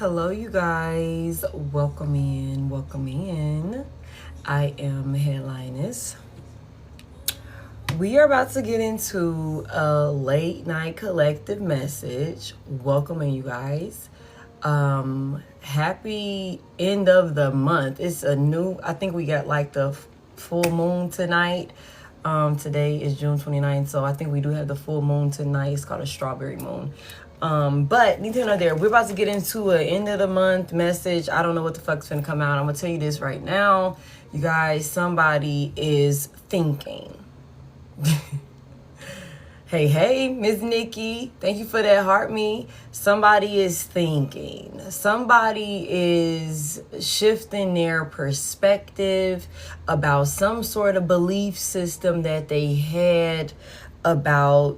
Hello, you guys. Welcome in. Welcome in. I am Head.Lioness. We are about to get into a late night collective message. Welcome in, you guys. Happy end of the month. It's a new, I think we got like the full moon tonight. Today is June 29th, so I think we do have the full moon tonight. It's called a strawberry moon. But neither here nor there. We're about to get into an end of the month message. I don't know what the fuck's gonna come out. I'm gonna tell you this right now. You guys, somebody is thinking. Hey, Miss Nikki. Thank you for that heart me. Somebody is thinking. Somebody is shifting their perspective about some sort of belief system that they had about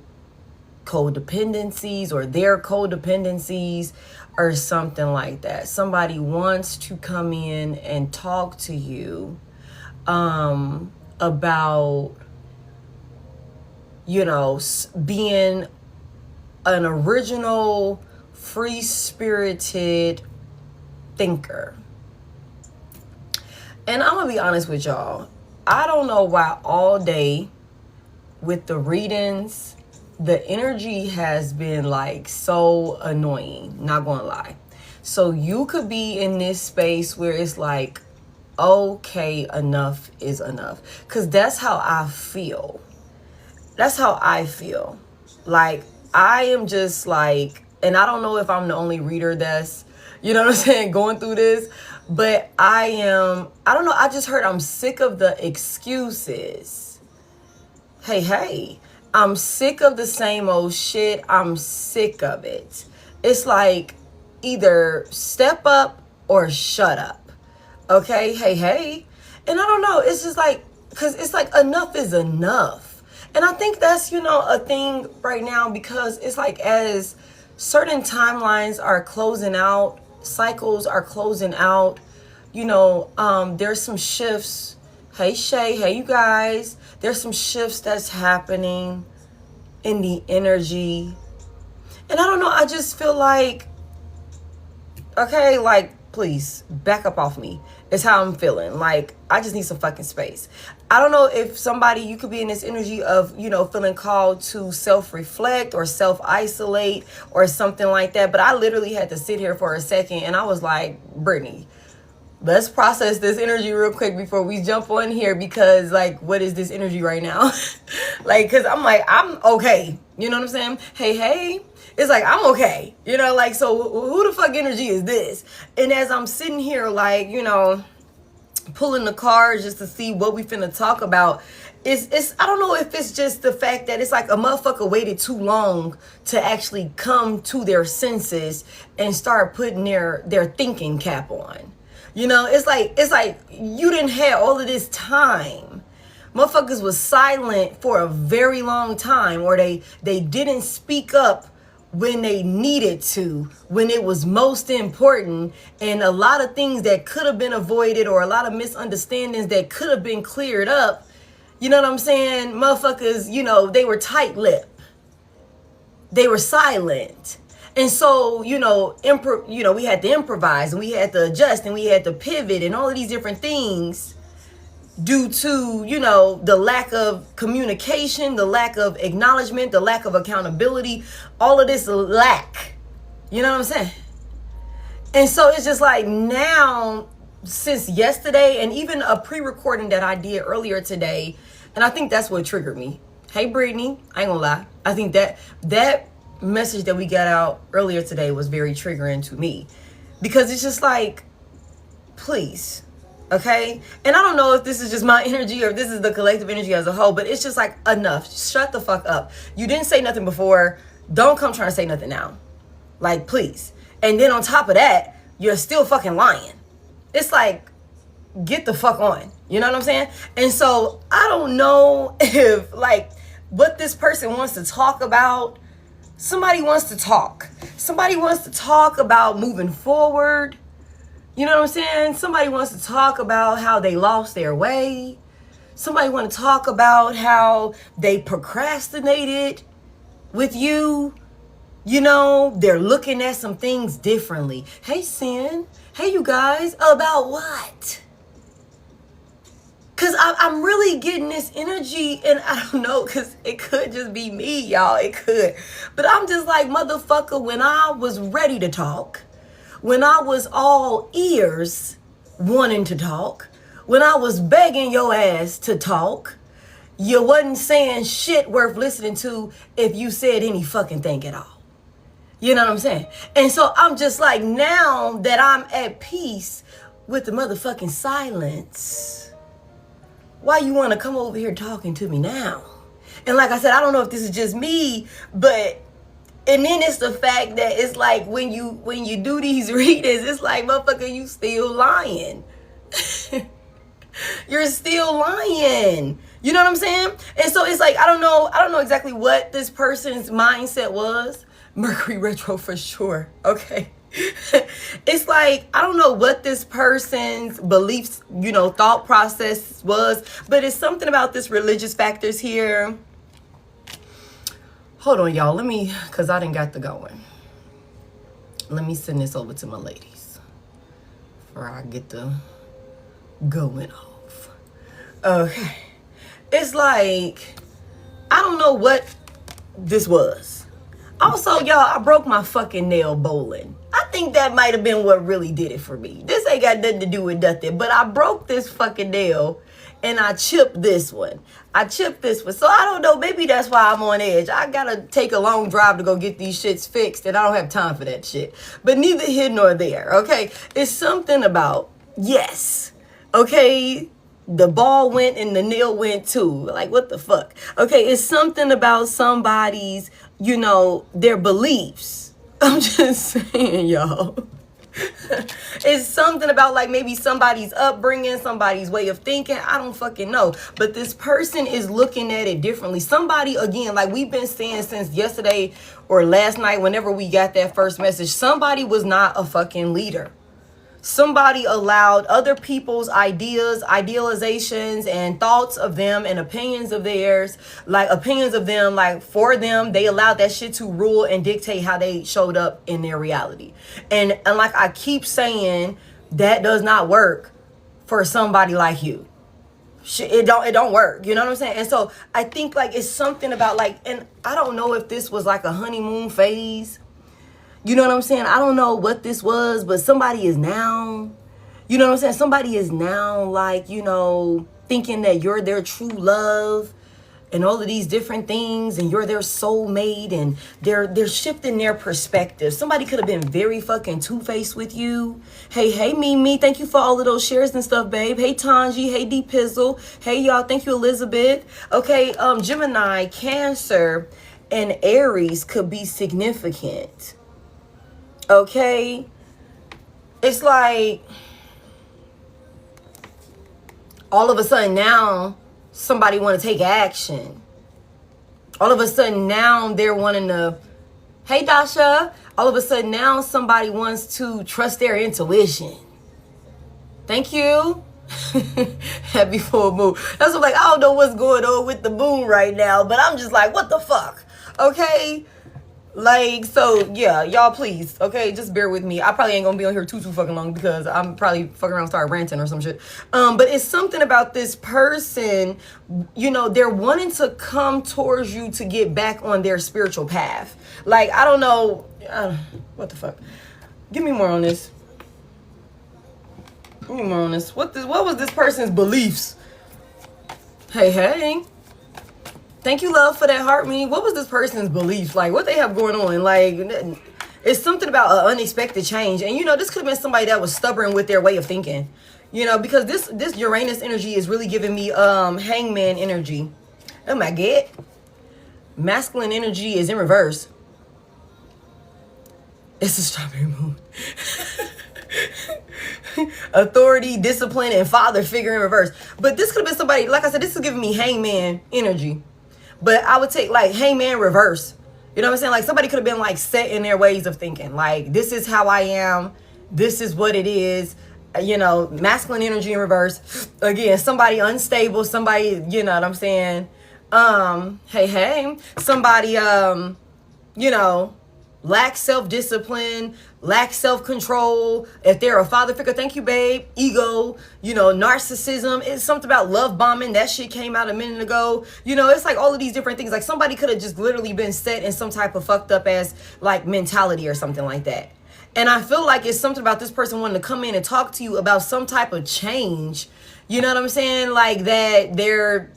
codependencies or their codependencies or something like that. Somebody wants to come in and talk to you about, you know, being an original, free-spirited thinker. And I'm gonna be honest with y'all. I don't know why all day with the readings, the energy has been like so annoying, not gonna lie. So you could be in this space where it's like, okay, enough is enough. Because that's how I feel. That's how I feel. Like, I am just like, and I don't know if I'm the only reader that's, you know what I'm saying, going through this. But I don't know, I just heard I'm sick of the excuses. Hey. I'm sick of the same old shit. I'm sick of it. It's like either step up or shut up. Okay? Hey. And I don't know. It's just like, because it's like enough is enough. And I think that's, you know, a thing right now because it's like as certain timelines are closing out, cycles are closing out, you know, there's some shifts. Hey, Shay. Hey, you guys. There's some shifts that's happening in the energy. And I don't know, I just feel like, okay, like, please, back up off me. It's how I'm feeling. Like, I just need some fucking space. I don't know if somebody, you could be in this energy of, you know, feeling called to self-reflect or self-isolate or something like that. But I literally had to sit here for a second and I was like, Brittany, let's process this energy real quick before we jump on here because, like, what is this energy right now? Like, because I'm like, I'm okay. You know what I'm saying? Hey. It's like, I'm okay. You know, like, so who the fuck energy is this? And as I'm sitting here, like, you know, pulling the cards just to see what we finna talk about, it's I don't know if it's just the fact that it's like a motherfucker waited too long to actually come to their senses and start putting their thinking cap on. You know, it's like you didn't have all of this time. Motherfuckers was silent for a very long time, or they didn't speak up when they needed to, when it was most important, and a lot of things that could have been avoided or a lot of misunderstandings that could have been cleared up. You know what I'm saying? Motherfuckers, you know, they were tight-lipped. They were silent. And so, you know, we had to improvise and we had to adjust and we had to pivot and all of these different things due to, you know, the lack of communication, the lack of acknowledgement, the lack of accountability, all of this lack. You know what I'm saying? And so it's just like now, since yesterday and even a pre-recording that I did earlier today, and I think that's what triggered me. Hey, Brittany, I ain't gonna lie. I think that message that we got out earlier today was very triggering to me because it's just like, please, okay? And I don't know if this is just my energy or if this is the collective energy as a whole, but it's just like, enough. Shut the fuck up. You didn't say nothing before. Don't come trying to say nothing now. Like, please. And then on top of that, you're still fucking lying. It's like, get the fuck on. You know what I'm saying? And so I don't know if, like, what this person wants to talk about. Somebody wants to talk. Somebody wants to talk about moving forward. You know what I'm saying? Somebody wants to talk about how they lost their way. Somebody want to talk about how they procrastinated with you. You know, they're looking at some things differently. Hey, Sin. Hey, you guys. About what? Because I'm really getting this energy, and I don't know, because it could just be me, y'all. It could. But I'm just like, motherfucker, when I was ready to talk, when I was all ears wanting to talk, when I was begging your ass to talk, you wasn't saying shit worth listening to if you said any fucking thing at all. You know what I'm saying? And so I'm just like, now that I'm at peace with the motherfucking silence, why you want to come over here talking to me now? And like I said, I don't know if this is just me, but, and then it's the fact that it's like when you do these readings, it's like, motherfucker, you still lying. You're still lying. You know what I'm saying? And so it's like, I don't know exactly what this person's mindset was. Mercury retro for sure. Okay. It's like, I don't know what this person's beliefs, thought process was, but it's something about this religious factors here. Hold on, y'all. Because I didn't got the going. Let me send this over to my ladies before I get the going off. Okay. It's like, I don't know what this was. Also, y'all, I broke my fucking nail bowling. I think that might have been what really did it for me. This ain't got nothing to do with nothing, but I broke this fucking nail and I chipped this one. So I don't know, maybe that's why I'm on edge. I gotta take a long drive to go get these shits fixed, and I don't have time for that shit. But neither here nor there, okay? It's something about, yes, okay? The ball went and the nail went too. Like, what the fuck? Okay, it's something about somebody's, their beliefs. I'm just saying, y'all. It's something about like maybe somebody's upbringing, somebody's way of thinking. I don't fucking know. But this person is looking at it differently. Somebody, again, like we've been saying since yesterday or last night, whenever we got that first message, somebody was not a fucking leader. Somebody allowed other people's ideas, idealizations, and thoughts of them and opinions of theirs, like for them, they allowed that shit to rule and dictate how they showed up in their reality. And like I keep saying, that does not work for somebody like you. It don't work. You know what I'm saying? And so I think like it's something about like, and I don't know if this was like a honeymoon phase. You know what I'm saying? I don't know what this was, but somebody is now, you know what I'm saying? Somebody is now like, thinking that you're their true love and all of these different things, and you're their soulmate, and they're shifting their perspective. Somebody could have been very fucking two-faced with you. Hey, Mimi, thank you for all of those shares and stuff, babe. Hey, Tanji, hey, D Pizzle. Hey, y'all, thank you, Elizabeth. Okay, Gemini, Cancer, and Aries could be significant. Okay, it's like all of a sudden now somebody want to take action. All of a sudden now they're wanting to, hey Dasha, all of a sudden now somebody wants to trust their intuition. Thank you. Happy full moon. That's what, like, I don't know what's going on with the moon right now, but I'm just like, what the fuck? Okay. Like, so, yeah, y'all please, okay, just bear with me. I probably ain't gonna be on here too fucking long because I'm probably fucking around start ranting or some shit. But it's something about this person, they're wanting to come towards you to get back on their spiritual path. Like, I don't know, what the fuck? Give me more on this. Give me more on this. What was this person's beliefs? Hey. Thank you, love, for that heart me. What was this person's belief? Like, what they have going on? Like, it's something about an unexpected change. And, this could have been somebody that was stubborn with their way of thinking. Because this Uranus energy is really giving me hangman energy. Oh, my God. Masculine energy is in reverse. It's a strawberry moon. Authority, discipline, and father figure in reverse. But this could have been somebody, like I said, this is giving me hangman energy. But I would take like hangman reverse. You know what I'm saying? Like somebody could have been like set in their ways of thinking. Like, this is how I am. This is what it is. Masculine energy in reverse. Again, somebody unstable. Somebody, you know what I'm saying? Hey. Somebody, lack self-discipline, lack self-control. If they're a father figure, thank you, babe. Ego, narcissism. It's something about love bombing. That shit came out a minute ago. It's like all of these different things. Like somebody could have just literally been set in some type of fucked up ass like mentality or something like that. And I feel like it's something about this person wanting to come in and talk to you about some type of change. You know what I'm saying? Like that they're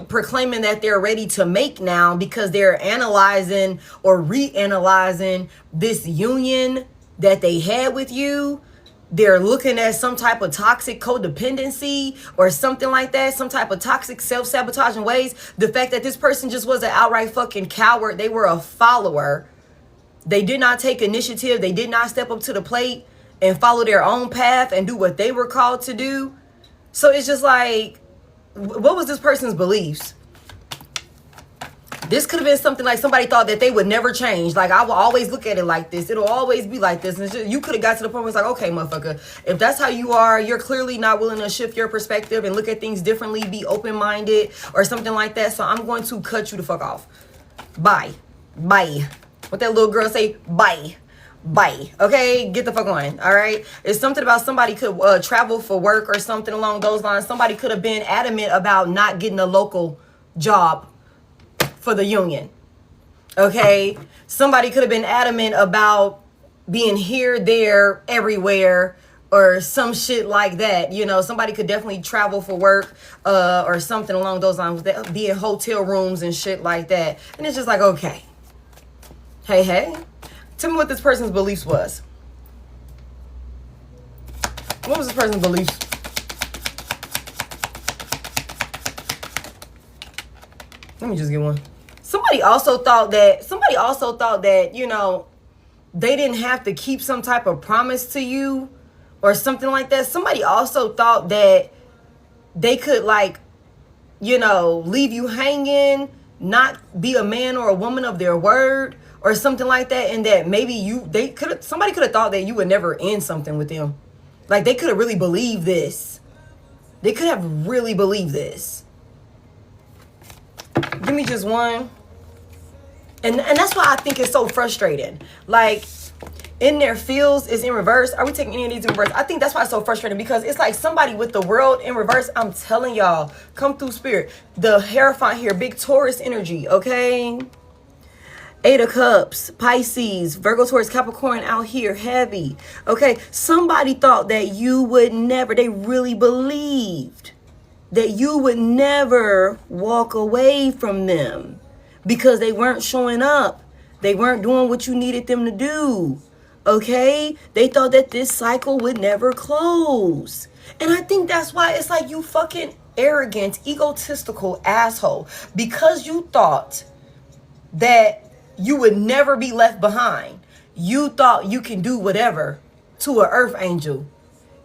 proclaiming that they're ready to make now because they're analyzing or reanalyzing this union that they had with you. They're looking at some type of toxic codependency or something like that, some type of toxic self-sabotaging ways. The fact that this person just was an outright fucking coward. They were a follower. They did not take initiative. They did not step up to the plate and follow their own path and do what they were called to do. So it's just like, what was this person's beliefs? This could have been something like somebody thought that they would never change. Like, I will always look at it like this. It'll always be like this. And it's just, you could have got to the point where it's like, okay, motherfucker, if that's how you are, you're clearly not willing to shift your perspective and look at things differently, be open-minded or something like that. So I'm going to cut you the fuck off. Bye. Bye. What that little girl say? Bye. Bye. Okay, get the fuck on. All right. It's something about somebody could travel for work or something along those lines. Somebody could have been adamant about not getting a local job for the union. Okay. Somebody could have been adamant about being here, there, everywhere, or some shit like that. Somebody could definitely travel for work or something along those lines. Be in hotel rooms and shit like that. And it's just like, okay. Hey. Tell me what this person's beliefs was. What was this person's beliefs? Let me just get one. Somebody also thought that, they didn't have to keep some type of promise to you or something like that. Somebody also thought that they could leave you hanging, not be a man or a woman of their word or something like that, and that maybe somebody could have thought that you would never end something with them. Like, they could have really believed this. They could have really believed this. Give me just one. And that's why I think it's so frustrating. Like, in their fields is in reverse. Are we taking any of these in reverse? I think that's why it's so frustrating, because it's like somebody with the world in reverse. I'm telling y'all, come through spirit. The Hierophant here, big Taurus energy, okay? 8 of Cups, Pisces, Virgo, Taurus, Capricorn out here, heavy. Okay, somebody thought that you would never, they really believed that you would never walk away from them because they weren't showing up. They weren't doing what you needed them to do. Okay, they thought that this cycle would never close. And I think that's why it's like, you fucking arrogant, egotistical asshole. Because you thought that you would never be left behind. You thought you can do whatever to an earth angel.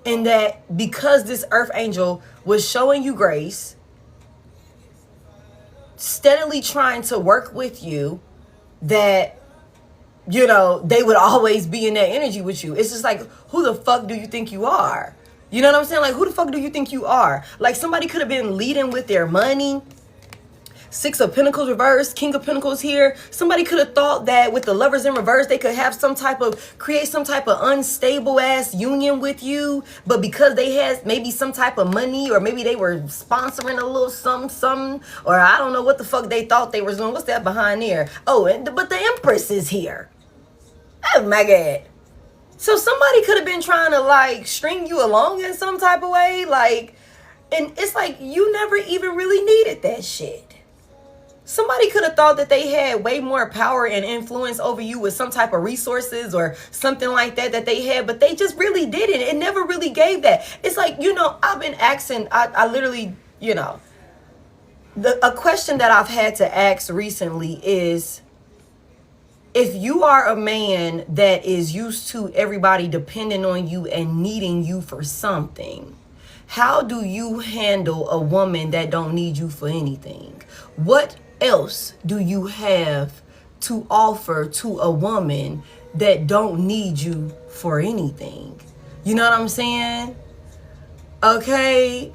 And that because this earth angel was showing you grace, steadily trying to work with you, that they would always be in that energy with you. It's just like, who the fuck do you think you are? You know what I'm saying? Like, who the fuck do you think you are? Like, somebody could have been leading with their money. 6 of Pentacles reversed, King of Pentacles here. Somebody could have thought that with the Lovers in reverse, they could have create some type of unstable ass union with you. But because they had maybe some type of money, or maybe they were sponsoring a little something, or I don't know what the fuck they thought they were doing. What's that behind there? Oh, but the Empress is here. Oh my God. So somebody could have been trying to string you along in some type of way. And it's like, you never even really needed that shit. Somebody could have thought that they had way more power and influence over you with some type of resources or something like that they had, but they just really didn't. It never really gave that. It's like, I've been asking, I literally, a question that I've had to ask recently is, if you are a man that is used to everybody depending on you and needing you for something, how do you handle a woman that don't need you for anything? What else do you have to offer to a woman that don't need you for anything? You know what I'm saying? Okay.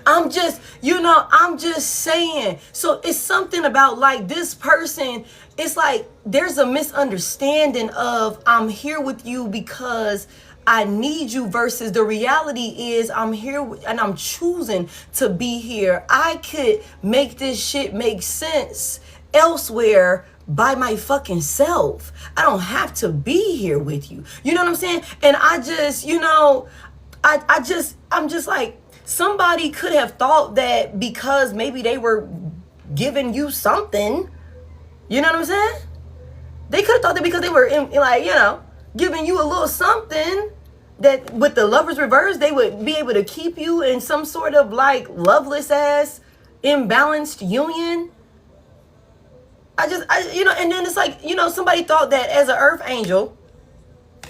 I'm just saying. So it's something about like this person, it's like there's a misunderstanding of I'm here with you because I need you versus the reality is I'm here and I'm choosing to be here. I could make this shit make sense elsewhere by my fucking self. I don't have to be here with you. You know what I'm saying? And I just, I'm just like, somebody could have thought that because maybe they were giving you something, you know what I'm saying? They could have thought that because they were giving you a little something, that with the Lovers reverse, they would be able to keep you in some sort of like loveless ass imbalanced union. And then it's like, somebody thought that as an earth angel,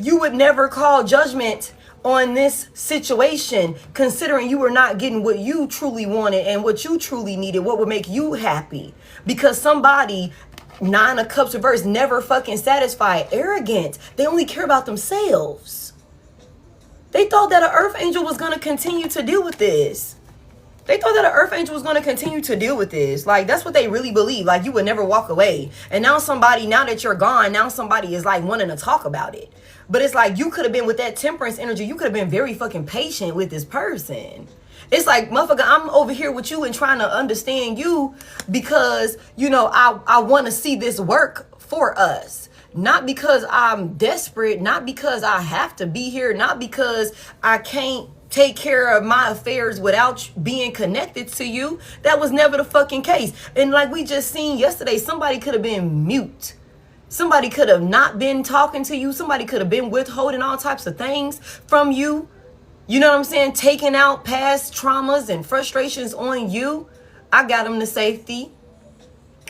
you would never call judgment on this situation, considering you were not getting what you truly wanted and what you truly needed, what would make you happy. Because somebody, Nine of Cups reverse, never fucking satisfied, arrogant. They only care about themselves. They thought that an earth angel was going to continue to deal with this. Like, that's what they really believe. Like, you would never walk away. And now that you're gone, now somebody is like wanting to talk about it. But it's like, you could have been with that temperance energy. You could have been very fucking patient with this person. It's like, motherfucker, I'm over here with you and trying to understand you because, I want to see this work for us. Not because I'm desperate, not because I have to be here, not because I can't take care of my affairs without being connected to you. That was never the fucking case. And like we just seen yesterday, somebody could have been mute. Somebody could have not been talking to you. Somebody could have been withholding all types of things from you. You know what I'm saying? Taking out past traumas and frustrations on you. I got them to safety.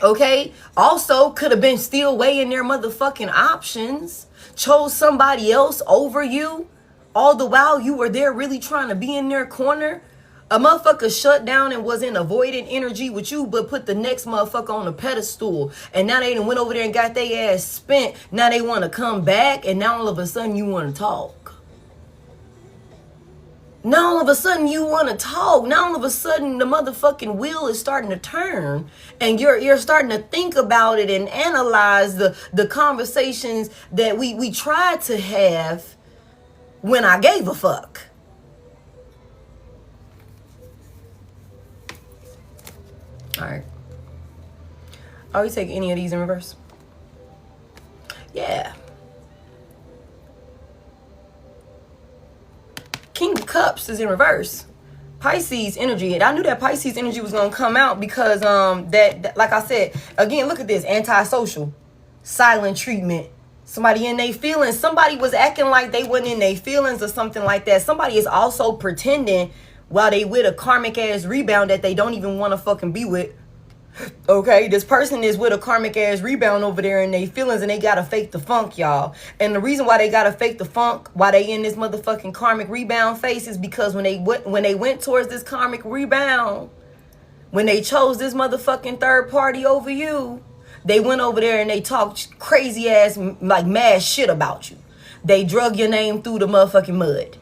Okay? Also, could have been still weighing their motherfucking options. Chose somebody else over you. All the while you were there really trying to be in their corner. A motherfucker shut down and was in avoidant energy with you, but put the next motherfucker on a pedestal. And now they done went over there and got their ass spent. Now they want to come back, and now all of a sudden you want to talk. Now all of a sudden you want to talk. Now all of a sudden the motherfucking wheel is starting to turn. And you're starting to think about it and analyze the conversations that we tried to have when I gave a fuck. All right. Are we take any of these in reverse? Yeah. King of Cups is in reverse. Pisces energy. And I knew that Pisces energy was going to come out because that like I said, again, look at this. Antisocial. Silent treatment. Somebody in their feelings. Somebody was acting like they wasn't in their feelings or something like that. Somebody is also pretending while they with a karmic ass rebound that they don't even want to fucking be with. Okay, this person is with a karmic ass rebound over there in their feelings, and they gotta fake the funk, y'all. And the reason why they gotta fake the funk, why they in this motherfucking karmic rebound phase, is because when they went towards this karmic rebound, when they chose this motherfucking third party over you, they went over there and they talked crazy ass, like mad shit about you. They drug your name through the motherfucking mud.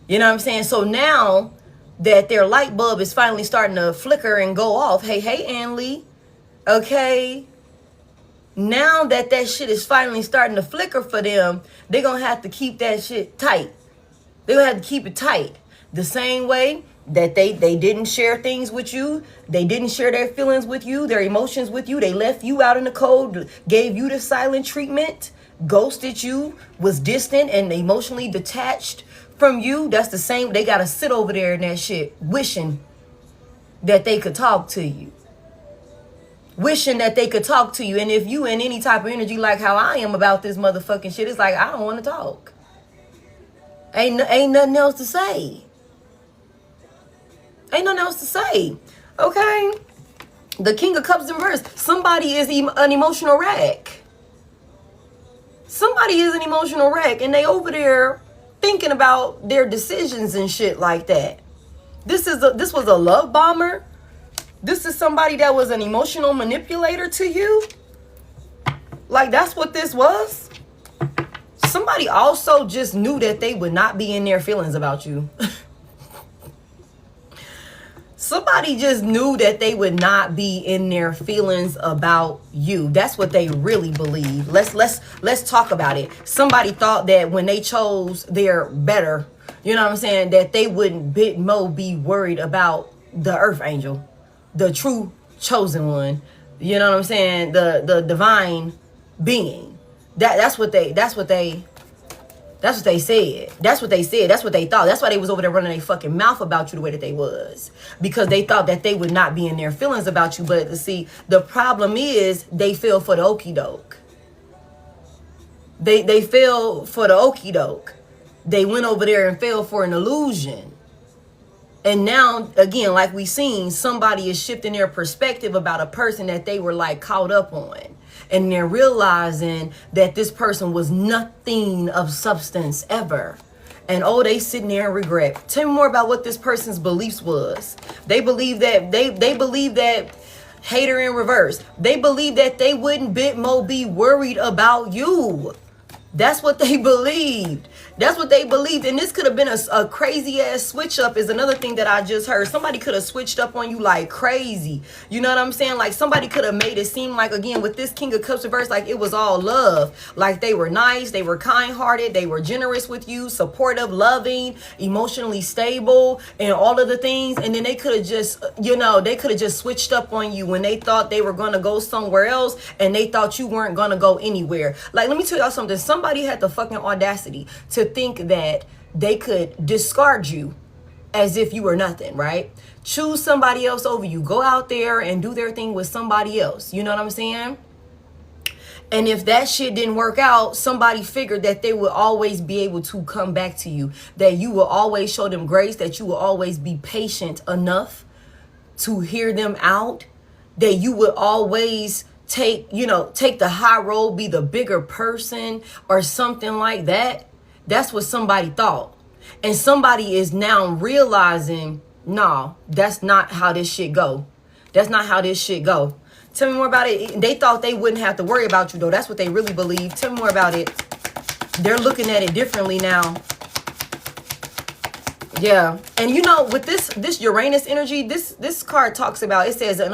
You know what I'm saying? So now that their light bulb is finally starting to flicker and go off. Hey, Ann Lee. Okay. Now that shit is finally starting to flicker for them, they're going to have to keep that shit tight. They're going to have to keep it tight. The same way that they didn't share things with you. They didn't share their feelings with you, their emotions with you. They left you out in the cold, gave you the silent treatment, ghosted you, was distant and emotionally detached from you. That's the same. They gotta sit over there in that shit wishing that they could talk to you, wishing that they could talk to you. And if you in any type of energy like how I am about this motherfucking shit, it's like, I don't want to talk. Ain't nothing else to say. Okay, the King of Cups in reverse. Somebody is an emotional wreck. And they over there thinking about their decisions and shit like that. This was a love bomber. This is somebody that was an emotional manipulator to you. Like, that's what this was. Somebody also just knew that they would not be in their feelings about you. Somebody just knew that they would not be in their feelings about you. That's what they really believe. Let's talk about it. Somebody thought that when they chose their better, you know what I'm saying, that they wouldn't bit mo be worried about the earth angel, the true chosen one. You know what I'm saying? The divine being. That's what they said. That's what they said. That's what they thought. That's why they was over there running their fucking mouth about you the way that they was. Because they thought that they would not be in their feelings about you. But see, the problem is they fell for the okie doke. They fell for the okie doke. They went over there and fell for an illusion. And now, again, like we seen, somebody is shifting their perspective about a person that they were like caught up on. And they're realizing that this person was nothing of substance ever. And oh, they sitting there in regret. Tell me more about what this person's beliefs was. They believe that they believe that hater in reverse. They believe that they wouldn't bit mo be worried about you. That's what they believed. That's what they believed. And this could have been a crazy ass switch up is another thing that I just heard. Somebody could have switched up on you like crazy. You know what I'm saying? Like somebody could have made it seem like, again, with this King of Cups reverse, like it was all love. Like they were nice. They were kind-hearted. They were generous with you, supportive, loving, emotionally stable, and all of the things. And then they could have just, they could have just switched up on you when they thought they were going to go somewhere else and they thought you weren't going to go anywhere. Like, let me tell y'all something. Somebody had the fucking audacity to think that they could discard you as if you were nothing, right? Choose somebody else over you. Go out there and do their thing with somebody else. You know what I'm saying? And if that shit didn't work out, somebody figured that they would always be able to come back to you, that you will always show them grace, that you will always be patient enough to hear them out, that you would always take the high road, be the bigger person or something like that. That's what somebody thought. And somebody is now realizing, no, that's not how this shit go. That's not how this shit go. Tell me more about it. They thought they wouldn't have to worry about you, though. That's what they really believe. Tell me more about it. They're looking at it differently now. Yeah. And with this Uranus energy, this card talks about, it says an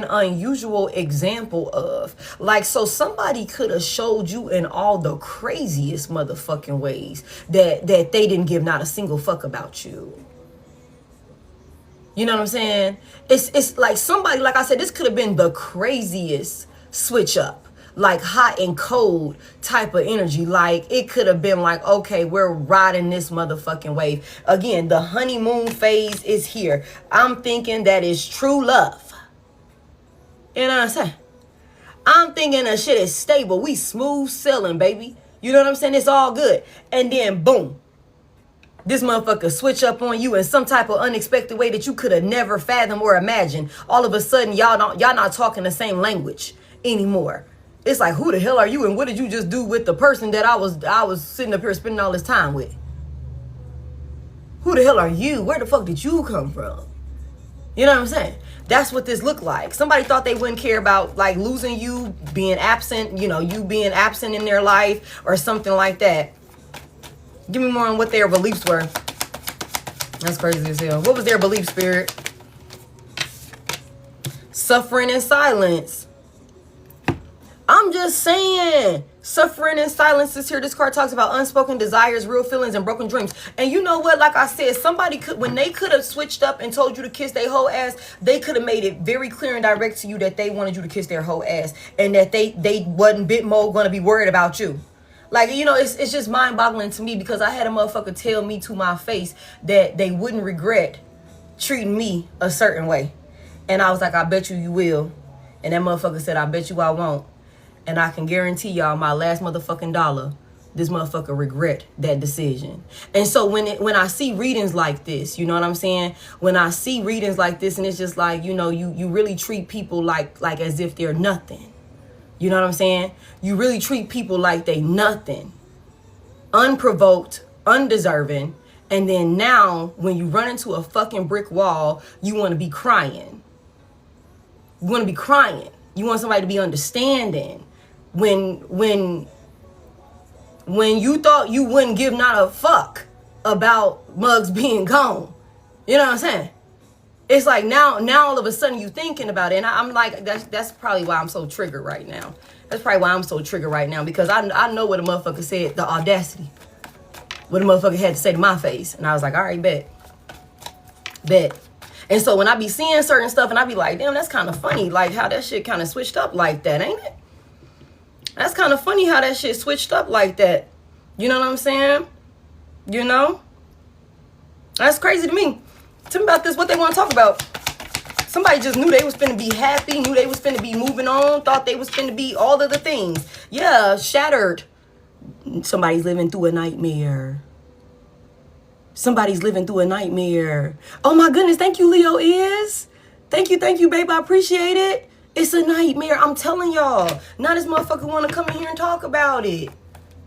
unusual example of, like, so somebody could have showed you in all the craziest motherfucking ways that they didn't give not a single fuck about you. You know what I'm saying? It's like somebody, like I said, this could have been the craziest switch up, like hot and cold type of energy. Like it could have been like, okay, we're riding this motherfucking wave. Again, the honeymoon phase is here. I'm thinking that is true love. You know what I'm saying? I'm thinking the shit is stable. We smooth sailing, baby. You know what I'm saying? It's all good. And then boom, this motherfucker switch up on you in some type of unexpected way that you could have never fathomed or imagined. All of a sudden, y'all not talking the same language anymore. It's like, who the hell are you? And what did you just do with the person that I was sitting up here spending all this time with? Who the hell are you? Where the fuck did you come from? You know what I'm saying? That's what this looked like. Somebody thought they wouldn't care about like losing you, being absent, you being absent in their life or something like that. Give me more on what their beliefs were. That's crazy as hell. What was their belief, Spirit? Suffering in silence. I'm just saying. Suffering in silence is here. This card talks about unspoken desires, real feelings, and broken dreams. And you know what? Like I said, somebody could, when they could have switched up and told you to kiss their whole ass, they could have made it very clear and direct to you that they wanted you to kiss their whole ass. And that they wasn't bit more going to be worried about you. Like, it's just mind-boggling to me because I had a motherfucker tell me to my face that they wouldn't regret treating me a certain way. And I was like, I bet you will. And that motherfucker said, I bet you I won't. And I can guarantee y'all my last motherfucking dollar, this motherfucker regret that decision. And so when I see readings like this, you know what I'm saying? When I see readings like this and it's just like, you really treat people like as if they're nothing. You know what I'm saying? You really treat people like they nothing. Unprovoked, undeserving. And then now when you run into a fucking brick wall, you want to be crying. You want to be crying. You want somebody to be understanding. When you thought you wouldn't give not a fuck about Muggs being gone. You know what I'm saying? It's like now all of a sudden you thinking about it. And I'm like, that's probably why I'm so triggered right now. That's probably why I'm so triggered right now. Because I know what a motherfucker said, the audacity. What a motherfucker had to say to my face. And I was like, all right, bet. And so when I be seeing certain stuff and I be like, damn, that's kind of funny. Like how that shit kind of switched up like that, ain't it? That's kind of funny how that shit switched up like that. You know what I'm saying? You know? That's crazy to me. Tell me about this, what they want to talk about. Somebody just knew they was finna be happy, knew they was finna be moving on, thought they was finna be all of the things. Yeah, shattered. Somebody's living through a nightmare. Somebody's living through a nightmare. Oh my goodness, thank you, Leo is. Thank you, babe, I appreciate it. It's a nightmare, I'm telling y'all. Now this motherfucker want to come in here and talk about it.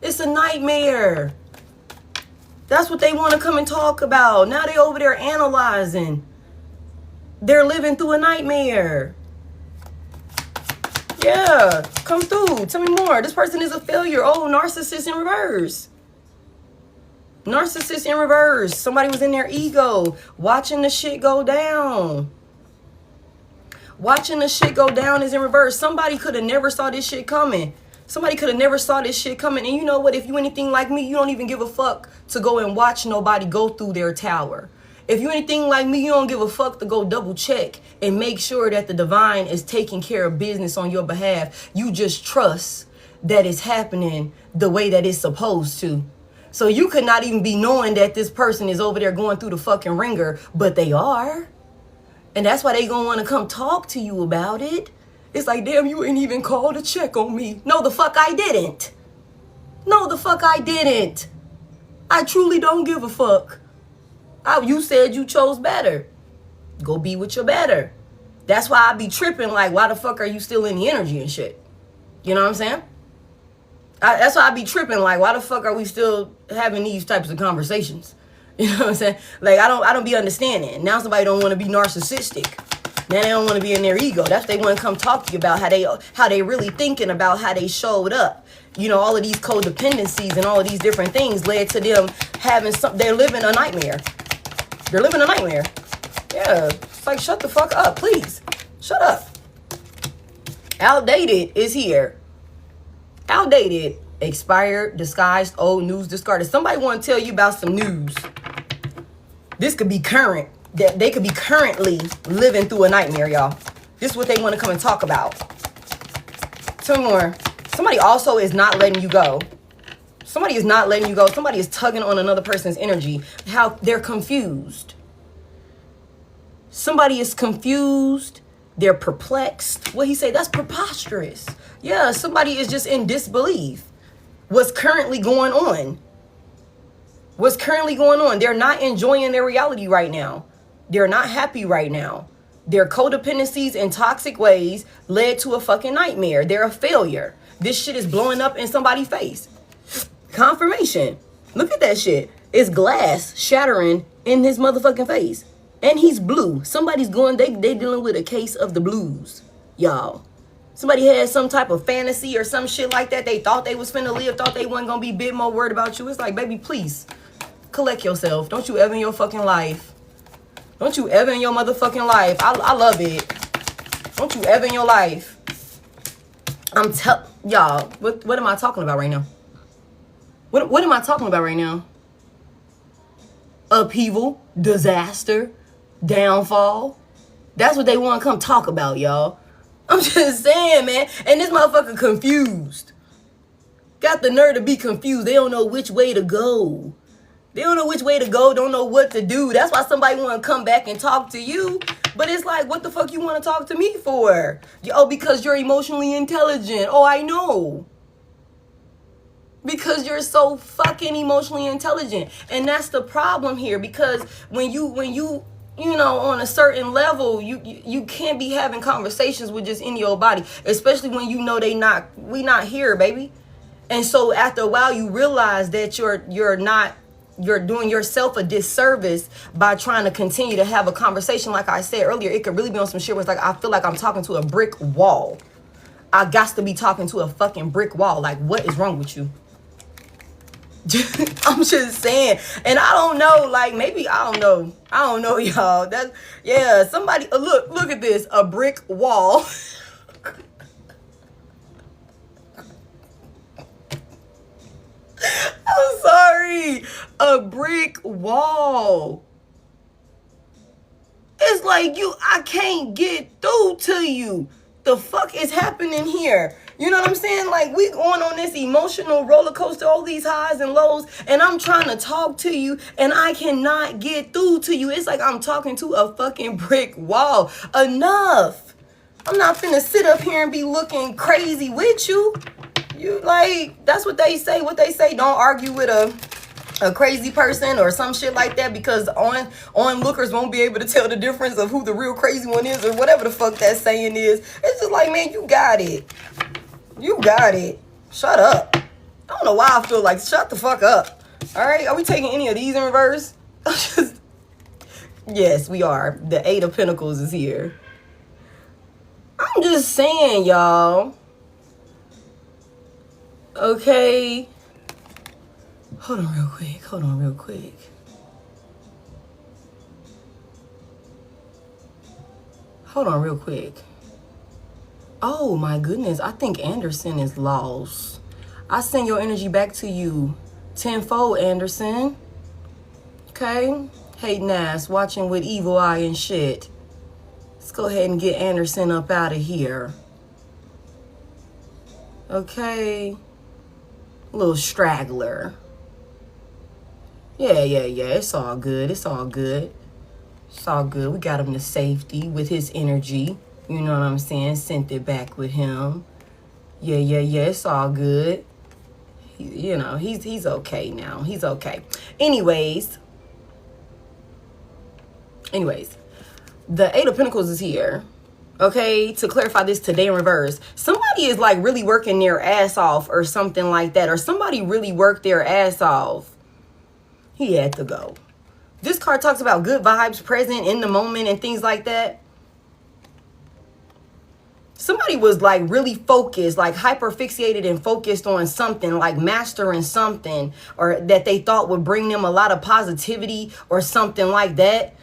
It's a nightmare. That's what they want to come and talk about. Now they over there analyzing. They're living through a nightmare. Yeah, come through. Tell me more. This person is a failure. Oh, narcissist in reverse. Narcissist in reverse. Somebody was in their ego watching the shit go down. Watching the shit go down is in reverse. Somebody could have never saw this shit coming. Somebody could have never saw this shit coming. And you know what? If you anything like me, you don't even give a fuck to go and watch nobody go through their tower. If you anything like me, you don't give a fuck to go double check and make sure that the divine is taking care of business on your behalf. You just trust that it's happening the way that it's supposed to. So you could not even be knowing that this person is over there going through the fucking ringer, but they are. And that's why they gonna want to come talk to you about it. It's like, damn, you ain't even called to check on me. No, the fuck I didn't. No, the fuck I didn't. I truly don't give a fuck. You said you chose better. Go be with your better. That's why I be tripping like, why the fuck are you still in the energy and shit? You know what I'm saying? That's why I be tripping like, why the fuck are we still having these types of conversations? You know what I'm saying? Like, I don't be understanding. Now somebody don't want to be narcissistic. Now they don't want to be in their ego. That's what they want to come talk to you about, how they really thinking about how they showed up. You know, all of these codependencies and all of these different things led to them having they're living a nightmare. They're living a nightmare. Yeah. It's like, shut the fuck up, please. Shut up. Outdated is here. Outdated, expired, disguised, old news, discarded. Somebody want to tell you about some news. This could be current. That they could be currently living through a nightmare, y'all. This is what they want to come and talk about. Two more. Somebody also is not letting you go. Somebody is not letting you go. Somebody is tugging on another person's energy. How they're confused. Somebody is confused. They're perplexed. What he say? That's preposterous. Yeah, somebody is just in disbelief. What's currently going on? What's currently going on? They're not enjoying their reality right now. They're not happy right now. Their codependencies and toxic ways led to a fucking nightmare. They're a failure. This shit is blowing up in somebody's face. Confirmation. Look at that shit. It's glass shattering in his motherfucking face. And he's blue. Somebody's going, they dealing with a case of the blues. Y'all. Somebody had some type of fantasy or some shit like that. They thought they was finna live, thought they wasn't gonna be a bit more worried about you. It's like, baby, please. Collect yourself. Don't you ever in your fucking life. Don't you ever in your motherfucking life. I love it. Don't you ever in your life. Y'all, what am I talking about right now? What am I talking about right now? Upheaval, disaster, downfall. That's what they want to come talk about, y'all. I'm just saying, man. And this motherfucker confused. Got the nerve to be confused. They don't know which way to go. They don't know which way to go, don't know what to do. That's why somebody want to come back and talk to you. But it's like, what the fuck you want to talk to me for? Oh, because you're emotionally intelligent. Oh, I know. Because you're so fucking emotionally intelligent. And that's the problem here. Because when you know, on a certain level, you can't be having conversations with just any old body. Especially when you know we not here, baby. And so after a while, you realize that you're doing yourself a disservice by trying to continue to have a conversation. Like I said earlier, it could really be on some shit where it's like, I feel like I'm talking to a brick wall. I got to be talking to a fucking brick wall. Like, what is wrong with you? I'm just saying. And I don't know, like, maybe, I don't know, y'all. That's, yeah, somebody, look at this, a brick wall. I'm sorry, a brick wall. It's like I can't get through to you. The fuck is happening here? You know what I'm saying? Like, we going on this emotional roller coaster, all these highs and lows, and I'm trying to talk to you, and I cannot get through to you. It's like I'm talking to a fucking brick wall. Enough. I'm not finna sit up here and be looking crazy with you. You, like, that's what they say. What they say, don't argue with a crazy person or some shit like that, because onlookers won't be able to tell the difference of who the real crazy one is, or whatever the fuck that saying is. It's just like, man, you got it. You got it. Shut up. I don't know why I feel like shut the fuck up. All right, are we taking any of these in reverse? Yes, we are. The Eight of Pentacles is here. I'm just saying, y'all. Okay. Hold on real quick. Hold on real quick. Oh my goodness, I think Anderson is lost. I send your energy back to you tenfold, Anderson. Okay? Hating ass, watching with evil eye and shit. Let's go ahead and get Anderson up out of here. Okay? Little straggler. Yeah. It's all good. It's all good. We got him to safety with his energy. You know what I'm saying? Sent it back with him. Yeah. It's all good. He's okay now. He's okay. Anyways, the Eight of Pentacles is here. Okay, to clarify this today in reverse, somebody is like really working their ass off or something like that, or somebody really worked their ass off. He had to go. This card talks about good vibes, present in the moment, and things like that. Somebody was like really focused, like hyper fixated and focused on something, like mastering something, or that they thought would bring them a lot of positivity or something like that.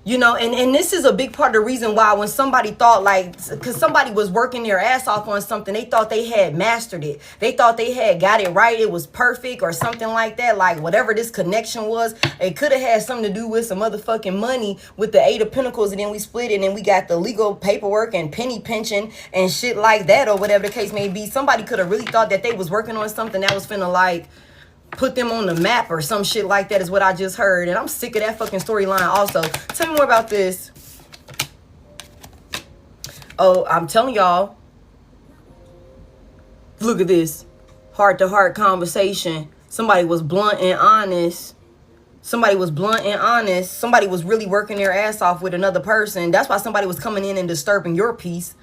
You know, and this is a big part of the reason why when somebody thought like, because somebody was working their ass off on something, they thought they had mastered it. They thought they had got it right. It was perfect or something like that. Like whatever this connection was, it could have had something to do with some motherfucking money with the Eight of Pentacles. And then we split it and we got the legal paperwork and penny pension and shit like that, or whatever the case may be. Somebody could have really thought that they was working on something that was finna like put them on the map or some shit like that, is what I just heard. And I'm sick of that fucking storyline also. Tell me more about this. Oh, I'm telling y'all. Look at this. Heart-to-heart conversation. Somebody was blunt and honest. Somebody was really working their ass off with another person. That's why somebody was coming in and disturbing your peace,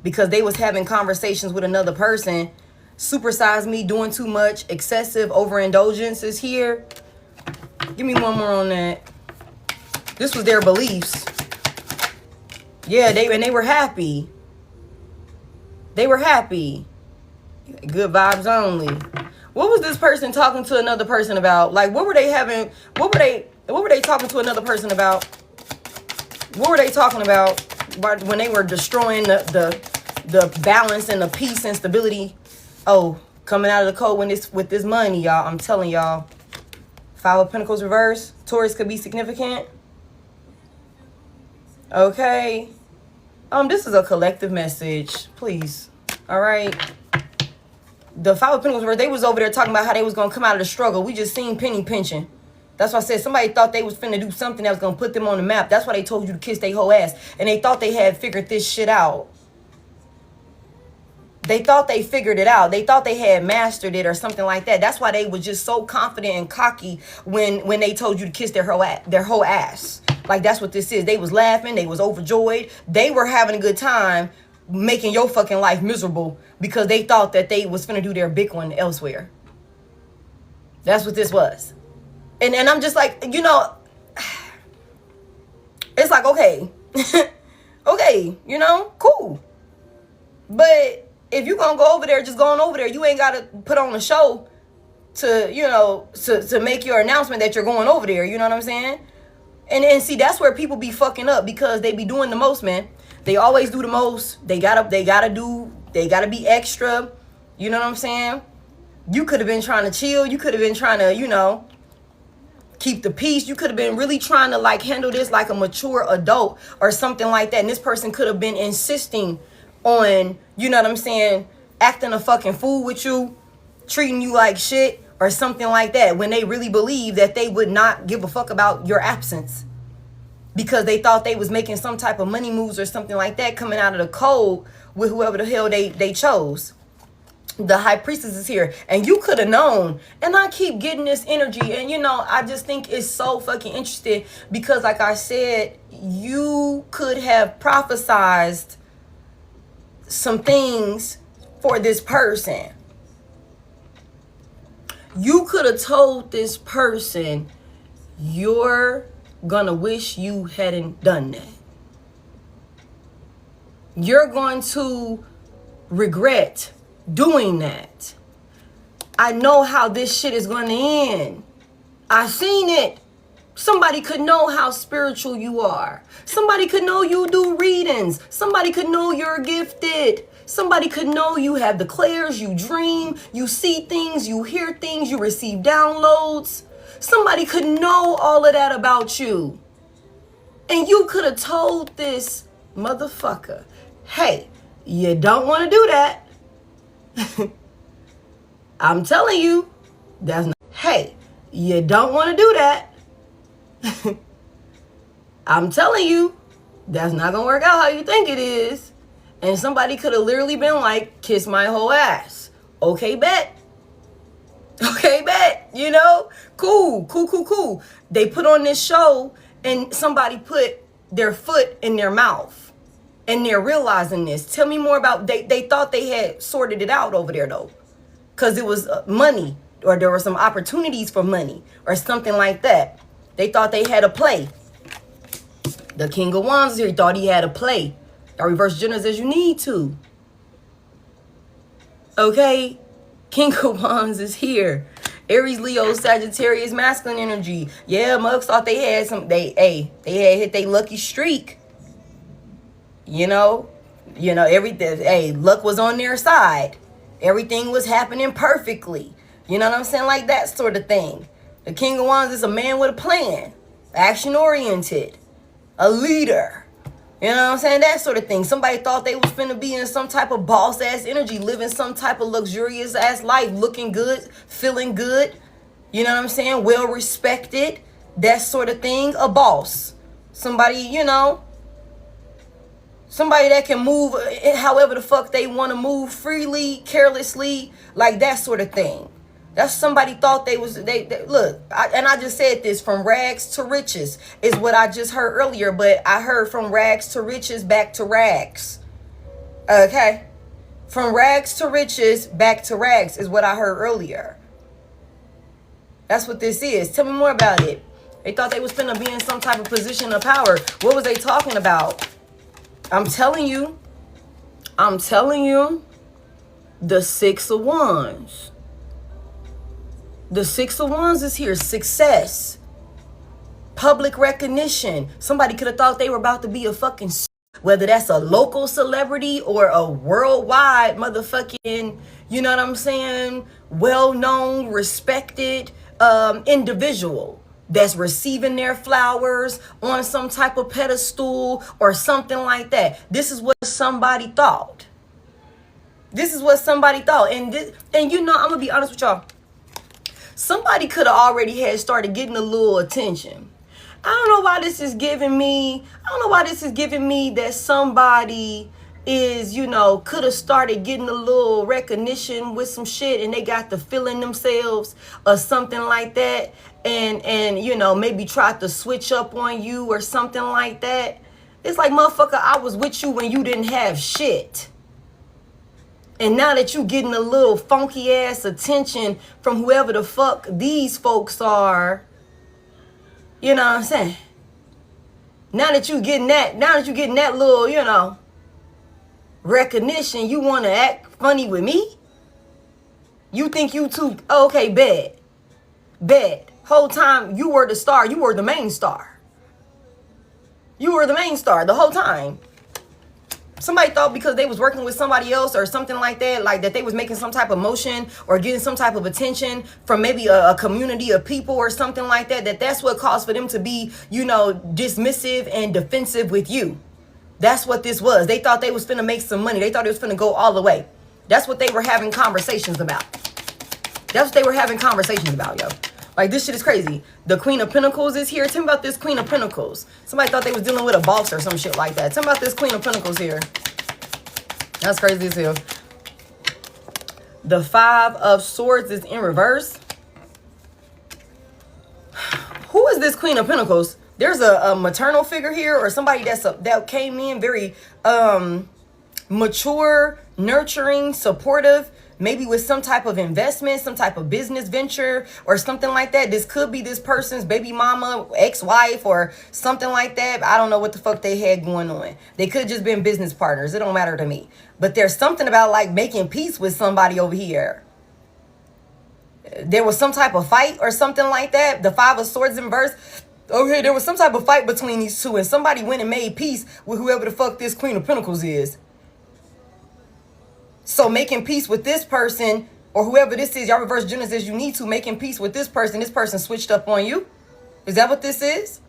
because they was having conversations with another person. Supersize me, doing too much, excessive overindulgence is here. Give me one more on that. This was their beliefs. Yeah, they were happy. They were happy. Good vibes only. What was this person talking to another person about? Like, what were they talking to another person about? What were they talking about when they were destroying the balance and the peace and stability? Oh, coming out of the cold with this money, y'all. I'm telling y'all. Five of Pentacles reverse. Taurus could be significant. Okay. This is a collective message. Please. All right. The Five of Pentacles reverse, they was over there talking about how they was going to come out of the struggle. We just seen penny pinching. That's why I said somebody thought they was finna do something that was going to put them on the map. That's why they told you to kiss their whole ass. And they thought they had figured this shit out. They thought they figured it out. They thought they had mastered it or something like that. That's why they were just so confident and cocky when they told you to kiss their whole ass. Like, that's what this is. They was laughing. They was overjoyed. They were having a good time making your fucking life miserable because they thought that they was finna do their big one elsewhere. That's what this was. And I'm just like, you know, it's like, okay. Okay, you know, cool. But if you gonna go over there, just going over there, you ain't gotta put on a show. to make your announcement that you're going over there. You know what I'm saying? And see, that's where people be fucking up, because they be doing the most, man. They always do the most. They gotta be extra. You know what I'm saying? You could have been trying to chill. You could have been trying to, keep the peace. You could have been really trying to like handle this like a mature adult or something like that. And this person could have been insisting on, you know what I'm saying, acting a fucking fool with you, treating you like shit or something like that, when they really believe that they would not give a fuck about your absence, because they thought they was making some type of money moves or something like that, coming out of the cold with whoever the hell they chose. The high priestess is here, and you could have known. And I keep getting this energy, and I just think it's so fucking interesting, because like I said, you could have prophesized some things for this person. You could have told this person, you're gonna wish you hadn't done that. You're going to regret doing that. I know how this shit is going to end. I seen it. Somebody could know how spiritual you are. Somebody could know you do readings. Somebody could know you're gifted. Somebody could know you have the clairs, you dream, you see things, you hear things, you receive downloads. Somebody could know all of that about you. And you could have told this motherfucker, hey, you don't want to do that. I'm telling you, that's not, hey, you don't want to do that. I'm telling you, that's not going to work out how you think it is. And somebody could have literally been like, kiss my whole ass. Okay, bet. Okay, bet. Cool. They put on this show and somebody put their foot in their mouth. And they're realizing this. Tell me more about, they thought they had sorted it out over there though. Because it was money, or there were some opportunities for money or something like that. They thought they had a play. The King of Wands here thought he had a play. Or reverse genders as you need to. Okay? King of Wands is here. Aries, Leo, Sagittarius, masculine energy. Yeah, mugs thought they had they had hit their lucky streak. Everything, luck was on their side. Everything was happening perfectly. You know what I'm saying? Like that sort of thing. The King of Wands is a man with a plan. Action-oriented. A leader. You know what I'm saying? That sort of thing. Somebody thought they was finna be in some type of boss-ass energy, living some type of luxurious-ass life, looking good, feeling good. You know what I'm saying? Well-respected. That sort of thing. A boss. Somebody, somebody that can move however the fuck they want to move, freely, carelessly, like that sort of thing. That's somebody thought they look, I just said this, from rags to riches is what I just heard earlier, but I heard from rags to riches back to rags. Okay? From rags to riches back to rags is what I heard earlier. That's what this is. Tell me more about it. They thought they was finna be in some type of position of power. What was they talking about? I'm telling you, the Six of Wands. The Six of Wands is here. Success. Public recognition. Somebody could have thought they were about to be a fucking, whether that's a local celebrity or a worldwide motherfucking, you know what I'm saying, well-known, respected individual that's receiving their flowers on some type of pedestal or something like that. This is what somebody thought. This is what somebody thought. And I'm going to be honest with y'all. Somebody could have already had started getting a little attention. I don't know why this is giving me that somebody is, could have started getting a little recognition with some shit, and they got the feeling themselves or something like that, and maybe tried to switch up on you or something like that. It's like, motherfucker, I was with you when you didn't have shit. And now that you getting a little funky ass attention from whoever the fuck these folks are, you know what I'm saying? Now that you getting that little, recognition, you want to act funny with me? You think you too, okay, bet. Whole time you were the star, you were the main star. You were the main star the whole time. Somebody thought because they was working with somebody else or something like that they was making some type of motion or getting some type of attention from maybe a community of people or something like that, that's what caused for them to be, you know, dismissive and defensive with you. That's what this was. They thought they was finna make some money. They thought it was finna go all the way. That's what they were having conversations about. That's what they were having conversations about, yo. Like, this shit is crazy. The Queen of Pentacles is here. Tell me about this Queen of Pentacles. Somebody thought they was dealing with a boss or some shit like that. Tell me about this Queen of Pentacles here. That's crazy as hell. The Five of Swords is in reverse. Who is this Queen of Pentacles? There's a maternal figure here or somebody that came in very mature, nurturing, supportive. Maybe with some type of investment, some type of business venture or something like that. This could be this person's baby mama, ex-wife or something like that. I don't know what the fuck they had going on. They could have just been business partners. It don't matter to me. But there's something about like making peace with somebody over here. There was some type of fight or something like that. The Five of Swords in reverse. Okay, there was some type of fight between these two and somebody went and made peace with whoever the fuck this Queen of Pentacles is. So making peace with this person or whoever this is, y'all reverse genders as you need to, making peace with this person switched up on you. Is that what this is?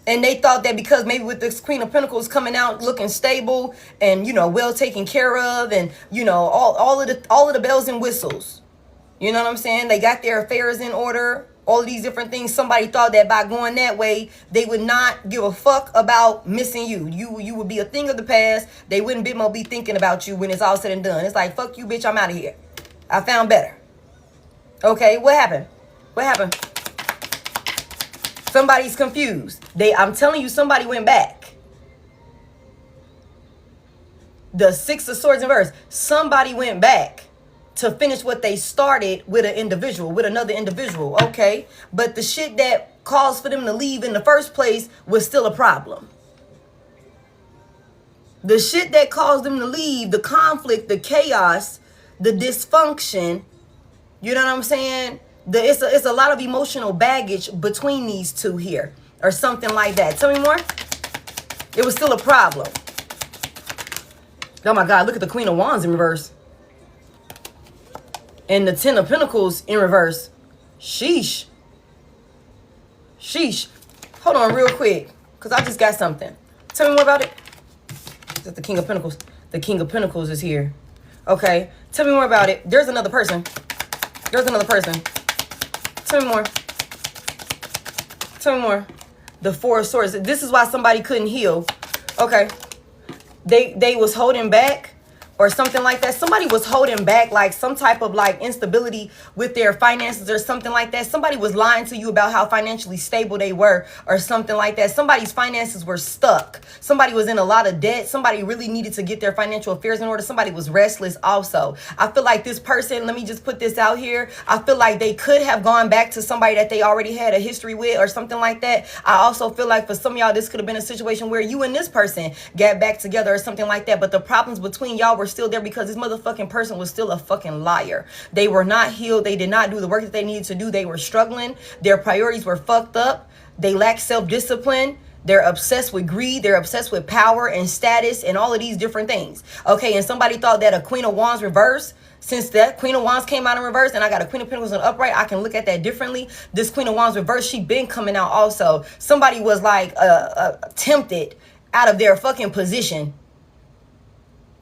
And they thought that because maybe with this Queen of Pentacles coming out looking stable and, you know, well taken care of and, you know, all of the bells and whistles. You know what I'm saying? They got their affairs in order. All of these different things. Somebody thought that by going that way, they would not give a fuck about missing you. You would be a thing of the past. They wouldn't be thinking about you when it's all said and done. It's like, fuck you, bitch, I'm out of here. I found better. Okay, what happened? What happened? Somebody's confused. I'm telling you, somebody went back. The Six of Swords in reverse. Somebody went back to finish what they started with another individual, okay? But the shit that caused for them to leave in the first place was still a problem. The shit that caused them to leave, the conflict, the chaos, the dysfunction, you know what I'm saying? It's a lot of emotional baggage between these two here, or something like that. Tell me more. It was still a problem. Oh my God, look at the Queen of Wands in reverse. And the Ten of Pentacles in reverse. Sheesh. Sheesh. Hold on real quick, because I just got something. Tell me more about it. Is that the King of Pentacles? The King of Pentacles is here. Okay. Tell me more about it. There's another person. There's another person. Tell me more. Tell me more. The Four of Swords. This is why somebody couldn't heal. Okay. They was holding back. Or something like that. Somebody was holding back like some type of like instability with their finances or something like that. Somebody was lying to you about how financially stable they were or something like that. Somebody's finances were stuck. Somebody was in a lot of debt. Somebody really needed to get their financial affairs in order. Somebody was restless also. I feel like this person, let me just put this out here. I feel like they could have gone back to somebody that they already had a history with or something like that. I also feel like for some of y'all, this could have been a situation where you and this person got back together or something like that. But the problems between y'all were still there because this motherfucking person was still a fucking liar. They were not healed. They did not do the work that they needed to do. They were struggling. Their priorities were fucked up. They lacked self-discipline. They're obsessed with greed. They're obsessed with power and status and all of these different things. Okay, and somebody thought that a Queen of Wands reverse, since that Queen of Wands came out in reverse and I got a Queen of Pentacles in upright, I can look at that differently. This Queen of Wands reverse, she been coming out also. Somebody was like tempted out of their fucking position.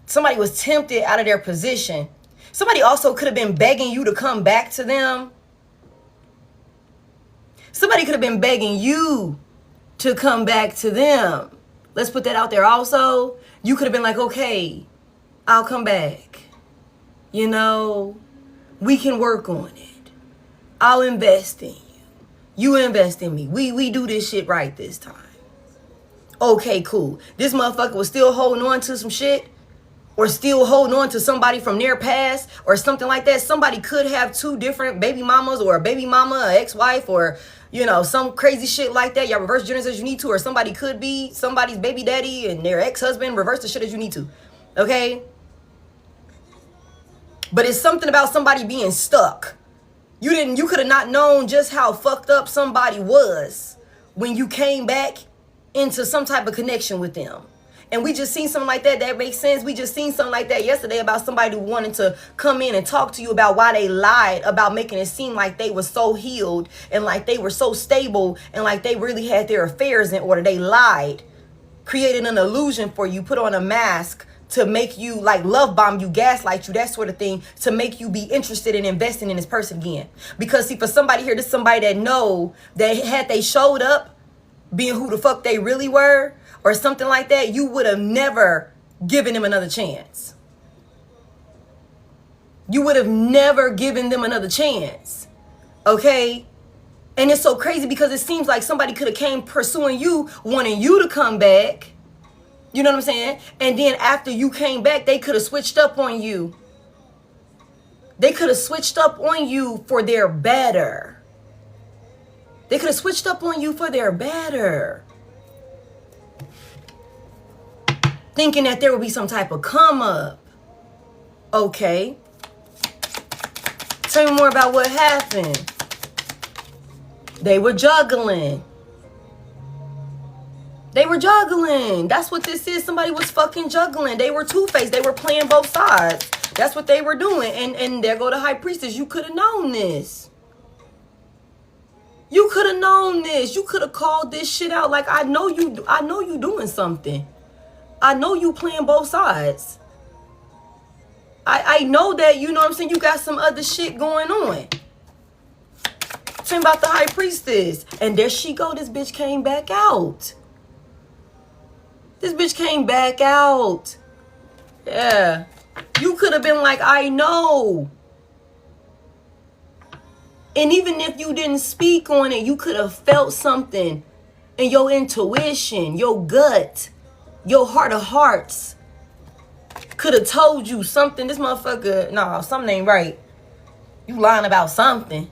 Somebody was tempted out of their position. Somebody also could have been begging you to come back to them. Somebody could have been begging you to come back to them. Let's put that out there also. You could have been like, okay, I'll come back. You know, we can work on it. I'll invest in you. You invest in me. We do this shit right this time. Okay, cool. This motherfucker was still holding on to some shit. Or still holding on to somebody from their past or something like that. Somebody could have two different baby mamas or a baby mama, an ex-wife, or, you know, some crazy shit like that. Y'all reverse genders as you need to. Or somebody could be somebody's baby daddy and their ex-husband. Reverse the shit as you need to. Okay? But it's something about somebody being stuck. You could have not known just how fucked up somebody was when you came back into some type of connection with them. And we just seen something like that. That makes sense. We just seen something like that yesterday about somebody wanting to come in and talk to you about why they lied, about making it seem like they were so healed and like they were so stable and like they really had their affairs in order. They lied, created an illusion for you, put on a mask to make you like love bomb you, gaslight you, that sort of thing, to make you be interested in investing in this person again. Because see, for somebody here, this is somebody that know that had they showed up being who the fuck they really were or something like that, you would have never given them another chance. You would have never given them another chance. Okay? And it's so crazy because it seems like somebody could have came pursuing you, wanting you to come back. You know what I'm saying? And then after you came back, they could have switched up on you. They could have switched up on you for their better. They could have switched up on you for their better. Thinking that there would be some type of come up. Okay. Tell me more about what happened. They were juggling. They were juggling. That's what this is. Somebody was fucking juggling. They were two-faced. They were playing both sides. That's what they were doing. And there go the high priestess. You could have known this. You could have known this. You could have called this shit out. Like, I know you doing something. I know you playing both sides. I know that, you know what I'm saying, you got some other shit going on. Tell me about the high priestess. And there she go. This bitch came back out. This bitch came back out. Yeah. You could have been like, I know. And even if you didn't speak on it, you could have felt something in your intuition, your gut, your heart of hearts. Could have told you something. This motherfucker, nah, something ain't right. You lying about something.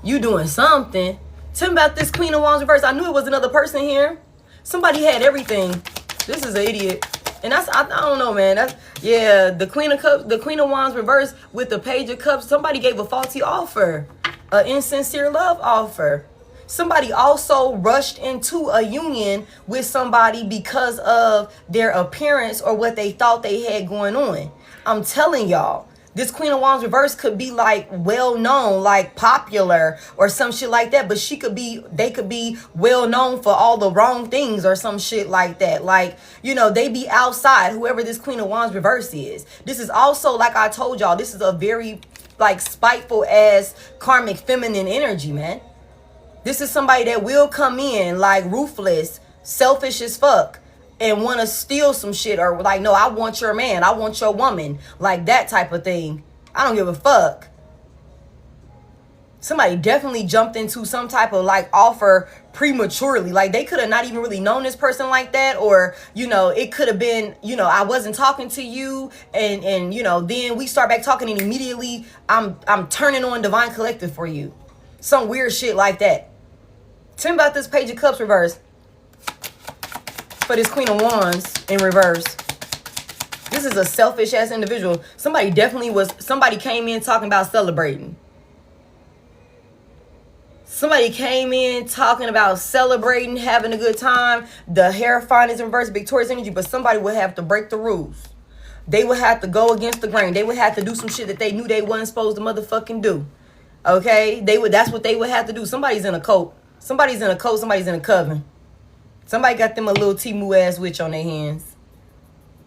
You doing something. Tell me about this Queen of Wands reverse. I knew it was another person here. Somebody had everything. This is an idiot. And that's, I don't know, man. That's, yeah, the Queen of Cups, the Queen of Wands reverse with the Page of Cups. Somebody gave a faulty offer, an insincere love offer. Somebody also rushed into a union with somebody because of their appearance or what they thought they had going on. I'm telling y'all, this Queen of Wands reverse could be like well known, like popular or some shit like that. But they could be well known for all the wrong things or some shit like that. Like, you know, they be outside, whoever this Queen of Wands reverse is. This is also, like I told y'all, this is a very like spiteful ass karmic feminine energy, man. This is somebody that will come in like ruthless, selfish as fuck, and want to steal some shit, or like, no, I want your man, I want your woman, like that type of thing. I don't give a fuck. Somebody definitely jumped into some type of like offer prematurely. Like they could have not even really known this person like that, or, you know, it could have been, you know, I wasn't talking to you, and you know, then we start back talking, and immediately I'm turning on Divine Collective for you. Some weird shit like that. Tell me about this Page of Cups reverse for this Queen of Wands in reverse. This is a selfish ass individual. Somebody came in talking about celebrating. Somebody came in talking about celebrating, having a good time. The Hierophant is in reverse, victorious energy, but somebody would have to break the rules. They would have to go against the grain. They would have to do some shit that they knew they wasn't supposed to motherfucking do. Okay? That's what they would have to do. Somebody's in a cult. Somebody's in a cult, somebody's in a coven. Somebody got them a little Timu ass witch on their hands.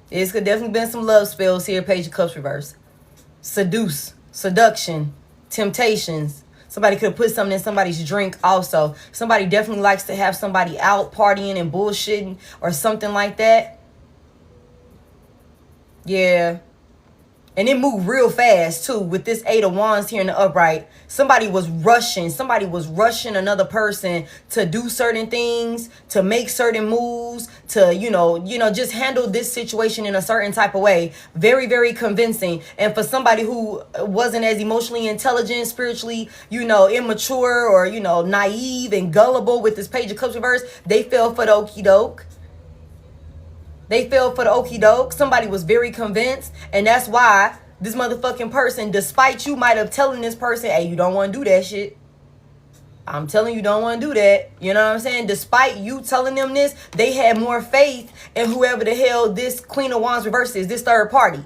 It's could definitely been some love spells here, Page of Cups reverse. Seduce, seduction, temptations. Somebody could have put something in somebody's drink also. Somebody definitely likes to have somebody out partying and bullshitting or something like that. Yeah. And it moved real fast, too, with this Eight of Wands here in the upright. Somebody was rushing another person to do certain things, to make certain moves, to, you know, just handle this situation in a certain type of way. Very, very convincing. And for somebody who wasn't as emotionally intelligent, spiritually, you know, immature or, you know, naive and gullible with this Page of Cups reverse, they fell for the okie doke. They fell for the okie doke. Somebody was very convinced. And that's why this motherfucking person, despite you might have telling this person, hey, you don't want to do that shit. I'm telling you, don't want to do that. You know what I'm saying? Despite you telling them this, they had more faith in whoever the hell this Queen of Wands reverse is, this third party.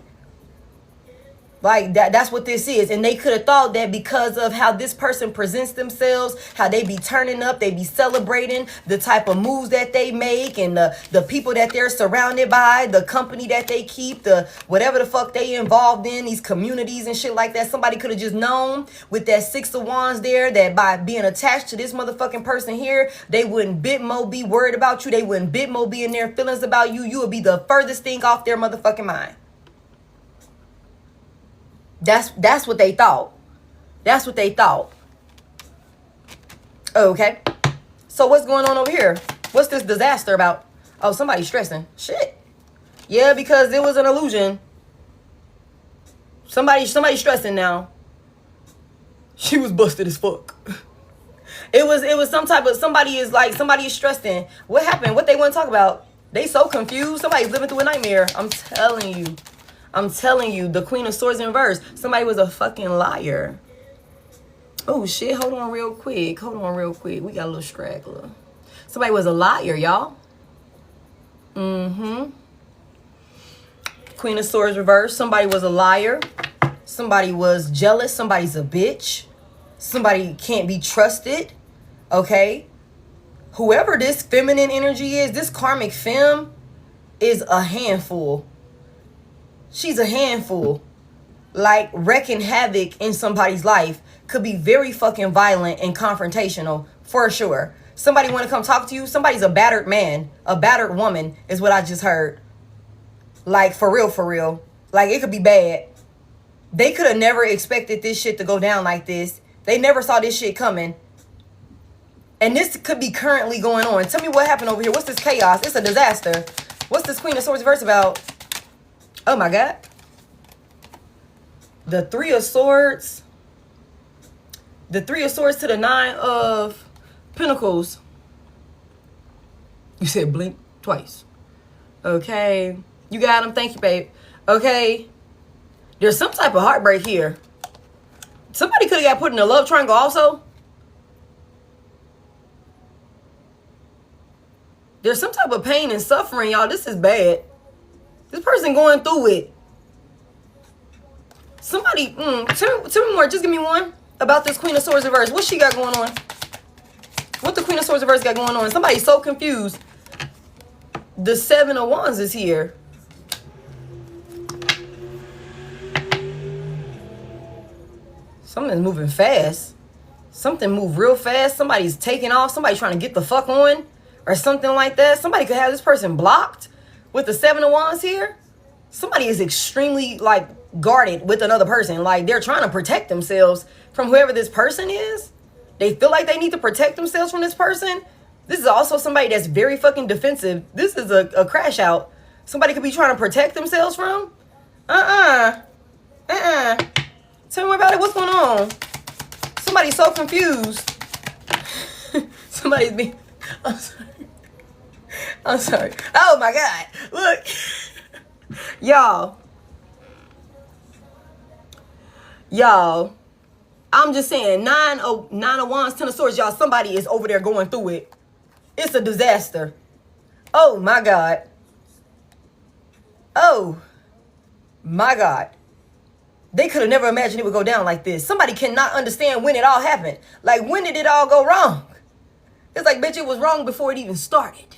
Like, that's what this is. And they could have thought that because of how this person presents themselves, how they be turning up, they be celebrating the type of moves that they make and the people that they're surrounded by, the company that they keep, the whatever the fuck they involved in, these communities and shit like that. Somebody could have just known with that 6 of Wands there that by being attached to this motherfucking person here, they wouldn't bit mo be worried about you. They wouldn't bit mo be in their feelings about you. You would be the furthest thing off their motherfucking mind. That's what they thought. That's what they thought. Okay. So what's going on over here? What's this disaster about? Oh, somebody's stressing. Shit. Yeah, because it was an illusion. Somebody's stressing now. She was busted as fuck. It was some type of, somebody is stressing. What happened? What they want to talk about? They so confused. Somebody's living through a nightmare. I'm telling you. The Queen of Swords in reverse. Somebody was a fucking liar. Oh, shit. Hold on real quick. We got a little straggler. Somebody was a liar, y'all. Queen of Swords reverse. Somebody was a liar. Somebody was jealous. Somebody's a bitch. Somebody can't be trusted. Okay? Whoever this feminine energy is, this karmic femme is a handful. She's a handful. Like, wrecking havoc in somebody's life. Could be very fucking violent and confrontational, for sure. Somebody want to come talk to you? Somebody's a battered man. A battered woman is what I just heard. Like, for real. Like, it could be bad. They could have never expected this shit to go down like this. They never saw this shit coming. And this could be currently going on. Tell me what happened over here. What's this chaos? It's a disaster. What's this Queen of Swords reverse about? Oh my God. The 3 of Swords. The 3 of Swords to the 9 of Pentacles. You said blink twice. Okay. You got him. Thank you, babe. Okay. There's some type of heartbreak here. Somebody could have got put in a love triangle also. There's some type of pain and suffering, y'all. This is bad. This person going through it. Somebody, tell me more. Just give me one about this Queen of Swords reverse. What she got going on? What the Queen of Swords reverse got going on? Somebody's so confused. The 7 of Wands is here. Something's moving fast. Something moved real fast. Somebody's taking off. Somebody trying to get the fuck on or something like that. Somebody could have this person blocked. With the 7 of Wands here, somebody is extremely, like, guarded with another person. Like, they're trying to protect themselves from whoever this person is. They feel like they need to protect themselves from this person. This is also somebody that's very fucking defensive. This is a crash out. Somebody could be trying to protect themselves from. Tell me more about it. What's going on? Somebody's so confused. Somebody's being... I'm sorry. Oh my God. Look. Y'all. I'm just saying, 9 of Wands, 10 of Swords, y'all, somebody is over there going through it. It's a disaster. Oh my God. Oh my God. They could have never imagined it would go down like this. Somebody cannot understand when it all happened. Like, when did it all go wrong? It's like, bitch, it was wrong before it even started.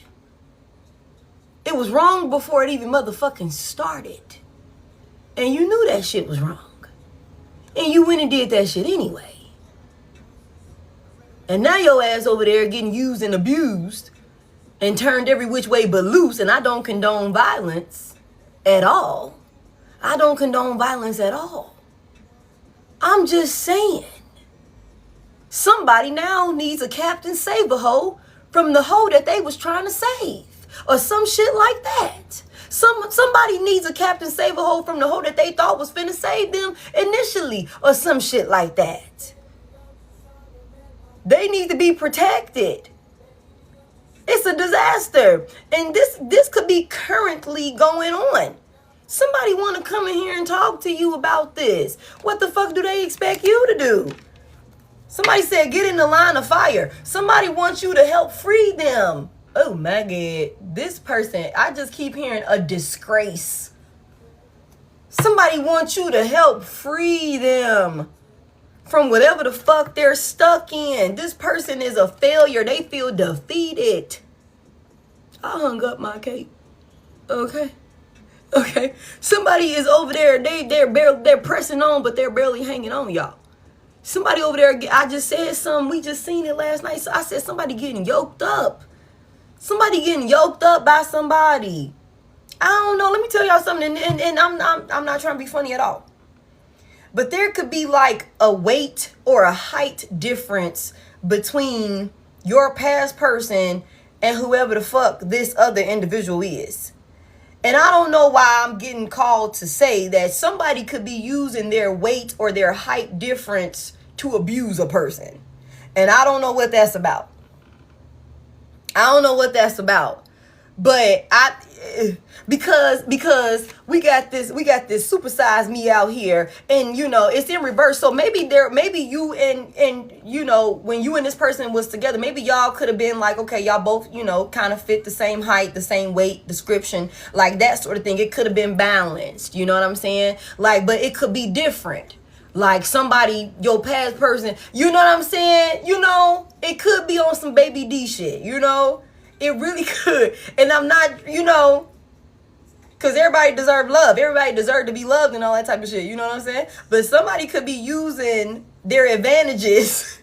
It was wrong before it even motherfucking started. And you knew that shit was wrong. And you went and did that shit anyway. And now your ass over there getting used and abused and turned every which way but loose. And I don't condone violence at all. I don't condone violence at all. I'm just saying. Somebody now needs a captain save a hoe from the hoe that they was trying to save. Or some shit like that. Somebody needs a captain save a hoe from the hoe that they thought was finna save them initially. Or some shit like that. They need to be protected. It's a disaster. And this could be currently going on. Somebody want to come in here and talk to you about this. What the fuck do they expect you to do? Somebody said, get in the line of fire. Somebody wants you to help free them. Oh my God. This person, I just keep hearing a disgrace. Somebody wants you to help free them from whatever the fuck they're stuck in. This person is a failure. They feel defeated. I hung up my cape. Okay. Somebody is over there. They're pressing on, but they're barely hanging on, y'all. Somebody over there. I just said something. We just seen it last night. So I said somebody getting yoked up. Somebody getting yoked up by somebody. I don't know. Let me tell y'all something. And I'm not trying to be funny at all. But there could be like a weight or a height difference between your past person and whoever the fuck this other individual is. And I don't know why I'm getting called to say that somebody could be using their weight or their height difference to abuse a person. And I don't know what that's about. But because we got this supersized me out here, and you know it's in reverse. So maybe you and you know when you and this person was together, maybe y'all could have been like, okay, y'all both kind of fit the same height, the same weight description, like that sort of thing. It could have been balanced, you know what I'm saying? Like, but it could be different. Like somebody, your past person, you know what I'm saying? It could be on some baby D shit, It really could. And I'm not, because everybody deserves love. Everybody deserves to be loved and all that type of shit. You know what I'm saying? But somebody could be using their advantages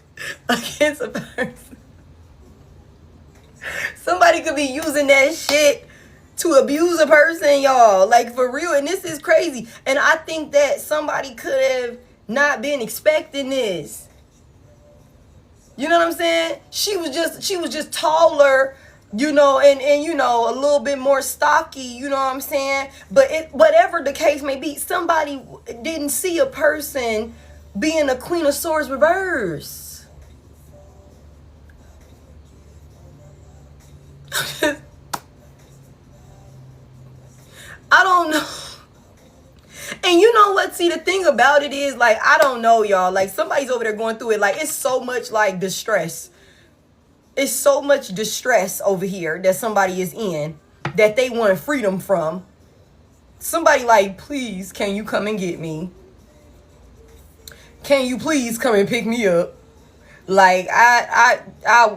against a person. Somebody could be using that shit to abuse a person, y'all. Like, for real. And this is crazy. And I think that somebody could have not been expecting this. You know what I'm saying? She was just taller, and a little bit more stocky, you know what I'm saying? But whatever the case may be, somebody didn't see a person being a Queen of Swords reverse. I don't know. And you know what? See, the thing about it is, like, I don't know, y'all. Like, somebody's over there going through it. Like, it's so much, like, distress. It's so much distress over here that somebody is in that they want freedom from. Somebody like, please, can you come and get me? Can you please come and pick me up? Like, I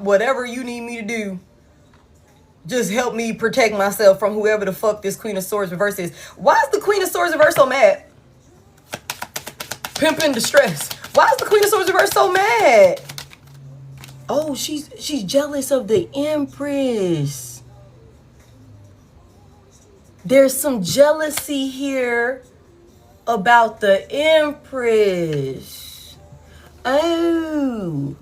whatever you need me to do, just help me protect myself from whoever the fuck this Queen of Swords reverse is. Why is the Queen of Swords reverse so mad? Pimp in distress. Why is the Queen of Swords reverse so mad? Oh, she's jealous of the Empress. There's some jealousy here about the Empress. Oh.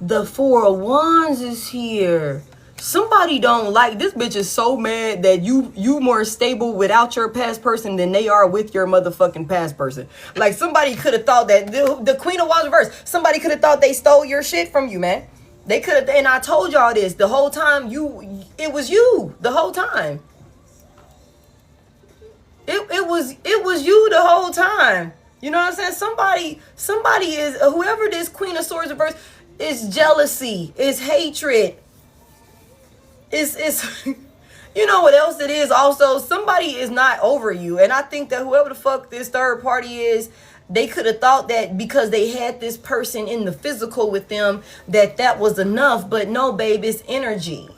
The Four of Wands is here. Somebody don't like, this bitch is so mad that you more stable without your past person than they are with your motherfucking past person. Like, somebody could have thought that the Queen of Wands reverse, somebody could have thought they stole your shit from you, man. They could have, and I told y'all this the whole time. It was you the whole time. It was you the whole time. You know what I'm saying? Somebody is, whoever this Queen of Swords reverse, it's jealousy, it's hatred, it's you know what else it is also? Somebody is not over you. And I think that whoever the fuck this third party is, they could have thought that because they had this person in the physical with them, that was enough. But no, babe, it's energy.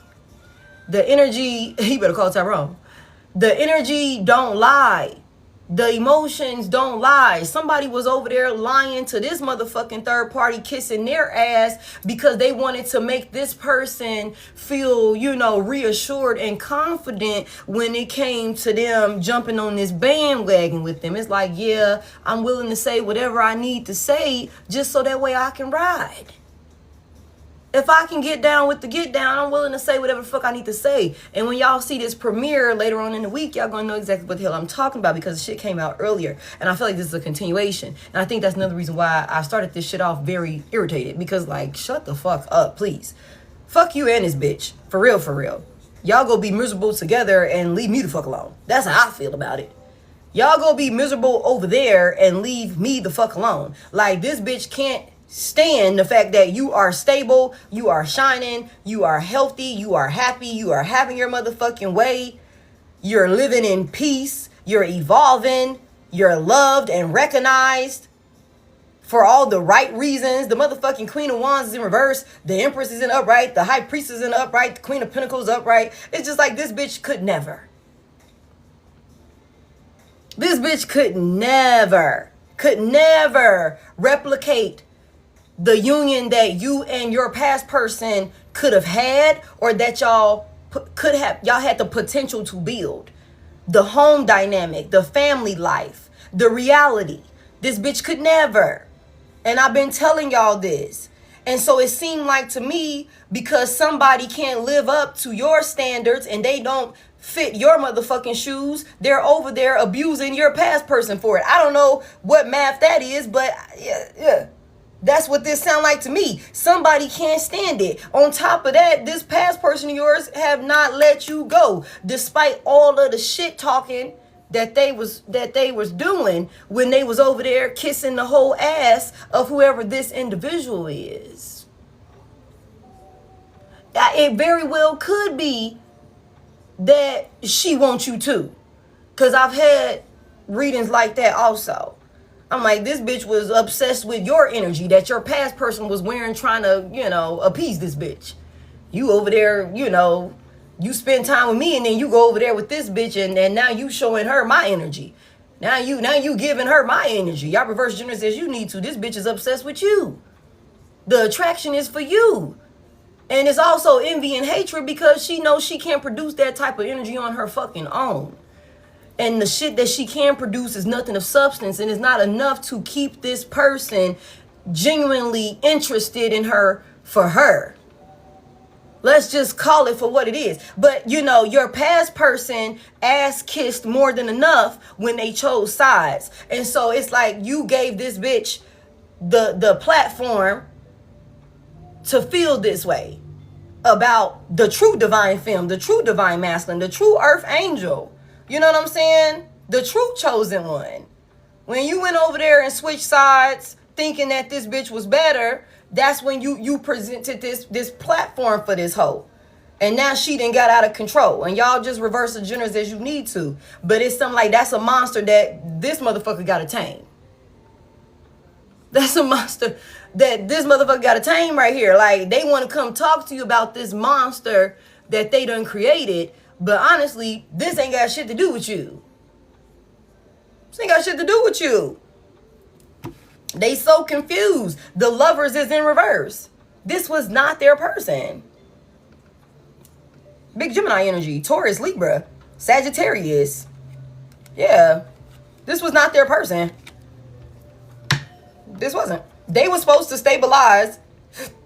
The energy, he better call Tyrone. The energy don't lie. The emotions don't lie. Somebody was over there lying to this motherfucking third party, kissing their ass because they wanted to make this person feel, reassured and confident when it came to them jumping on this bandwagon with them. It's like, yeah, I'm willing to say whatever I need to say just so that way I can ride. If I can get down with the get down, I'm willing to say whatever the fuck I need to say. And when y'all see this premiere later on in the week, y'all gonna know exactly what the hell I'm talking about because the shit came out earlier. And I feel like this is a continuation. And I think that's another reason why I started this shit off very irritated. Because, like, shut the fuck up, please. Fuck you and this bitch. For real, for real. Y'all go be miserable together and leave me the fuck alone. That's how I feel about it. Y'all go be miserable over there and leave me the fuck alone. Like, this bitch can't stand the fact that you are stable, you are shining, you are healthy, you are happy, you are having your motherfucking way, you're living in peace, you're evolving, you're loved and recognized for all the right reasons. The motherfucking Queen of Wands is in reverse, the Empress is in upright, the High Priestess is in upright, the Queen of Pentacles is upright. It's just like, this bitch could never. This bitch could never replicate the union that you and your past person could have had, or that y'all had the potential to build. The home dynamic, the family life, the reality. This bitch could never. And I've been telling y'all this. And so it seemed like to me, because somebody can't live up to your standards and they don't fit your motherfucking shoes, they're over there abusing your past person for it. I don't know what math that is, but yeah. That's what this sound like to me. Somebody can't stand it. On top of that, this past person of yours have not let you go, despite all of the shit talking that they was doing when they was over there kissing the whole ass of whoever this individual is. It very well could be that she wants you too, because I've had readings like that also. I'm like, this bitch was obsessed with your energy that your past person was wearing, trying to, appease this bitch. You over there, you spend time with me, and then you go over there with this bitch, and now you showing her my energy. Now you giving her my energy. Y'all reverse genders as you need to. This bitch is obsessed with you. The attraction is for you. And it's also envy and hatred, because she knows she can't produce that type of energy on her fucking own. And the shit that she can produce is nothing of substance, and it's not enough to keep this person genuinely interested in her for her. Let's just call it for what it is. But, your past person ass kissed more than enough when they chose sides. And so it's like you gave this bitch the platform to feel this way about the true divine femme, the true divine masculine, the true earth angel. You know what I'm saying? The true chosen one. When you went over there and switched sides thinking that this bitch was better, that's when you presented this platform for this hoe. And now she done got out of control. And y'all just reverse the genders as you need to. But it's something like, that's a monster that this motherfucker got to tame. That's a monster that this motherfucker got to tame right here. Like, they want to come talk to you about this monster that they done created. But honestly, this ain't got shit to do with you. This ain't got shit to do with you. They so confused. The Lovers is in reverse. This was not their person. Big Gemini energy. Taurus, Libra, Sagittarius. Yeah. This was not their person. This wasn't. They were supposed to stabilize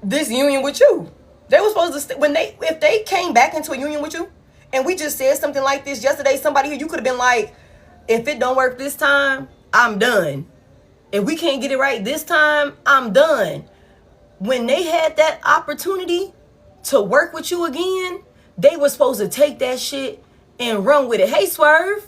this union with you. They were supposed to, if they came back into a union with you, and we just said something like this yesterday, somebody here, you could have been like, if it don't work this time, I'm done. If we can't get it right this time, I'm done. When they had that opportunity to work with you again, they were supposed to take that shit and run with it. Hey, Swerve.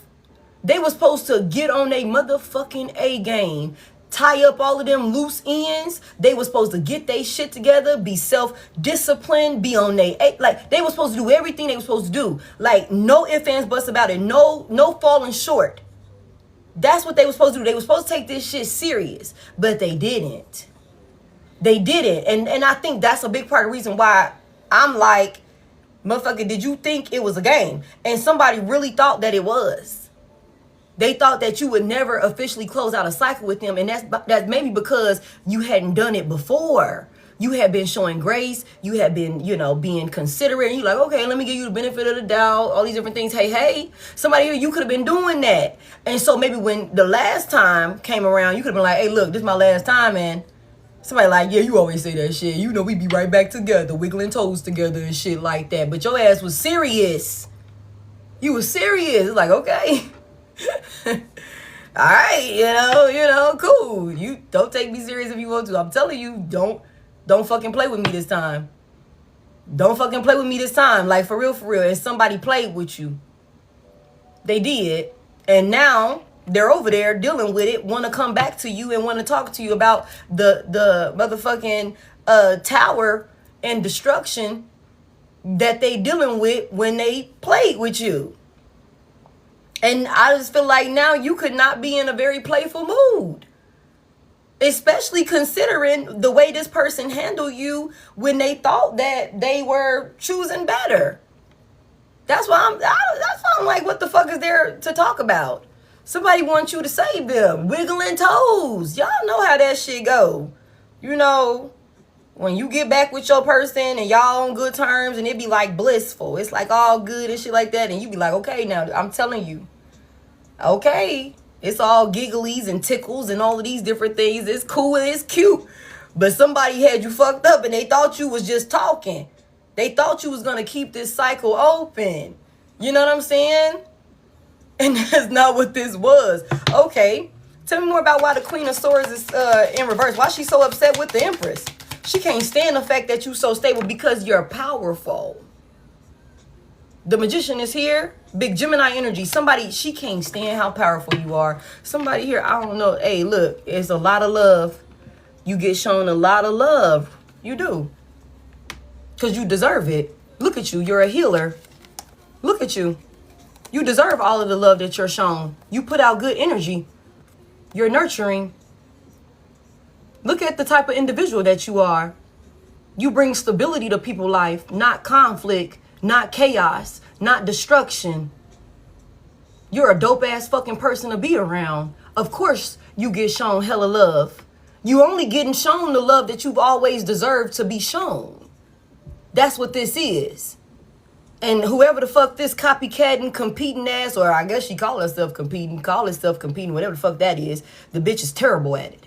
They were supposed to get on their motherfucking A game, tie up all of them loose ends. They were supposed to get their shit together, be self-disciplined, be on their A. Like, they were supposed to do everything they were supposed to do. Like, no ifs, ands, buts about it. No falling short. That's what they were supposed to do. They were supposed to take this shit serious, but they didn't. They didn't. And I think that's a big part of the reason why I'm like, motherfucker, did you think it was a game? And somebody really thought that it was. They thought that you would never officially close out a cycle with them. And that's maybe because you hadn't done it before. You had been showing grace. You had been, being considerate. And you're like, okay, let me give you the benefit of the doubt. All these different things. Hey, somebody here, you could have been doing that. And so maybe when the last time came around, you could have been like, hey, look, this is my last time. And somebody like, yeah, you always say that shit. We be right back together, wiggling toes together and shit like that. But your ass was serious. You was serious. It's like, okay. All right, cool. You don't take me serious if you want to. I'm telling you, don't fucking play with me this time. Don't fucking play with me this time. Like, for real, for real. And somebody played with you. They did. And now they're over there dealing with it, want to come back to you and want to talk to you about the motherfucking tower and destruction that they dealing with when they played with you. And I just feel like now you could not be in a very playful mood. Especially considering the way this person handled you when they thought that they were choosing better. That's why I'm like, what the fuck is there to talk about? Somebody wants you to save them. Wiggling toes. Y'all know how that shit go. You know, when you get back with your person and y'all on good terms and it be like blissful. It's like all good and shit like that. And you be like, okay, now I'm telling you. Okay. It's all gigglies and tickles and all of these different things. It's cool and it's cute. But somebody had you fucked up and they thought you was just talking. They thought you was going to keep this cycle open. You know what I'm saying? And that's not what this was. Okay. Tell me more about why the Queen of Swords is in reverse. Why she's so upset with the Empress. She can't stand the fact that you so stable because you're powerful. The Magician is here. Big Gemini energy. Somebody, she can't stand how powerful you are. Somebody here, I don't know. Hey, look, it's a lot of love. You get shown a lot of love. You do. Because you deserve it. Look at you. You're a healer. Look at you. You deserve all of the love that you're shown. You put out good energy. You're nurturing. Look at the type of individual that you are. You bring stability to people's life, not conflict. Not chaos, not destruction. You're a dope ass fucking person to be around. Of course you get shown hella love. You only getting shown the love that you've always deserved to be shown. That's what this is. And whoever the fuck this copycatting, competing ass, or I guess she call herself competing, whatever the fuck that is, the bitch is terrible at it.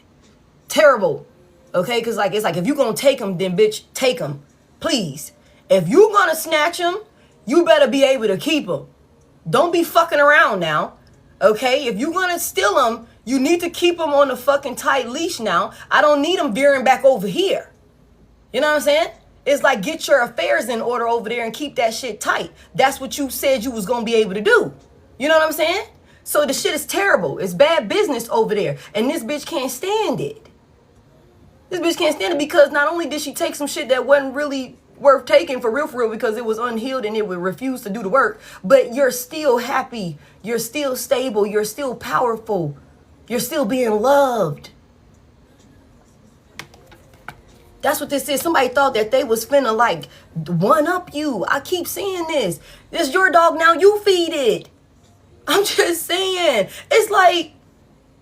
Terrible. Okay, because like it's like if you gonna take them, then bitch, take them. Please. If you gonna snatch them, you better be able to keep them. Don't be fucking around now. Okay? If you gonna steal them, you need to keep them on a fucking tight leash now. I don't need them veering back over here. You know what I'm saying? It's like get your affairs in order over there and keep that shit tight. That's what you said you was gonna be able to do. You know what I'm saying? So the shit is terrible. It's bad business over there. And this bitch can't stand it. This bitch can't stand it because not only did she take some shit that wasn't really worth taking for real because it was unhealed and it would refuse to do the work, but you're still happy, you're still stable, you're still powerful, you're still being loved. That's what this is. Somebody thought that they was finna like one up you. I keep seeing this. This your dog now, you feed it. I'm just saying. It's like,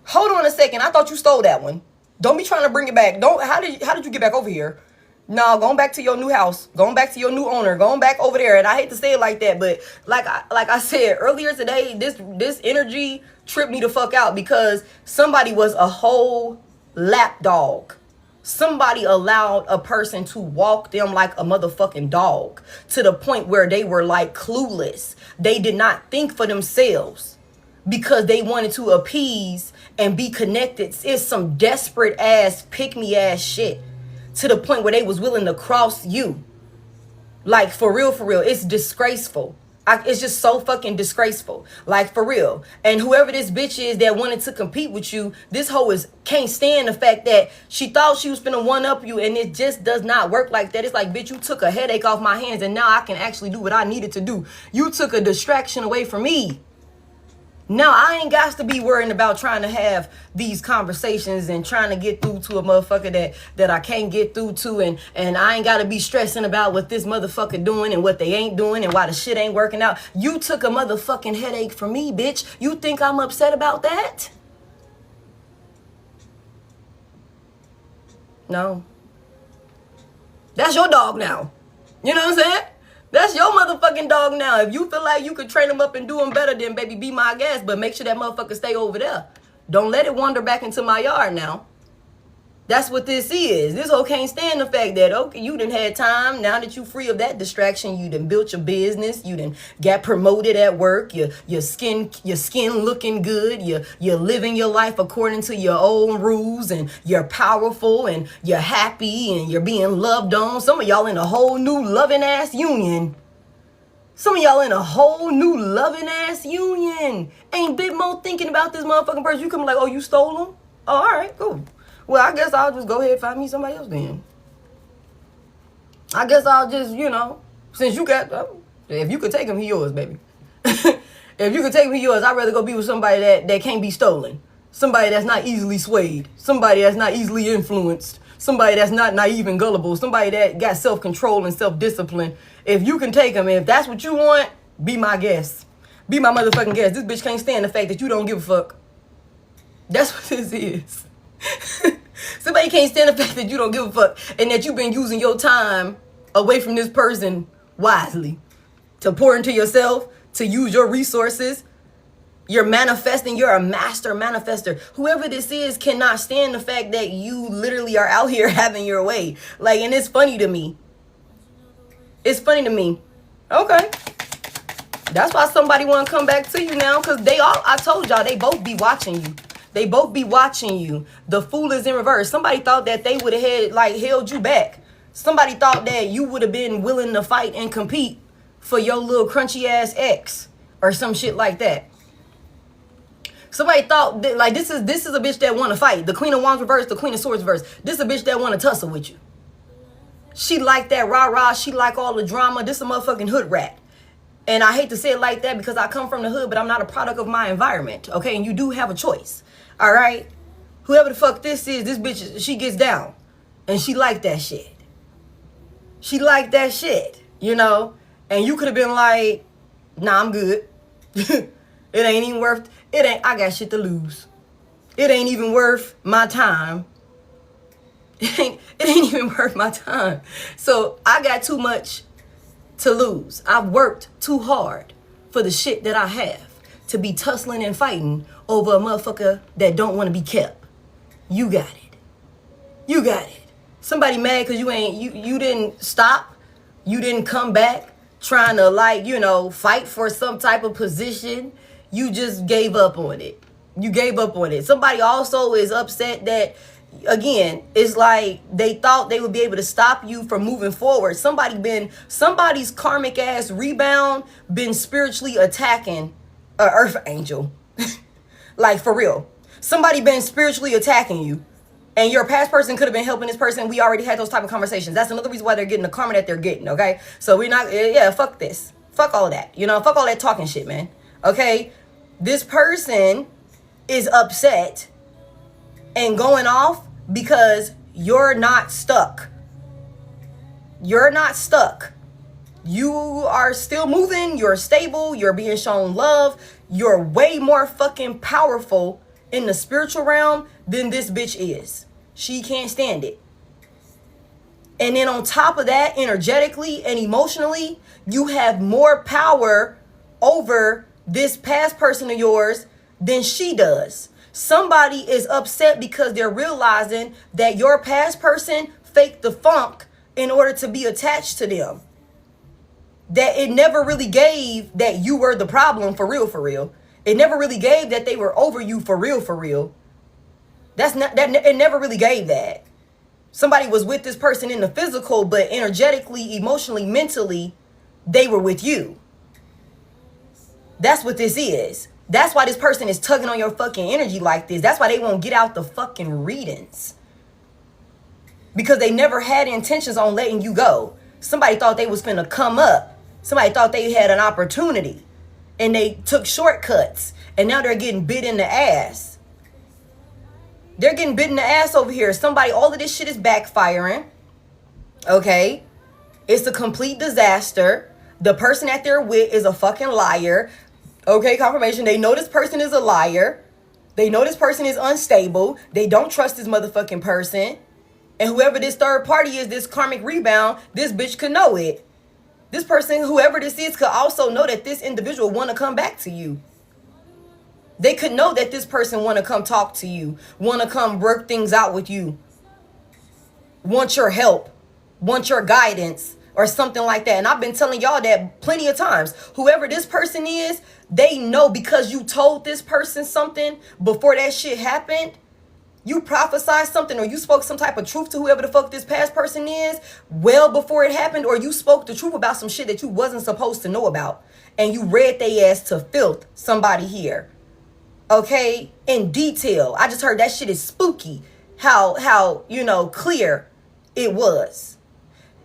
hold on a second, I thought you stole that one. Don't be trying to bring it back. How did you get back over here? No, going back to your new house, going back to your new owner, going back over there. And I hate to say it like that, but like I said earlier today, this energy tripped me the fuck out because somebody was a whole lap dog. Somebody allowed a person to walk them like a motherfucking dog to the point where they were like clueless. They did not think for themselves because they wanted to appease and be connected. It's some desperate ass, pick me ass shit. To the point where they was willing to cross you. Like, for real, it's disgraceful. It's just so fucking disgraceful. Like, for real. And whoever this bitch is that wanted to compete with you, this hoe can't stand the fact that she thought she was finna one-up you, and it just does not work like that. It's like, bitch, you took a headache off my hands, and now I can actually do what I needed to do. You took a distraction away from me. Now, I ain't got to be worrying about trying to have these conversations and trying to get through to a motherfucker that I can't get through to. And I ain't got to be stressing about what this motherfucker doing and what they ain't doing and why the shit ain't working out. You took a motherfucking headache from me, bitch. You think I'm upset about that? No. That's your dog now. You know what I'm saying? That's your motherfucking dog now. If you feel like you could train him up and do him better, then baby, be my guest. But make sure that motherfucker stay over there. Don't let it wander back into my yard now. That's what this is. This hoe can't stand the fact that, okay, you done had time. Now that you free of that distraction, you done built your business. You done got promoted at work. Your skin looking good. You're living your life according to your own rules, and you're powerful, and you're happy, and you're being loved on. Some of y'all in a whole new loving ass union. Some of y'all in a whole new loving ass union. Ain't Big Mo thinking about this motherfucking person. You come like, oh, you stole him? Oh, all right, cool. Well, I guess I'll just go ahead and find me somebody else then. I guess I'll just, since you got, if you could take him, he yours, baby. If you could take him, he yours. I'd rather go be with somebody that can't be stolen. Somebody that's not easily swayed. Somebody that's not easily influenced. Somebody that's not naive and gullible. Somebody that got self-control and self-discipline. If you can take him, if that's what you want, be my guest. Be my motherfucking guest. This bitch can't stand the fact that you don't give a fuck. That's what this is. Somebody can't stand the fact that you don't give a fuck and that you've been using your time away from this person wisely to pour into yourself, to use your resources. You're manifesting. You're a master manifester. Whoever this is cannot stand the fact that you literally are out here having your way. And it's funny to me. It's funny to me. Okay. That's why somebody want to come back to you now, because I told y'all, they both be watching you. They both be watching you. The Fool is in reverse. Somebody thought that they would have held you back. Somebody thought that you would have been willing to fight and compete for your little crunchy ass ex or some shit like that. Somebody thought that, this is a bitch that want to fight. The Queen of Wands reverse, the Queen of Swords reverse. This is a bitch that want to tussle with you. She like that rah-rah. She like all the drama. This is a motherfucking hood rat. And I hate to say it like that because I come from the hood, but I'm not a product of my environment. Okay, and you do have a choice. All right, whoever the fuck this is, this bitch, she gets down, and she like that shit. She like that shit, And you could have been like, nah, I'm good. It ain't even worth. I got shit to lose. It ain't even worth my time. It ain't even worth my time. So I got too much to lose. I've worked too hard for the shit that I have to be tussling and fighting over a motherfucker that don't want to be kept. You got it. You got it. Somebody mad because you didn't stop. You didn't come back trying to fight for some type of position. You just gave up on it. You gave up on it. Somebody also is upset that, again, it's like they thought they would be able to stop you from moving forward. Somebody's karmic ass rebound been spiritually attacking an earth angel. For real. Somebody been spiritually attacking you. And your past person could have been helping this person. We already had those type of conversations. That's another reason why they're getting the karma that they're getting, okay? So we're not, fuck this. Fuck all that. Fuck all that talking shit, man. Okay? This person is upset and going off because you're not stuck. You're not stuck. You are still moving. You're stable. You're being shown love. You're way more fucking powerful in the spiritual realm than this bitch is. She can't stand it. And then on top of that, energetically and emotionally, you have more power over this past person of yours than she does. Somebody is upset because they're realizing that your past person faked the funk in order to be attached to them. That it never really gave that you were the problem for real, for real. It never really gave that they were over you for real, for real. It never really gave that. Somebody was with this person in the physical, but energetically, emotionally, mentally, they were with you. That's what this is. That's why this person is tugging on your fucking energy like this. That's why they won't get out the fucking readings. Because they never had intentions on letting you go. Somebody thought they was finna come up. Somebody thought they had an opportunity. And they took shortcuts. And now they're getting bit in the ass. They're getting bit in the ass over here. All of this shit is backfiring. Okay? It's a complete disaster. The person that they're with is a fucking liar. Okay, confirmation. They know this person is a liar. They know this person is unstable. They don't trust this motherfucking person. And whoever this third party is, this karmic rebound, this bitch could know it. This person, whoever this is, could also know that this individual want to come back to you. They could know that this person want to come talk to you, want to come work things out with you. want your help, want your guidance, or something like that. And I've been telling y'all that plenty of times. Whoever this person is, they know because you told this person something before that shit happened. You prophesied something, or you spoke some type of truth to whoever the fuck this past person is well before it happened, or you spoke the truth about some shit that you wasn't supposed to know about. And you read they ass to filth, somebody here. Okay? In detail. I just heard that shit is spooky. How you know, clear it was.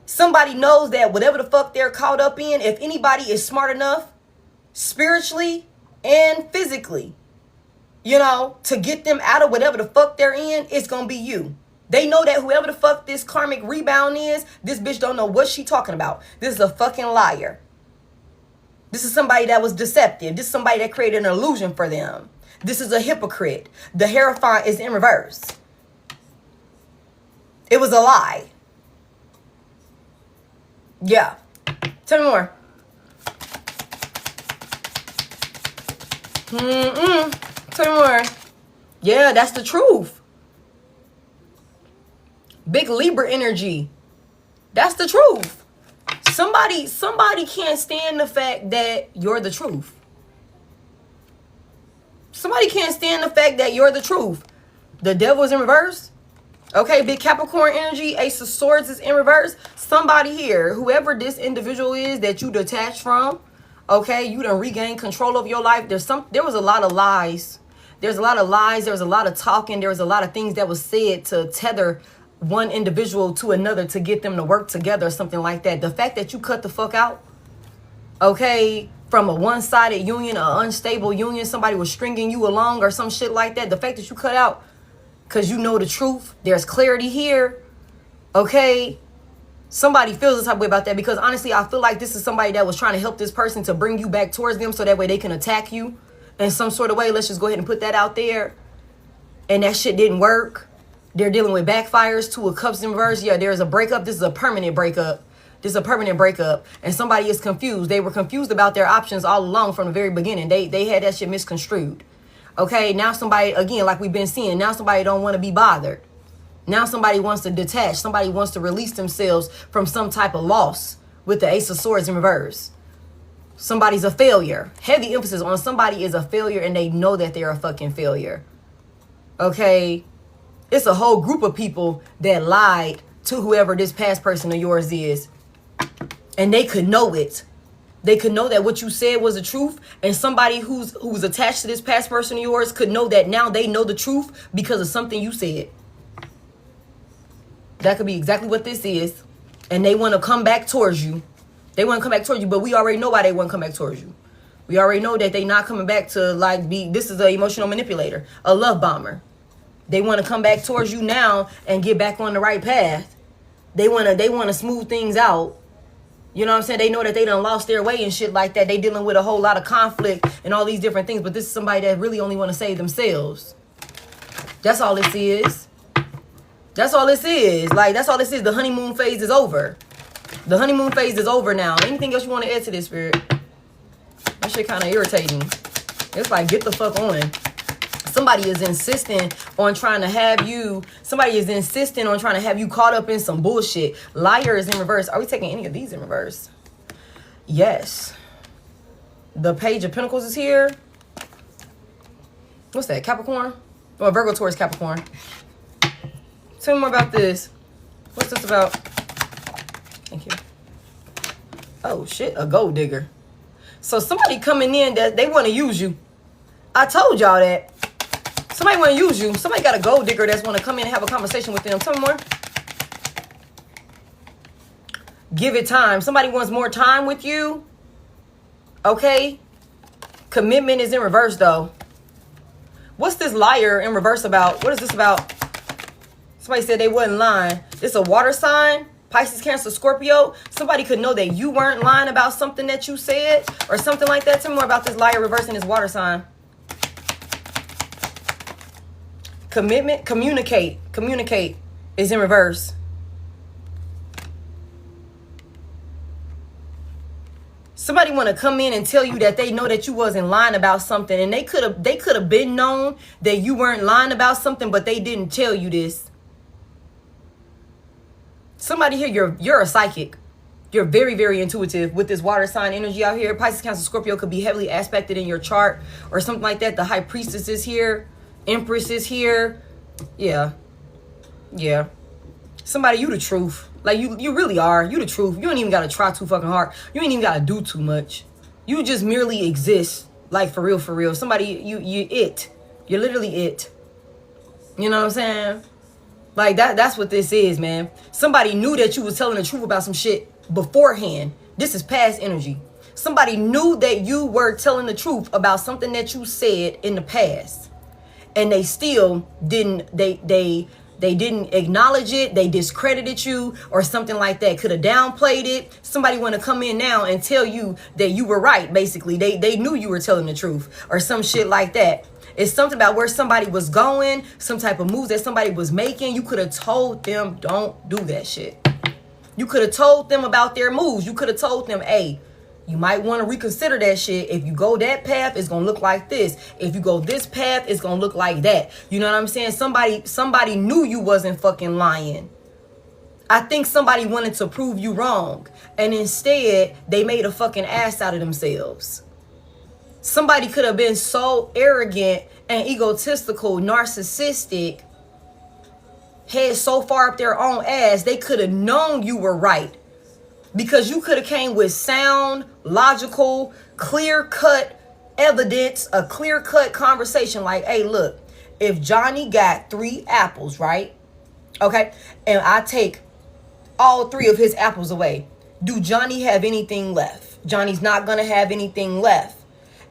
Somebody knows that whatever the fuck they're caught up in, if anybody is smart enough, spiritually and physically, you know, to get them out of whatever the fuck they're in, it's gonna be you. They know that whoever the fuck this karmic rebound is, this bitch don't know what she talking about. This is a fucking liar. This is somebody that was deceptive. This is somebody that created an illusion for them. This is a hypocrite. The Hierophant is in reverse. It was a lie. Yeah. Tell me more. Tell me more. Yeah, that's the truth. Big Libra energy. That's the truth. Somebody can't stand the fact that you're the truth. Somebody can't stand the fact that you're the truth. The devil is in reverse. Okay, big Capricorn energy, Ace of Swords is in reverse. Somebody here, whoever this individual is that you detached from, okay, you done regained control of your life. There was a lot of lies. There's a lot of lies. There was a lot of talking. There was a lot of things that was said to tether one individual to another to get them to work together or something like that. The fact that you cut the fuck out, okay, from a one-sided union, an unstable union, somebody was stringing you along or some shit like that. The fact that you cut out because you know the truth, there's clarity here, okay? Somebody feels this type of way about that because honestly, I feel like this is somebody that was trying to help this person to bring you back towards them so that way they can attack you in some sort of way. Let's just go ahead and put that out there. And that shit didn't work. They're dealing with backfires, 2 of Cups in reverse. Yeah, there's a breakup. This is a permanent breakup. This is a permanent breakup. And somebody is confused. They were confused about their options all along from the very beginning. They had that shit misconstrued. Okay, now somebody, again, like we've been seeing, now somebody don't want to be bothered. Now somebody wants to detach. Somebody wants to release themselves from some type of loss with the Ace of Swords in reverse. Somebody's a failure. Heavy emphasis on somebody is a failure and they know that they're a fucking failure. Okay? It's a whole group of people that lied to whoever this past person of yours is. And they could know it. They could know that what you said was the truth. And somebody who's attached to this past person of yours could know that now they know the truth because of something you said. That could be exactly what this is. And they want to come back towards you. They want to come back towards you, but we already know why they want to come back towards you. We already know that they not coming back to like be, this is an emotional manipulator, a love bomber. They want to come back towards you now and get back on the right path. They want to smooth things out. You know what I'm saying? They know that they done lost their way and shit like that. They dealing with a whole lot of conflict and all these different things, but this is somebody that really only want to save themselves. That's all this is. That's all this is. Like, that's all this is. The honeymoon phase is over. The honeymoon phase is over now. Anything else you want to add to this, Spirit? That shit kind of irritating. It's like, get the fuck on. Somebody is insisting on trying to have you. Somebody is insisting on trying to have you caught up in some bullshit. Liar is in reverse. Are we taking any of these in reverse? Yes. The Page of Pentacles is here. What's that? Capricorn? Oh, Virgo towards Capricorn. Tell me more about this. What's this about? Thank you. Oh, shit. A gold digger. So somebody coming in that they want to use you. I told y'all that. Somebody want to use you. Somebody got a gold digger that's want to come in and have a conversation with them. Tell me more. Give it time. Somebody wants more time with you. Okay. Commitment is in reverse, though. What's this liar in reverse about? What is this about? Somebody said they wasn't lying. This a water sign. Pisces, Cancer, Scorpio. Somebody could know that you weren't lying about something that you said or something like that. Tell me more about this liar reversing this water sign. Commitment, communicate is in reverse. Somebody want to come in and tell you that they know that you wasn't lying about something, and they could have been known that you weren't lying about something, but they didn't tell you this. Somebody here, you're a psychic. You're very, very intuitive with this water sign energy out here. Pisces, Cancer, Scorpio could be heavily aspected in your chart or something like that. The High Priestess is here. Empress is here. Yeah. Yeah. Somebody, you the truth. Like, you really are. You the truth. You don't even got to try too fucking hard. You ain't even got to do too much. You just merely exist. Like, for real, for real. Somebody, you it. You're literally it. You know what I'm saying? Like, that's what this is, man. Somebody knew that you was telling the truth about some shit beforehand. This is past energy. Somebody knew that you were telling the truth about something that you said in the past. And they still didn't, they didn't acknowledge it. They discredited you or something like that. Could have downplayed it. Somebody want to come in now and tell you that you were right, basically. They knew you were telling the truth or some shit like that. It's something about where somebody was going, some type of moves that somebody was making. You could have told them, don't do that shit. You could have told them about their moves. You could have told them, hey, you might want to reconsider that shit. If you go that path, it's going to look like this. If you go this path, it's going to look like that. You know what I'm saying? Somebody knew you wasn't fucking lying. I think somebody wanted to prove you wrong. And instead, they made a fucking ass out of themselves. Somebody could have been so arrogant and egotistical, narcissistic, head so far up their own ass, they could have known you were right. Because you could have came with sound, logical, clear-cut evidence, a clear-cut conversation like, hey, look, if Johnny got 3 apples, right? Okay, and I take all 3 of his apples away, do Johnny have anything left? Johnny's not going to have anything left.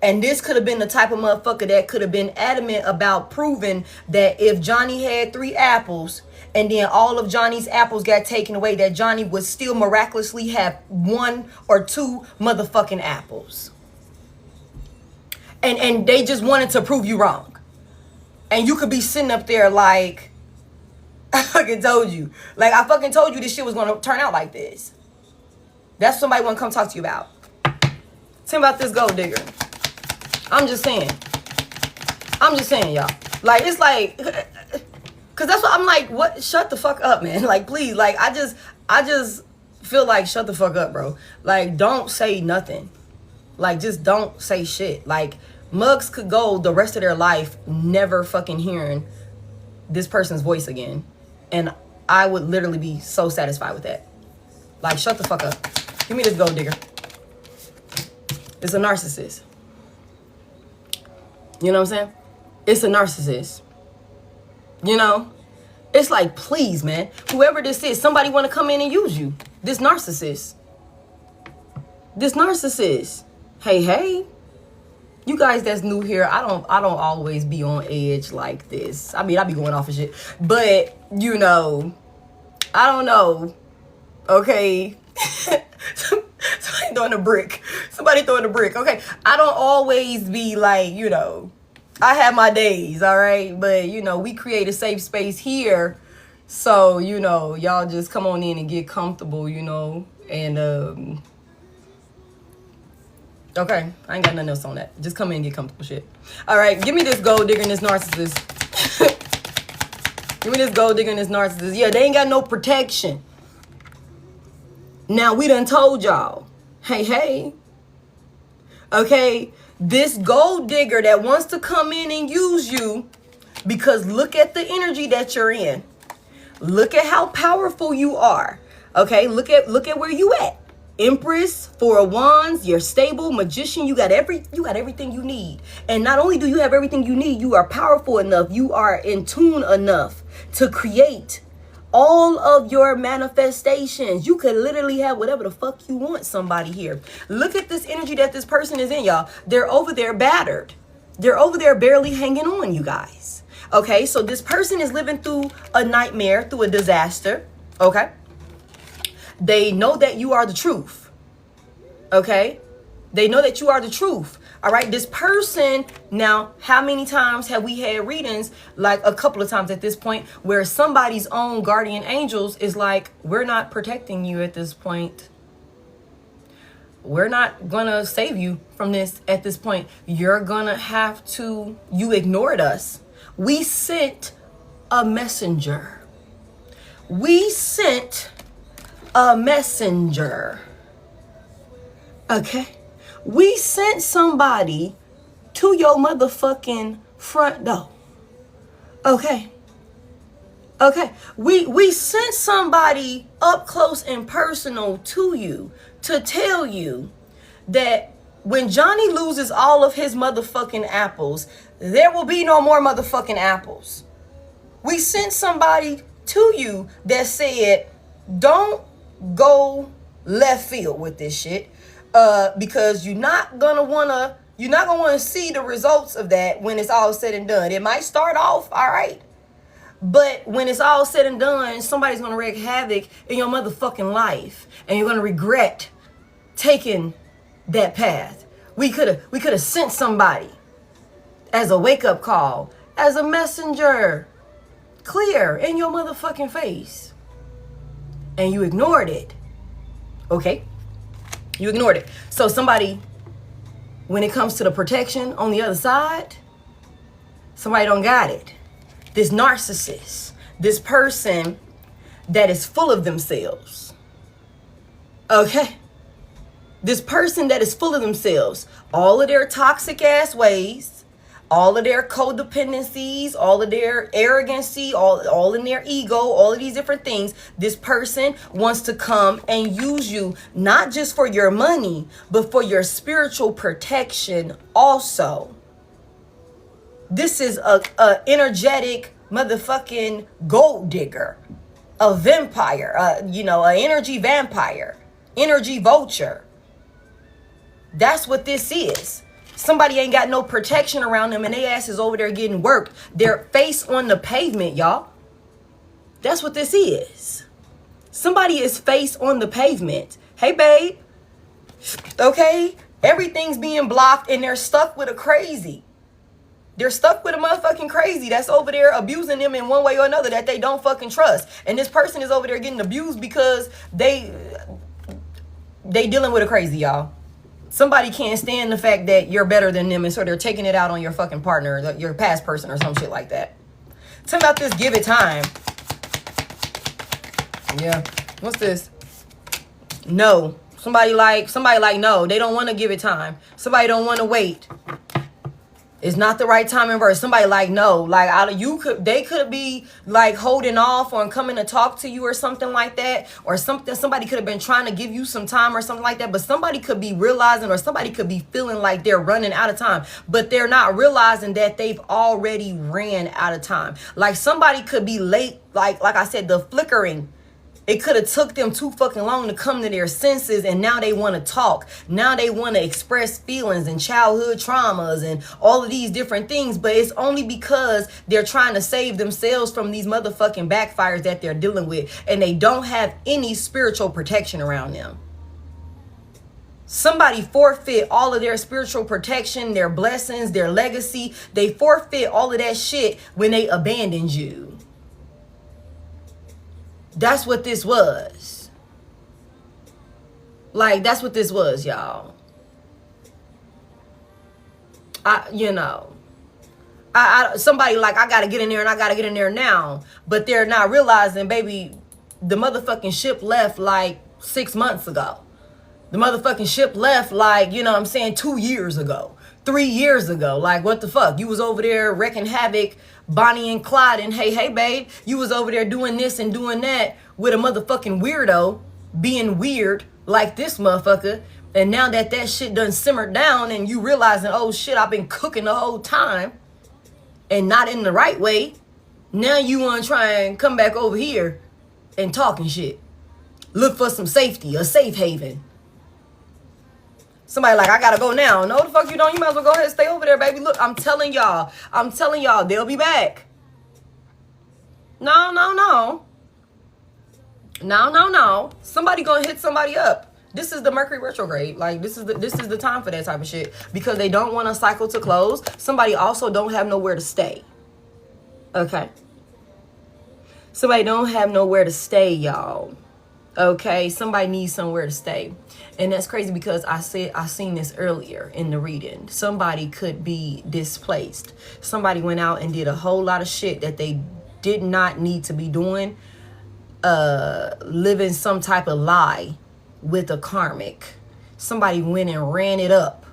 And this could have been the type of motherfucker that could have been adamant about proving that if Johnny had 3 apples and then all of Johnny's apples got taken away, that Johnny would still miraculously have 1 or 2 motherfucking apples. And they just wanted to prove you wrong. And you could be sitting up there like, I fucking told you. Like, I fucking told you this shit was going to turn out like this. That's somebody want to come talk to you about. Tell me about this gold digger. I'm just saying, y'all. Like, it's like, cause that's what I'm like, what? Shut the fuck up, man. Like, please, like, I just feel like, shut the fuck up, bro. Like, don't say nothing. Like, just don't say shit. Like, mugs could go the rest of their life never fucking hearing this person's voice again. And I would literally be so satisfied with that. Like, shut the fuck up. Give me this gold digger. It's a narcissist. You know what I'm saying? It's a narcissist. You know? It's like, please, man. Whoever this is, somebody want to come in and use you. This narcissist. This narcissist. Hey. You guys that's new here, I don't always be on edge like this. I mean, I be going off of shit. But, you know, I don't know. Okay. Somebody throwing a brick. Okay. I don't always be like, you know, I have my days, all right? But, you know, we create a safe space here. So, you know, y'all just come on in and get comfortable, you know. And, okay. I ain't got nothing else on that. Just come in and get comfortable shit. All right. Give me this gold digger and this narcissist. Give me this gold digger and this narcissist. Yeah, they ain't got no protection. Now, we done told y'all. Hey. Okay, this gold digger that wants to come in and use you, because look at the energy that you're in. Look at how powerful you are. Okay, look at where you at. Empress, 4 of Wands, you're stable, magician, you got everything you need. And not only do you have everything you need, you are powerful enough, you are in tune enough to create all of your manifestations. You could literally have whatever the fuck you want, somebody here. Look at this energy that this person is in, y'all. They're over there battered. They're over there barely hanging on, you guys. Okay, so this person is living through a nightmare, through a disaster. Okay. They know that you are the truth. Okay. They know that you are the truth. All right. This person, now, how many times have we had readings, like a couple of times at this point, where somebody's own guardian angels is like, we're not protecting you at this point. We're not going to save you from this at this point. You're going to have to, you ignored us. We sent a messenger. We sent a messenger. Okay? We sent somebody to your motherfucking front door. Okay? Okay? We sent somebody up close and personal to you to tell you that when Johnny loses all of his motherfucking apples, there will be no more motherfucking apples. We sent somebody to you that said, don't go left field with this shit, because you're not gonna wanna see the results of that when it's all said and done. It might start off all right, but when it's all said and done, somebody's gonna wreak havoc in your motherfucking life, and you're gonna regret taking that path. We could have sent somebody as a wake-up call, as a messenger, clear in your motherfucking face, and you ignored it. Okay? You ignored it. So somebody, when it comes to the protection on the other side, somebody don't got it. This narcissist, this person that is full of themselves. Okay? This person that is full of themselves, all of their toxic ass ways, all of their codependencies, all of their arrogancy, all in their ego, all of these different things. This person wants to come and use you not just for your money, but for your spiritual protection also. This is a energetic motherfucking gold digger, a vampire, an energy vampire, energy vulture. That's what this is. Somebody ain't got no protection around them and they ass is over there getting worked. Their face on the pavement, y'all. That's what this is. Somebody is face on the pavement. Hey, babe. Okay? Everything's being blocked and they're stuck with a crazy. They're stuck with a motherfucking crazy that's over there abusing them in one way or another that they don't fucking trust. And this person is over there getting abused because they dealing with a crazy, y'all. Somebody can't stand the fact that you're better than them, and so they're taking it out on your fucking partner, your past person or some shit like that. Tell me about this give it time. Yeah. What's this? No. Somebody like no. They don't want to give it time. Somebody don't want to wait. It's not the right time in verse. Somebody like no. Like they could be like holding off on coming to talk to you or something like that. Or something. Somebody could have been trying to give you some time or something like that. But somebody could be realizing, or somebody could be feeling like they're running out of time. But they're not realizing that they've already ran out of time. Like somebody could be late, like I said, the flickering. It could have took them too fucking long to come to their senses, and now they want to talk. Now they want to express feelings and childhood traumas and all of these different things, but it's only because they're trying to save themselves from these motherfucking backfires that they're dealing with, and they don't have any spiritual protection around them. Somebody forfeit all of their spiritual protection, their blessings, their legacy. They forfeit all of that shit when they abandoned you. That's what this was. Like, that's what this was, y'all. Somebody like, I gotta get in there and I gotta get in there now. But they're not realizing, baby, the motherfucking ship left like 6 months ago. The motherfucking ship left like, 2 years ago. 3 years ago. Like, what the fuck? You was over there wrecking havoc, Bonnie and Clyde, and hey, babe, you was over there doing this and doing that with a motherfucking weirdo being weird like this motherfucker. And now that shit done simmered down and you realizing, oh shit, I've been cooking the whole time and not in the right way. Now you want to try and come back over here and talking shit. Look for some safety, a safe haven. Somebody like, I gotta go now. No, the fuck you don't. You might as well go ahead and stay over there, baby. Look, I'm telling y'all, they'll be back. No. Somebody gonna hit somebody up. This is the Mercury retrograde. Like, this is the time for that type of shit. Because they don't want a cycle to close. Somebody also don't have nowhere to stay. Okay? Somebody don't have nowhere to stay, y'all. Okay? Somebody needs somewhere to stay. And that's crazy because I seen this earlier in the reading. Somebody could be displaced. Somebody went out and did a whole lot of shit that they did not need to be doing. living some type of lie with a karmic. Somebody went and ran it up.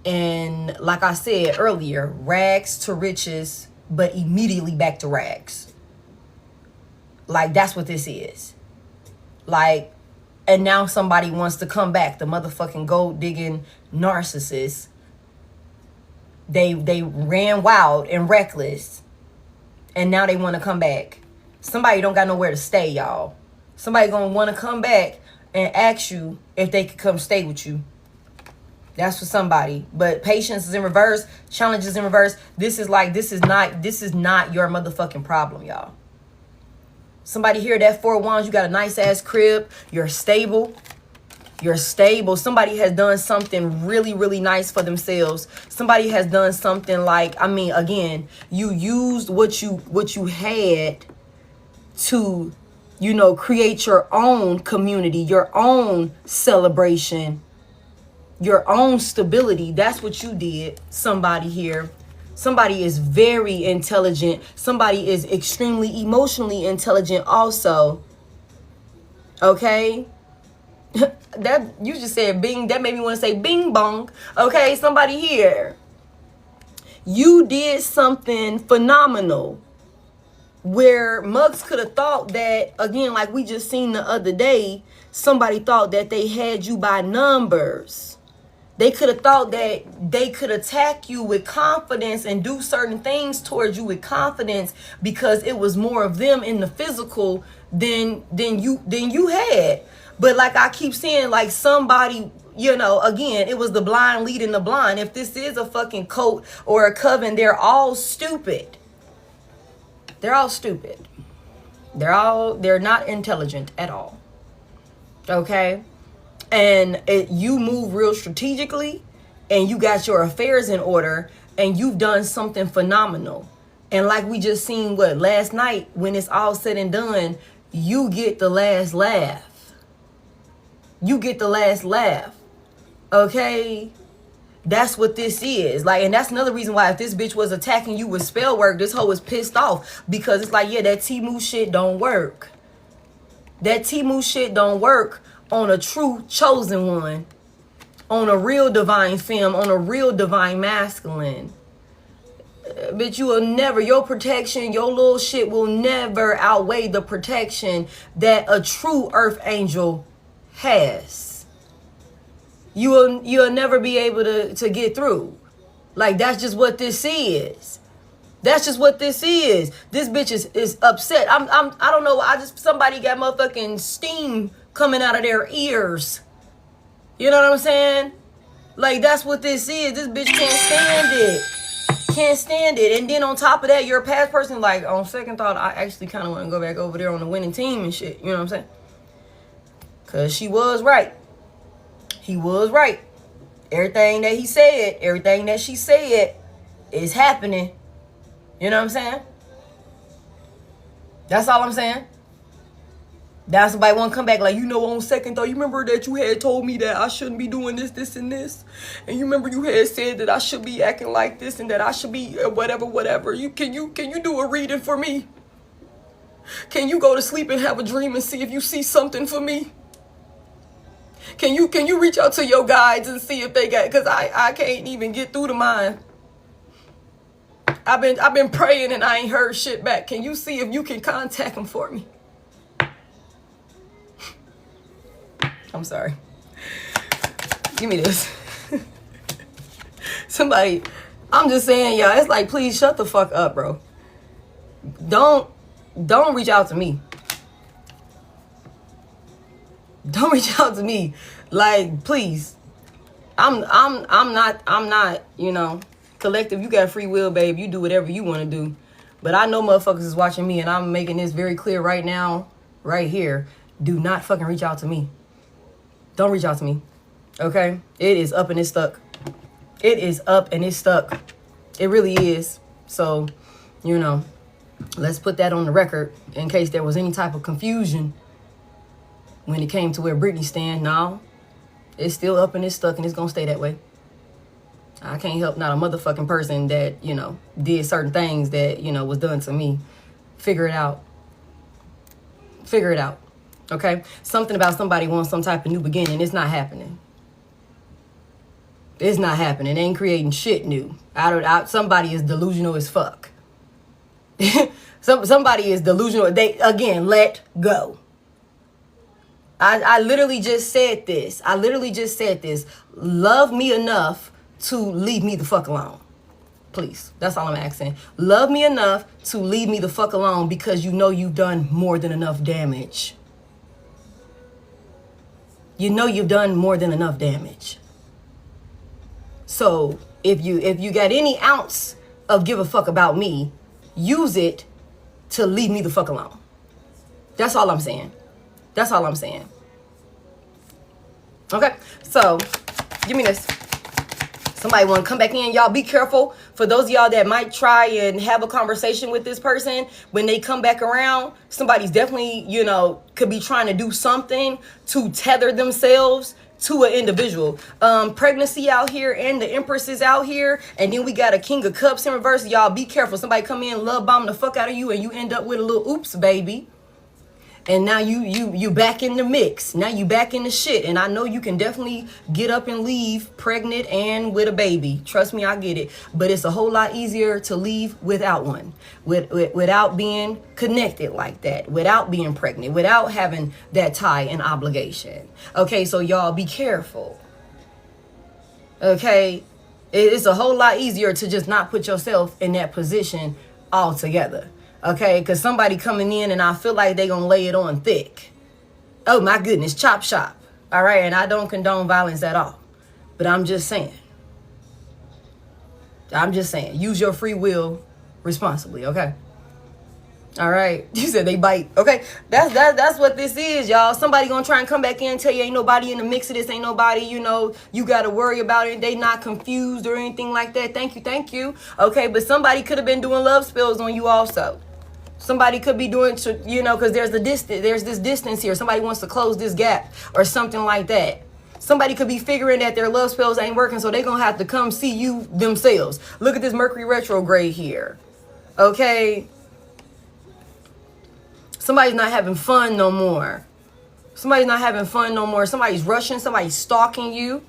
And like I said earlier, rags to riches, but immediately back to rags. Like, that's what this is. Like, and now somebody wants to come back. The motherfucking gold digging narcissist. They ran wild and reckless. And now they want to come back. Somebody don't got nowhere to stay, y'all. Somebody gonna want to come back and ask you if they could come stay with you. That's for somebody. But patience is in reverse. Challenge is in reverse. This is not your motherfucking problem, y'all. Somebody here, that 4 of Wands, you got a nice ass crib. You're stable. You're stable. Somebody has done something really, really nice for themselves. Somebody has done something like, I mean, again, you used what you had to, you know, create your own community, your own celebration, your own stability. That's what you did. Somebody here. Somebody is very intelligent. Somebody is extremely emotionally intelligent also. Okay? That you just said bing. That made me want to say bing bong. Okay, somebody here. You did something phenomenal. Where mugs could have thought that, again, like we just seen the other day, somebody thought that they had you by numbers. They could have thought that they could attack you with confidence and do certain things towards you with confidence because it was more of them in the physical than you had. But like I keep saying, like somebody, you know, again, it was the blind leading the blind. If this is a fucking cult or a coven, they're all stupid. They're all stupid. They're not intelligent at all. Okay? And you move real strategically and you got your affairs in order and you've done something phenomenal. And like we just seen last night, when it's all said and done, you get the last laugh. You get the last laugh. Okay? That's what this is. Like, and that's another reason why if this bitch was attacking you with spell work, this hoe is pissed off. Because it's like, yeah, that Temu shit don't work. That Temu shit don't work on a true chosen one. On a real divine femme. On a real divine masculine. Bitch, you will never, your protection, your little shit will never outweigh the protection that a true earth angel has. You'll never be able to get through. Like, that's just what this is. That's just what this is. This bitch is upset. I don't know. Somebody got motherfucking steam coming out of their ears. You know what I'm saying? Like, that's what this is. This bitch can't stand it. Can't stand it. And then on top of that, you're a past person. Like, on second thought, I actually kind of want to go back over there on the winning team and shit. You know what I'm saying? Because she was right. He was right. Everything that he said, everything that she said is happening. You know what I'm saying? That's all I'm saying. Now somebody want to come back like, you know, on second thought, you remember that you had told me that I shouldn't be doing this, this, and this? And you remember you had said that I should be acting like this and that I should be whatever. Can you do a reading for me? Can you go to sleep and have a dream and see if you see something for me? Can you reach out to your guides and see if they got, because I can't even get through to mine. I've been praying and I ain't heard shit back. Can you see if you can contact them for me? I'm sorry. Give me this. Somebody, I'm just saying, y'all, it's like, please shut the fuck up, bro. Don't reach out to me. Don't reach out to me. Like, please. I'm not, you know, collective. You got free will, babe. You do whatever you want to do. But I know motherfuckers is watching me, and I'm making this very clear right now, right here. Do not fucking reach out to me. Don't reach out to me. Okay? It is up and it's stuck. It is up and it's stuck. It really is. So, you know, let's put that on the record in case there was any type of confusion when it came to where Brittany stand. No, it's still up and it's stuck and it's gonna stay that way. I can't help not a motherfucking person that, you know, did certain things that, you know, was done to me. Figure it out. Figure it out. Okay? Something about somebody wants some type of new beginning. It's not happening. It's not happening. They ain't creating shit new. Somebody is delusional as fuck. Somebody is delusional. They, again, let go. I literally just said this. Love me enough to leave me the fuck alone. Please. That's all I'm asking. Love me enough to leave me the fuck alone because you know you've done more than enough damage. You know you've done more than enough damage. So if you got any ounce of give a fuck about me, use it to leave me the fuck alone. That's all I'm saying. That's all I'm saying. Okay, so give me this. Somebody want to come back in. Y'all be careful. For those of y'all that might try and have a conversation with this person, when they come back around, somebody's definitely, could be trying to do something to tether themselves to an individual. Pregnancy out here and the Empress is out here. And then we got a King of Cups in reverse. Y'all be careful. Somebody come in, love bomb the fuck out of you, and you end up with a little oops, baby. And now you back in the mix. Now you back in the shit. And I know you can definitely get up and leave pregnant and with a baby. Trust me, I get it. But it's a whole lot easier to leave without one. Without being connected like that. Without being pregnant. Without having that tie and obligation. Okay, so y'all be careful. Okay? It's a whole lot easier to just not put yourself in that position altogether. Okay, because somebody coming in and I feel like they gonna lay it on thick. Oh my goodness, chop shop. All right, and I don't condone violence at all. But I'm just saying. Use your free will responsibly, okay? All right, you said they bite. Okay, that's what this is, y'all. Somebody gonna try and come back in and tell you ain't nobody in the mix of this, ain't nobody, you gotta worry about it. They not confused or anything like that. Thank you. Okay, but somebody could have been doing love spells on you also. Somebody could be doing, because there's this distance here. Somebody wants to close this gap or something like that. Somebody could be figuring that their love spells ain't working, so they're going to have to come see you themselves. Look at this Mercury retrograde here. Okay? Somebody's not having fun no more. Somebody's rushing. Somebody's stalking you.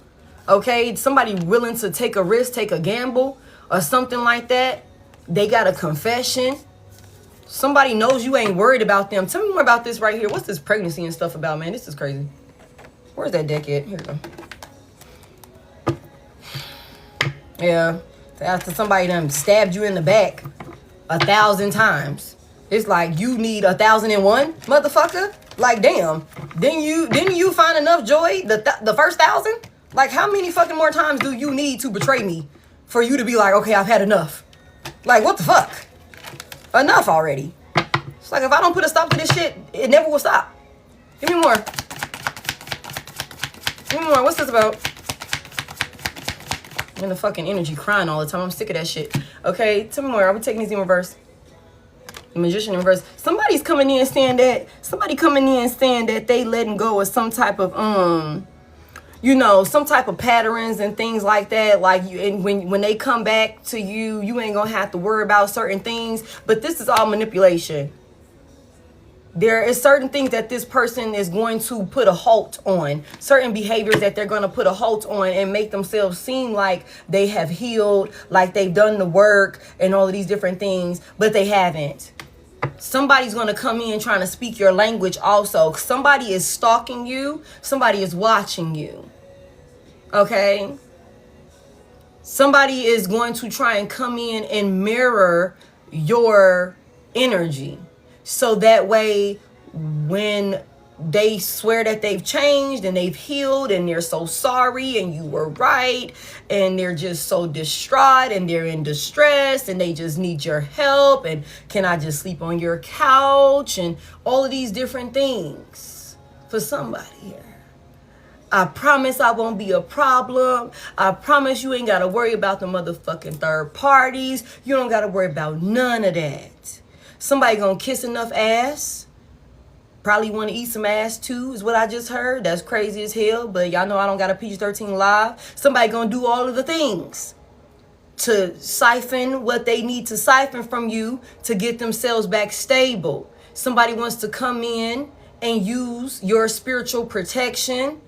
Okay? Somebody willing to take a risk, take a gamble or something like that. They got a confession. Somebody knows you ain't worried about them. Tell me more about this right here. What's this pregnancy and stuff about, man? This is crazy. Where's that deck at? Here we go. Yeah. After somebody done stabbed you in the back 1,000 times. It's like you need 1,001, motherfucker. Like, damn. Didn't you find enough joy the first 1,000? Like, how many fucking more times do you need to betray me for you to be like, okay, I've had enough? Like, what the fuck? Enough already. It's like if I don't put a stop to this shit, it never will stop. Give me more. What's this about? I'm in the fucking energy crying all the time. I'm sick of that shit. Okay, tell me more. I'll be taking these in reverse. The Magician in reverse. Somebody coming in saying that they letting go of some type of some type of patterns and things like that. Like and when they come back to you, you ain't gonna have to worry about certain things. But this is all manipulation. There is certain things that this person is going to put a halt on. Certain behaviors that they're going to put a halt on and make themselves seem like they have healed, like they've done the work and all of these different things, but they haven't. Somebody's going to come in trying to speak your language also. Somebody is stalking you. Somebody is watching you. Okay? Somebody is going to try and come in and mirror your energy. So that way, when they swear that they've changed and they've healed and they're so sorry and you were right and they're just so distraught and they're in distress and they just need your help and can I just sleep on your couch and all of these different things for somebody here. I promise I won't be a problem. I promise you ain't got to worry about the motherfucking third parties. You don't got to worry about none of that. Somebody gonna kiss enough ass. Probably want to eat some ass too, is what I just heard. That's crazy as hell, but y'all know I don't got a PG-13 live. Somebody gonna do all of the things to siphon what they need to siphon from you to get themselves back stable. Somebody wants to come in and use your spiritual protection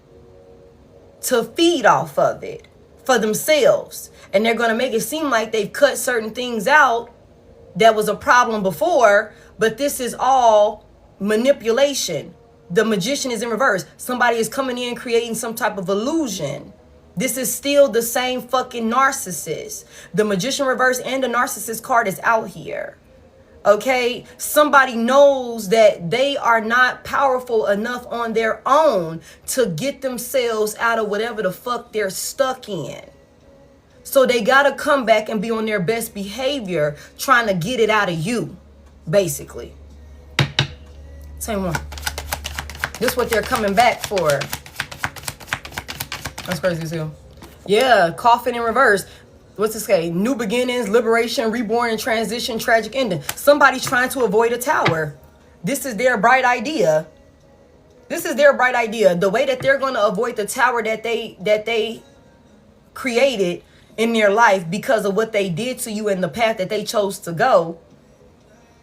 to feed off of it for themselves. And they're going to make it seem like they've cut certain things out that was a problem before, but this is all manipulation. The magician is in reverse. Somebody is coming in creating some type of illusion. This is still the same fucking narcissist. The magician reverse and the narcissist card is out here. Okay, somebody knows that they are not powerful enough on their own to get themselves out of whatever the fuck they're stuck in. So they gotta come back and be on their best behavior, trying to get it out of you, basically. Same one. This is what they're coming back for. That's crazy too. Yeah, coffin in reverse. What's this say? New beginnings, liberation, reborn, and transition, tragic ending. Somebody's trying to avoid a tower. This is their bright idea. This is their bright idea. The way that they're going to avoid the tower that they created in their life because of what they did to you and the path that they chose to go.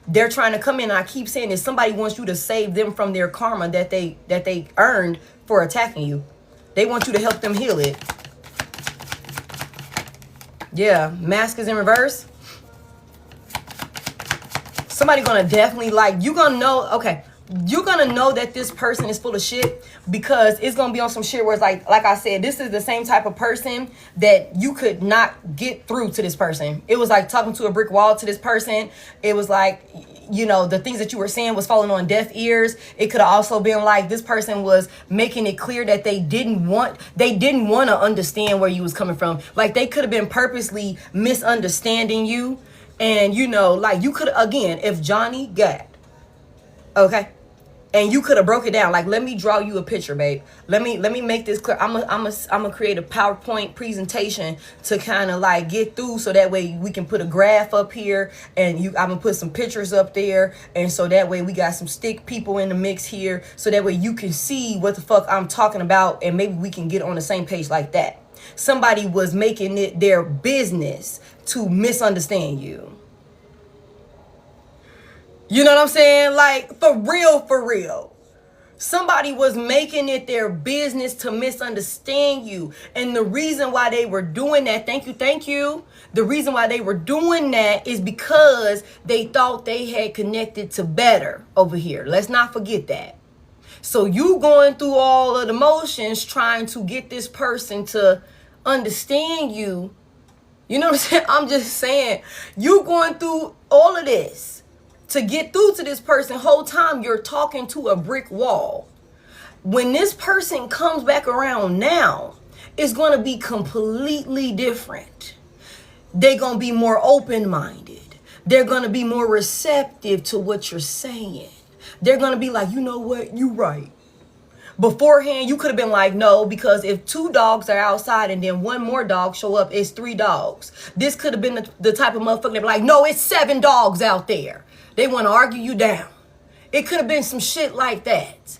They're trying to come in. And I keep saying this. Somebody wants you to save them from their karma that they earned for attacking you. They want you to help them heal it. Yeah, mask is in reverse. Somebody gonna definitely you're gonna know, okay, you're gonna know that this person is full of shit because it's gonna be on some shit where it's like I said, this is the same type of person that you could not get through to this person. It was like talking to a brick wall to this person. It was like, you know, the things that you were saying was falling on deaf ears. It could have also been like this person was making it clear that they didn't want to understand where you was coming from. Like they could have been purposely misunderstanding you. And you know, like you could, again, if Johnny got, okay, and you could have broke it down. Like, let me draw you a picture, babe. Let me make this clear. I'm gonna create a PowerPoint presentation to kind of like get through, so that way we can put a graph up here, and I'm gonna put some pictures up there, and so that way we got some stick people in the mix here, so that way you can see what the fuck I'm talking about, and maybe we can get on the same page like that. Somebody was making it their business to misunderstand you. You know what I'm saying? Like, for real. Somebody was making it their business to misunderstand you. And the reason why they were doing that, thank you. The reason why they were doing that is because they thought they had connected to better over here. Let's not forget that. So you going through all of the motions trying to get this person to understand you. You know what I'm saying? I'm just saying, you going through all of this to get through to this person. Whole time you're talking to a brick wall. When this person comes back around now, it's going to be completely different. They're going to be more open-minded. They're going to be more receptive to what you're saying. They're going to be like, you know what? You right. Beforehand, you could have been like, no, because if 2 dogs are outside and then 1 more dog show up, it's 3 dogs. This could have been the type of motherfucker that be like, no, it's 7 dogs out there. They want to argue you down. It could have been some shit like that.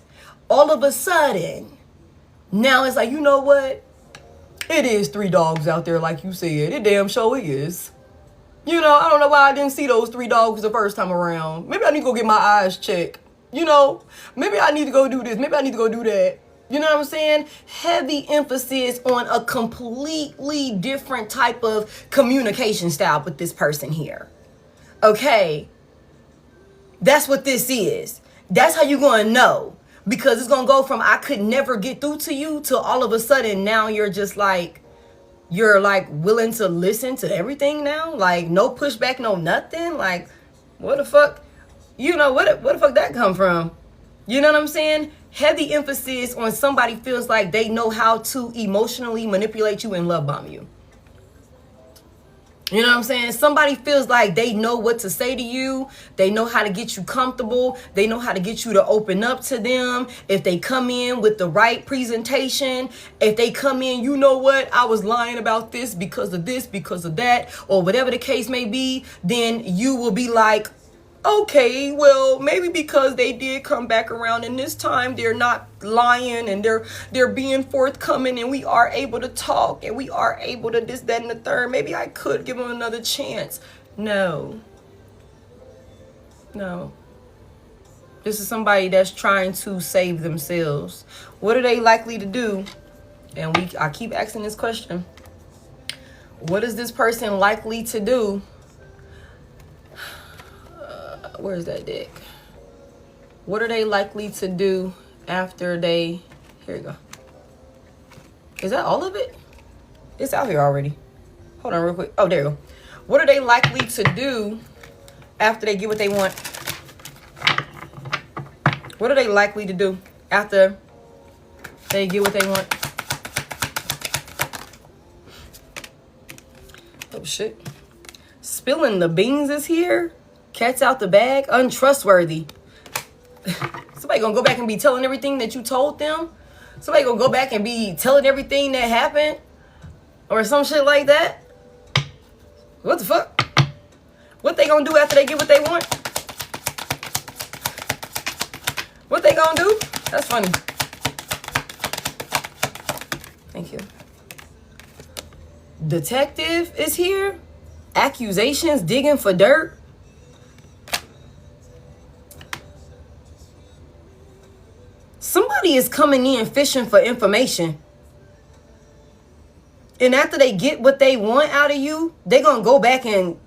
All of a sudden, now it's like, you know what? It is 3 dogs out there, like you said. It damn sure is. You know, I don't know why I didn't see those 3 dogs the first time around. Maybe I need to go get my eyes checked. You know, maybe I need to go do this. Maybe I need to go do that. You know what I'm saying? Heavy emphasis on a completely different type of communication style with this person here. Okay. That's what this is. That's how you're going to know. Because it's going to go from I could never get through to you to all of a sudden now you're just like, you're like willing to listen to everything now. Like no pushback, no nothing. Like what the fuck? You know, what the fuck that come from? You know what I'm saying? Heavy emphasis on somebody feels like they know how to emotionally manipulate you and love bomb you. You know what I'm saying? Somebody feels like they know what to say to you. They know how to get you comfortable. They know how to get you to open up to them. If they come in with the right presentation, if they come in, you know what? I was lying about this, because of that, or whatever the case may be, then you will be like, okay, well, maybe because they did come back around and this time they're not lying and they're being forthcoming and we are able to talk and we are able to this, that, and the third. Maybe I could give them another chance. No. This is somebody that's trying to save themselves. What are they likely to do? And I keep asking this question. What is this person likely to do? Where's that deck? What are they likely to do after they... Here you go. Is that all of it? It's out here already. Hold on real quick. Oh, there you go. What are they likely to do after they get what they want? What are they likely to do after they get what they want? Oh, shit. Spilling the beans is here. Cat's out the bag. Untrustworthy. Somebody gonna go back and be telling everything that you told them? Somebody gonna go back and be telling everything that happened? Or some shit like that? What the fuck? What they gonna do after they get what they want? What they gonna do? That's funny. Thank you. Detective is here. Accusations, digging for dirt. Somebody is coming in fishing for information. And after they get what they want out of you, they gonna go back and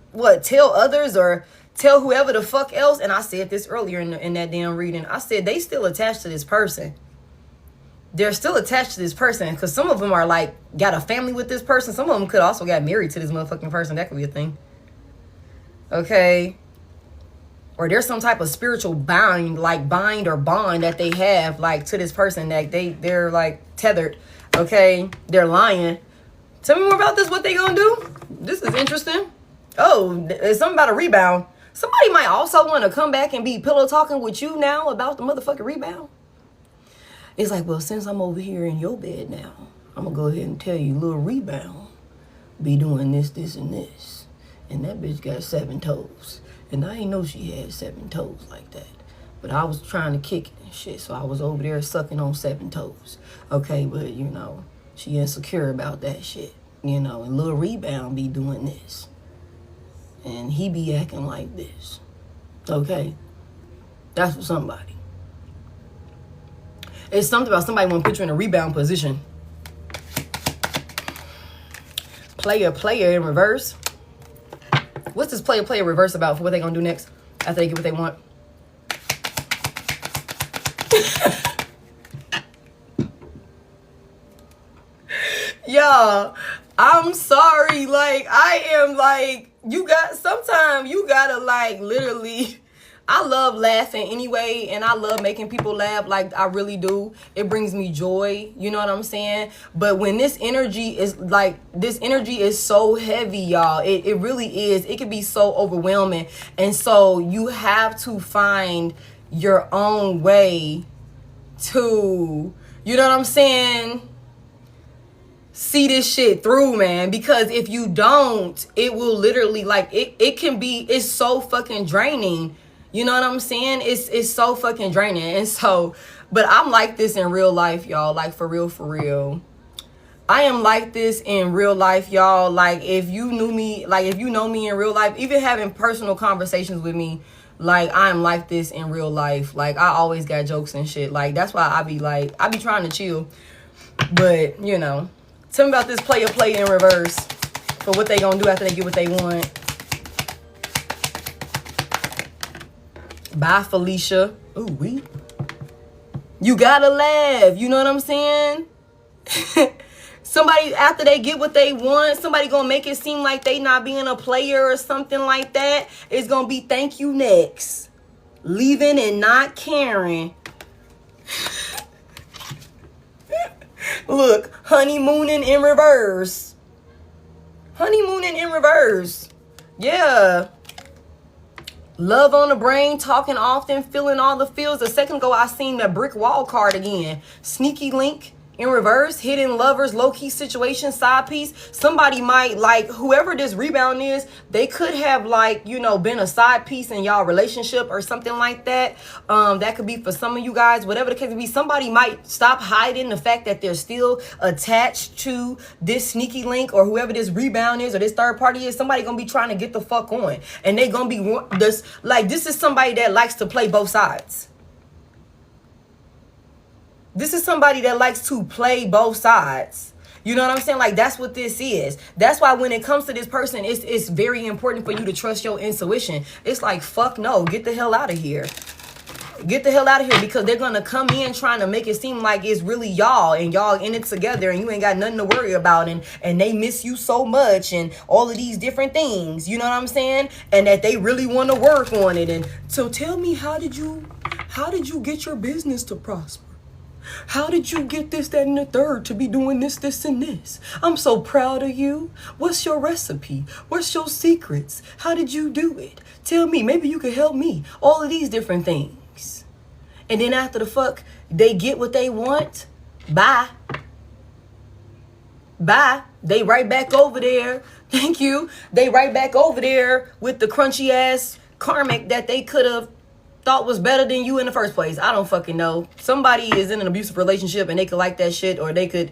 tell others or tell whoever the fuck else. And I said this earlier in that damn reading. I said they still attached to this person. They're still attached to this person because some of them are like got a family with this person. Some of them could also got married to this motherfucking person. That could be a thing. Okay. Or there's some type of spiritual bind or bond that they have like to this person that they're like tethered. Okay. They're lying. Tell me more about this. What they gonna do? This is interesting. Oh, it's something about a rebound. Somebody might also want to come back and be pillow talking with you now about the motherfucking rebound. It's like, well, since I'm over here in your bed now, I'm gonna go ahead and tell you, little rebound be doing this, this, and this. And that bitch got 7 toes. And I ain't know she had 7 toes like that. But I was trying to kick it and shit. So I was over there sucking on 7 toes. Okay, but you know, she insecure about that shit. You know, and little rebound be doing this. And he be acting like this. Okay? That's for somebody. It's something about somebody want to put you in a rebound position. Player in reverse. What's this player reverse about for what they gonna do next after they get what they want? Y'all, I'm sorry. Like, I am like, sometimes you gotta like literally, I love laughing anyway, and I love making people laugh. Like, I really do. It brings me joy. You know what I'm saying? But when this energy is so heavy, y'all, it really is. It can be so overwhelming. And so you have to find your own way to, you know what I'm saying? See this shit through, man. Because if you don't, it will literally, like, it's so fucking draining. You know what I'm saying? It's so fucking draining. And so, but I'm like this in real life, y'all. Like, for real. I am like this in real life, y'all. Like, if you know me in real life, even having personal conversations with me, like, I am like this in real life. Like, I always got jokes and shit. Like, that's why I be trying to chill. But, you know, tell me about this player in reverse for what they gonna do after they get what they want. Bye, Felicia. Ooh, you gotta laugh. You know what I'm saying? Somebody, after they get what they want, somebody gonna make it seem like they not being a player or something like that. It's gonna be thank you next. Leaving and not caring. Look, honeymooning in reverse. Yeah. Love on the brain, talking often, feeling all the feels. A second ago, I seen the brick wall card again. Sneaky link in reverse, hidden lovers, low-key situation, side piece. Somebody might, like, whoever this rebound is, they could have, like, you know, been a side piece in y'all relationship or something like that. That could be for some of you guys, whatever the case may be. Somebody might stop hiding the fact that they're still attached to this sneaky link or whoever this rebound is or this third party is. Somebody gonna be trying to get the fuck on. And they gonna be this is somebody that likes to play both sides. This is somebody that likes to play both sides. You know what I'm saying? Like, that's what this is. That's why when it comes to this person, it's very important for you to trust your intuition. It's like, fuck no, get the hell out of here. Get the hell out of here, because they're going to come in trying to make it seem like it's really y'all and y'all in it together and you ain't got nothing to worry about, and they miss you so much and all of these different things. You know what I'm saying? And that they really want to work on it. And so tell me, how did you get your business to prosper? How did you get this, that, and the third to be doing this, this, and this? I'm so proud of you. What's your recipe? What's your secrets? How did you do it? Tell me, maybe you could help me. All of these different things. And then after the fuck, they get what they want. Bye. Bye. They right back over there. Thank you. They right back over there with the crunchy ass karmic that they could have thought was better than you in the first place. I don't fucking know. Somebody is in an abusive relationship and they could like that shit, or they could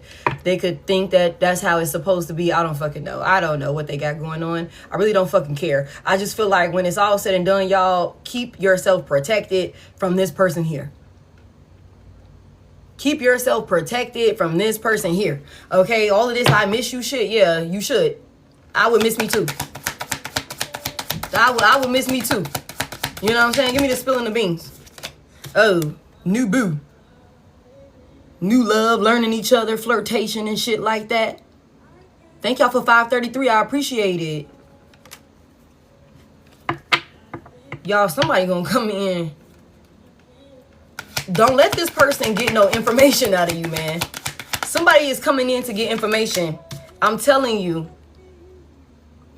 think that that's how it's supposed to be. I don't fucking know. I don't know what they got going on. I really don't fucking care. I just feel like when it's all said and done, y'all, keep yourself protected from this person here. Keep yourself protected from this person here. Okay, all of this I miss you shit, yeah, you should. I would miss me too. I would miss me too. You know what I'm saying? Give me the spilling the beans. Oh, new boo. New love, learning each other, flirtation and shit like that. Thank y'all for 533. I appreciate it. Y'all, somebody gonna come in. Don't let this person get no information out of you, man. Somebody is coming in to get information. I'm telling you.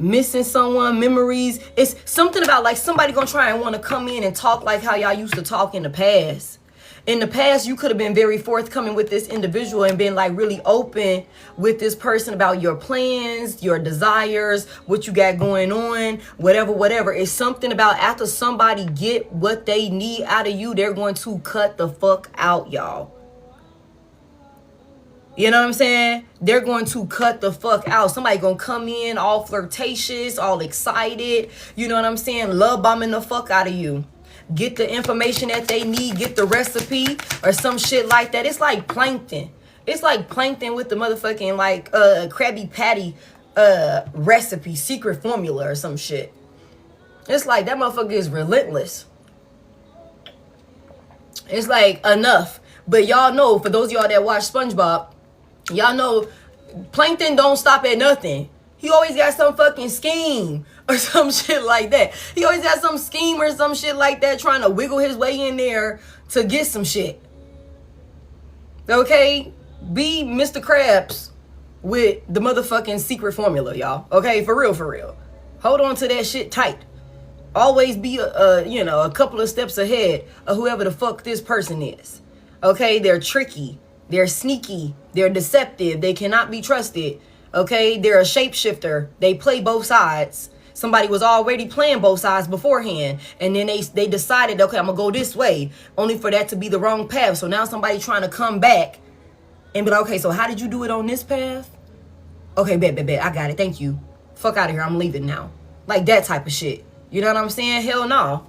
Missing someone, memories. It's something about like somebody gonna try and want to come in and talk like how y'all used to talk in the past. In the past, you could have been very forthcoming with this individual and been like really open with this person about your plans, your desires, what you got going on, whatever. It's something about after somebody get what they need out of you, they're going to cut the fuck out, y'all. You know what I'm saying? They're going to cut the fuck out. Somebody gonna come in all flirtatious, all excited. You know what I'm saying? Love bombing the fuck out of you. Get the information that they need. Get the recipe or some shit like that. It's like plankton. It's like plankton with the motherfucking like Krabby Patty recipe, secret formula or some shit. It's like that motherfucker is relentless. It's like enough. But y'all know, for those of y'all that watch SpongeBob, y'all know Plankton don't stop at nothing. He always got some fucking scheme or some shit like that. He always got some scheme or some shit like that trying to wiggle his way in there to get some shit. Okay? Be Mr. Krabs with the motherfucking secret formula, y'all. Okay? For real. Hold on to that shit tight. Always be a couple of steps ahead of whoever the fuck this person is. Okay? They're tricky. They're sneaky. They're deceptive. They cannot be trusted. Okay? They're a shapeshifter. They play both sides. Somebody was already playing both sides beforehand. And then they decided, okay, I'm going to go this way. Only for that to be the wrong path. So now somebody trying to come back and be like, okay, so how did you do it on this path? Okay, bet. I got it. Thank you. Fuck out of here. I'm leaving now. Like that type of shit. You know what I'm saying? Hell no.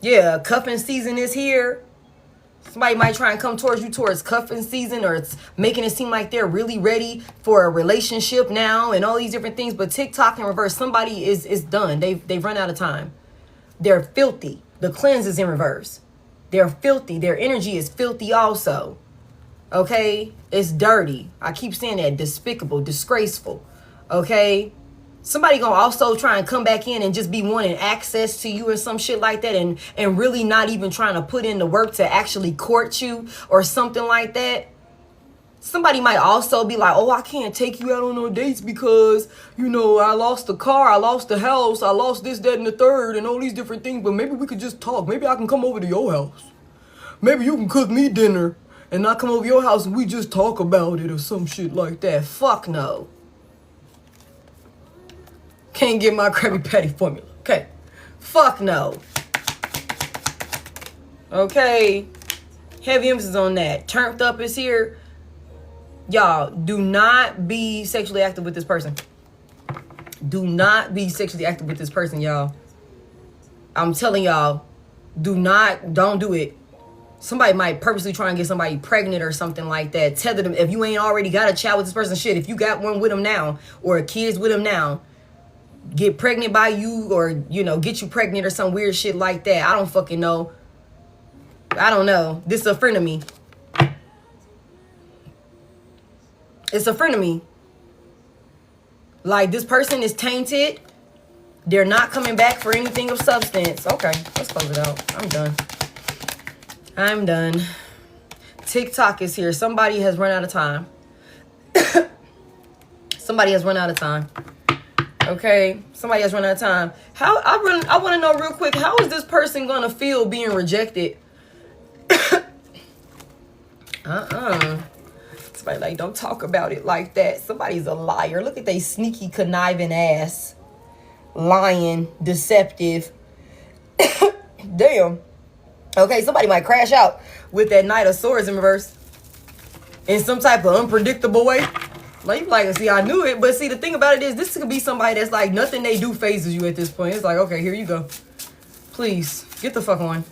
Yeah, cuffing season is here. Somebody might try and come towards you towards cuffing season, or it's making it seem like they're really ready for a relationship now and all these different things. But TikTok in reverse, somebody is done. They've run out of time. They're filthy. The cleanse is in reverse. They're filthy. Their energy is filthy also. Okay? It's dirty. I keep saying that. Despicable, disgraceful. Okay? Somebody gonna also try and come back in and just be wanting access to you or some shit like that, and really not even trying to put in the work to actually court you or something like that. Somebody might also be like, oh, I can't take you out on no dates because, I lost the car, I lost the house, I lost this, that, and the third, and all these different things, but maybe we could just talk. Maybe I can come over to your house. Maybe you can cook me dinner and I come over to your house and we just talk about it or some shit like that. Fuck no. Can't get my Krabby Patty formula. Okay. Fuck no. Okay. Heavy emphasis on that. Turned up is here. Y'all, do not be sexually active with this person. Do not be sexually active with this person, y'all. I'm telling y'all, don't do it. Somebody might purposely try and get somebody pregnant or something like that. Tether them. If you ain't already got a child with this person, shit, if you got one with them now or kids with them now, get pregnant by you or, you know, get you pregnant or some weird shit like that. I don't fucking know. I don't know. This is a friend of me. It's a friend of me. Like, this person is tainted. They're not coming back for anything of substance. Okay, let's close it out. I'm done. I'm done. TikTok is here. Somebody has run out of time. Somebody has run out of time. Okay, somebody has run out of time. I want to know real quick, how is this person going to feel being rejected? Somebody like, don't talk about it like that. Somebody's a liar. Look at they sneaky, conniving ass. Lying, deceptive. Damn. Okay, somebody might crash out with that Knight of Swords in reverse. In some type of unpredictable way. Like, you like, see, I knew it. But see, the thing about it is, this could be somebody that's like, nothing they do phases you at this point. It's like, okay, here you go. Please, get the fuck on.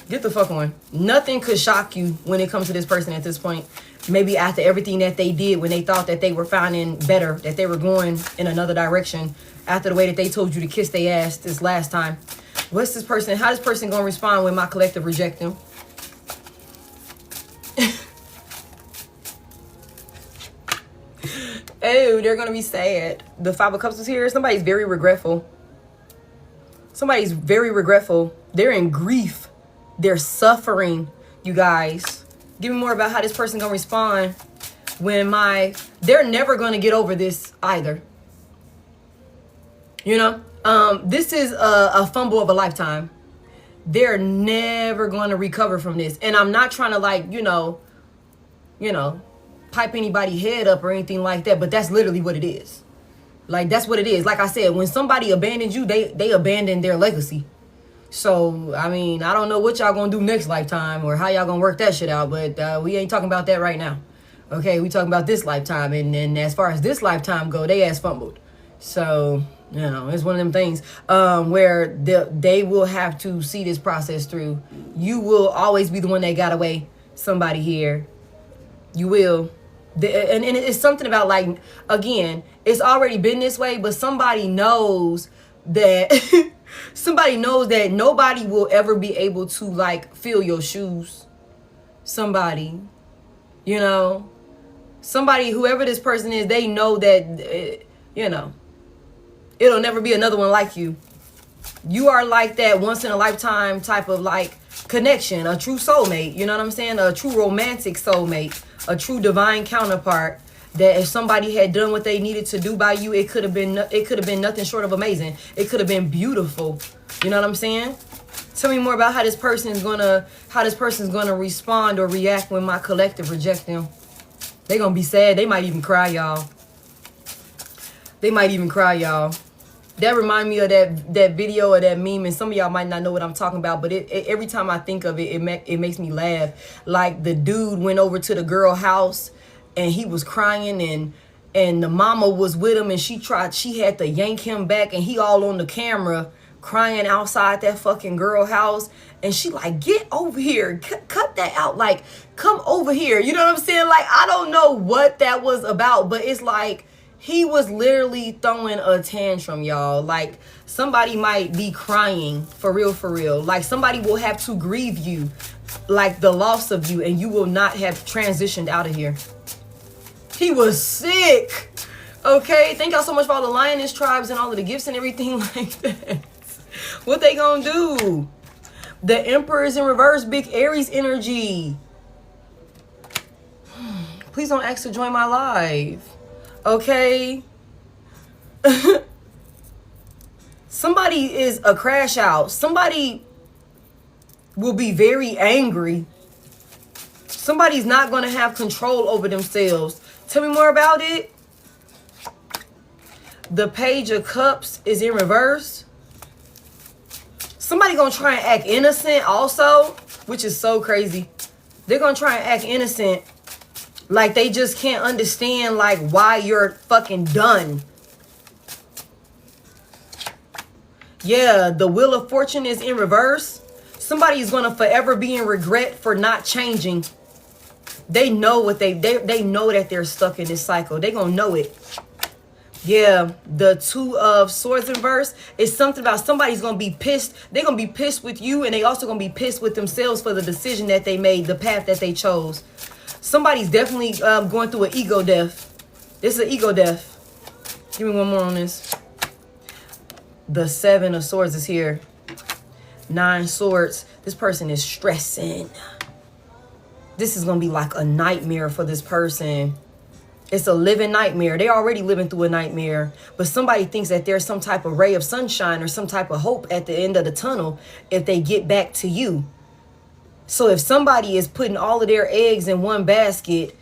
Get the fuck on. Nothing could shock you when it comes to this person at this point. Maybe after everything that they did when they thought that they were finding better, that they were going in another direction, after the way that they told you to kiss their ass this last time. What's this person? How this person gonna respond when my collective reject them? Oh, they're gonna be sad. The Five of Cups is here. Somebody's very regretful. Somebody's very regretful. They're in grief. They're suffering, you guys. Give me more about how this person gonna respond when they're never gonna get over this either. You know, this is a fumble of a lifetime. They're never going to recover from this. And I'm not trying to, like, you know, pipe anybody's head up or anything like that. But that's literally what it is. Like, that's what it is. Like I said, when somebody abandons you, they abandon their legacy. So, I mean, I don't know what y'all going to do next lifetime or how y'all going to work that shit out. But we ain't talking about that right now. Okay, we talking about this lifetime. And as far as this lifetime go, they ass fumbled. So, you know, it's one of them things where they will have to see this process through. You will always be the one that got away somebody here. You will. And it's something about, like, again, it's already been this way, but somebody knows that somebody knows that nobody will ever be able to, like, fill your shoes. Somebody, you know, somebody, whoever this person is, they know that, you know, it'll never be another one like you. You are like that once in a lifetime type of, like, connection, a true soulmate. You know what I'm saying? A true romantic soulmate, a true divine counterpart. That if somebody had done what they needed to do by you, it could have been nothing short of amazing. It could have been beautiful. You know what I'm saying? Tell me more about how this person's gonna respond or react when my collective reject them. They gonna be sad. They might even cry, y'all. They might even cry, y'all. That remind me of that video or that meme, and some of y'all might not know what I'm talking about, but every time I think of it, it makes me laugh. Like, the dude went over to the girl house and he was crying, and the mama was with him, and she had to yank him back, and he all on the camera crying outside that fucking girl house, and she like, get over here, cut that out, like, come over here. You know what I'm saying? Like, I don't know what that was about, but it's like, he was literally throwing a tantrum, y'all. Like, somebody might be crying for real. Like, somebody will have to grieve you, like the loss of you, and you will not have transitioned out of here. He was sick. Okay, thank y'all so much for all the lioness tribes and all of the gifts and everything like that. What they gonna do? The Emperor is in reverse, big Aries energy. Please don't ask to join my live. Okay. Somebody is a crash out. Somebody will be very angry. Somebody's not going to have control over themselves. Tell me more about it. The Page of Cups is in reverse. Somebody going to try and act innocent also, which is so crazy. They're going to try and act innocent. Like, they just can't understand, like, why you're fucking done. Yeah, the Wheel of Fortune is in reverse. Somebody is going to forever be in regret for not changing. They know what they know that they're stuck in this cycle. They're going to know it. Yeah, the Two of Swords in reverse is something about somebody's going to be pissed. They're going to be pissed with you, and they also going to be pissed with themselves for the decision that they made, the path that they chose. Somebody's definitely going through an ego death. This is an ego death. Give me one more on this. The Seven of Swords is here. 9 Swords. This person is stressing. This is going to be like a nightmare for this person. It's a living nightmare. They're already living through a nightmare. But somebody thinks that there's some type of ray of sunshine or some type of hope at the end of the tunnel if they get back to you. So if somebody is putting all of their eggs in one basket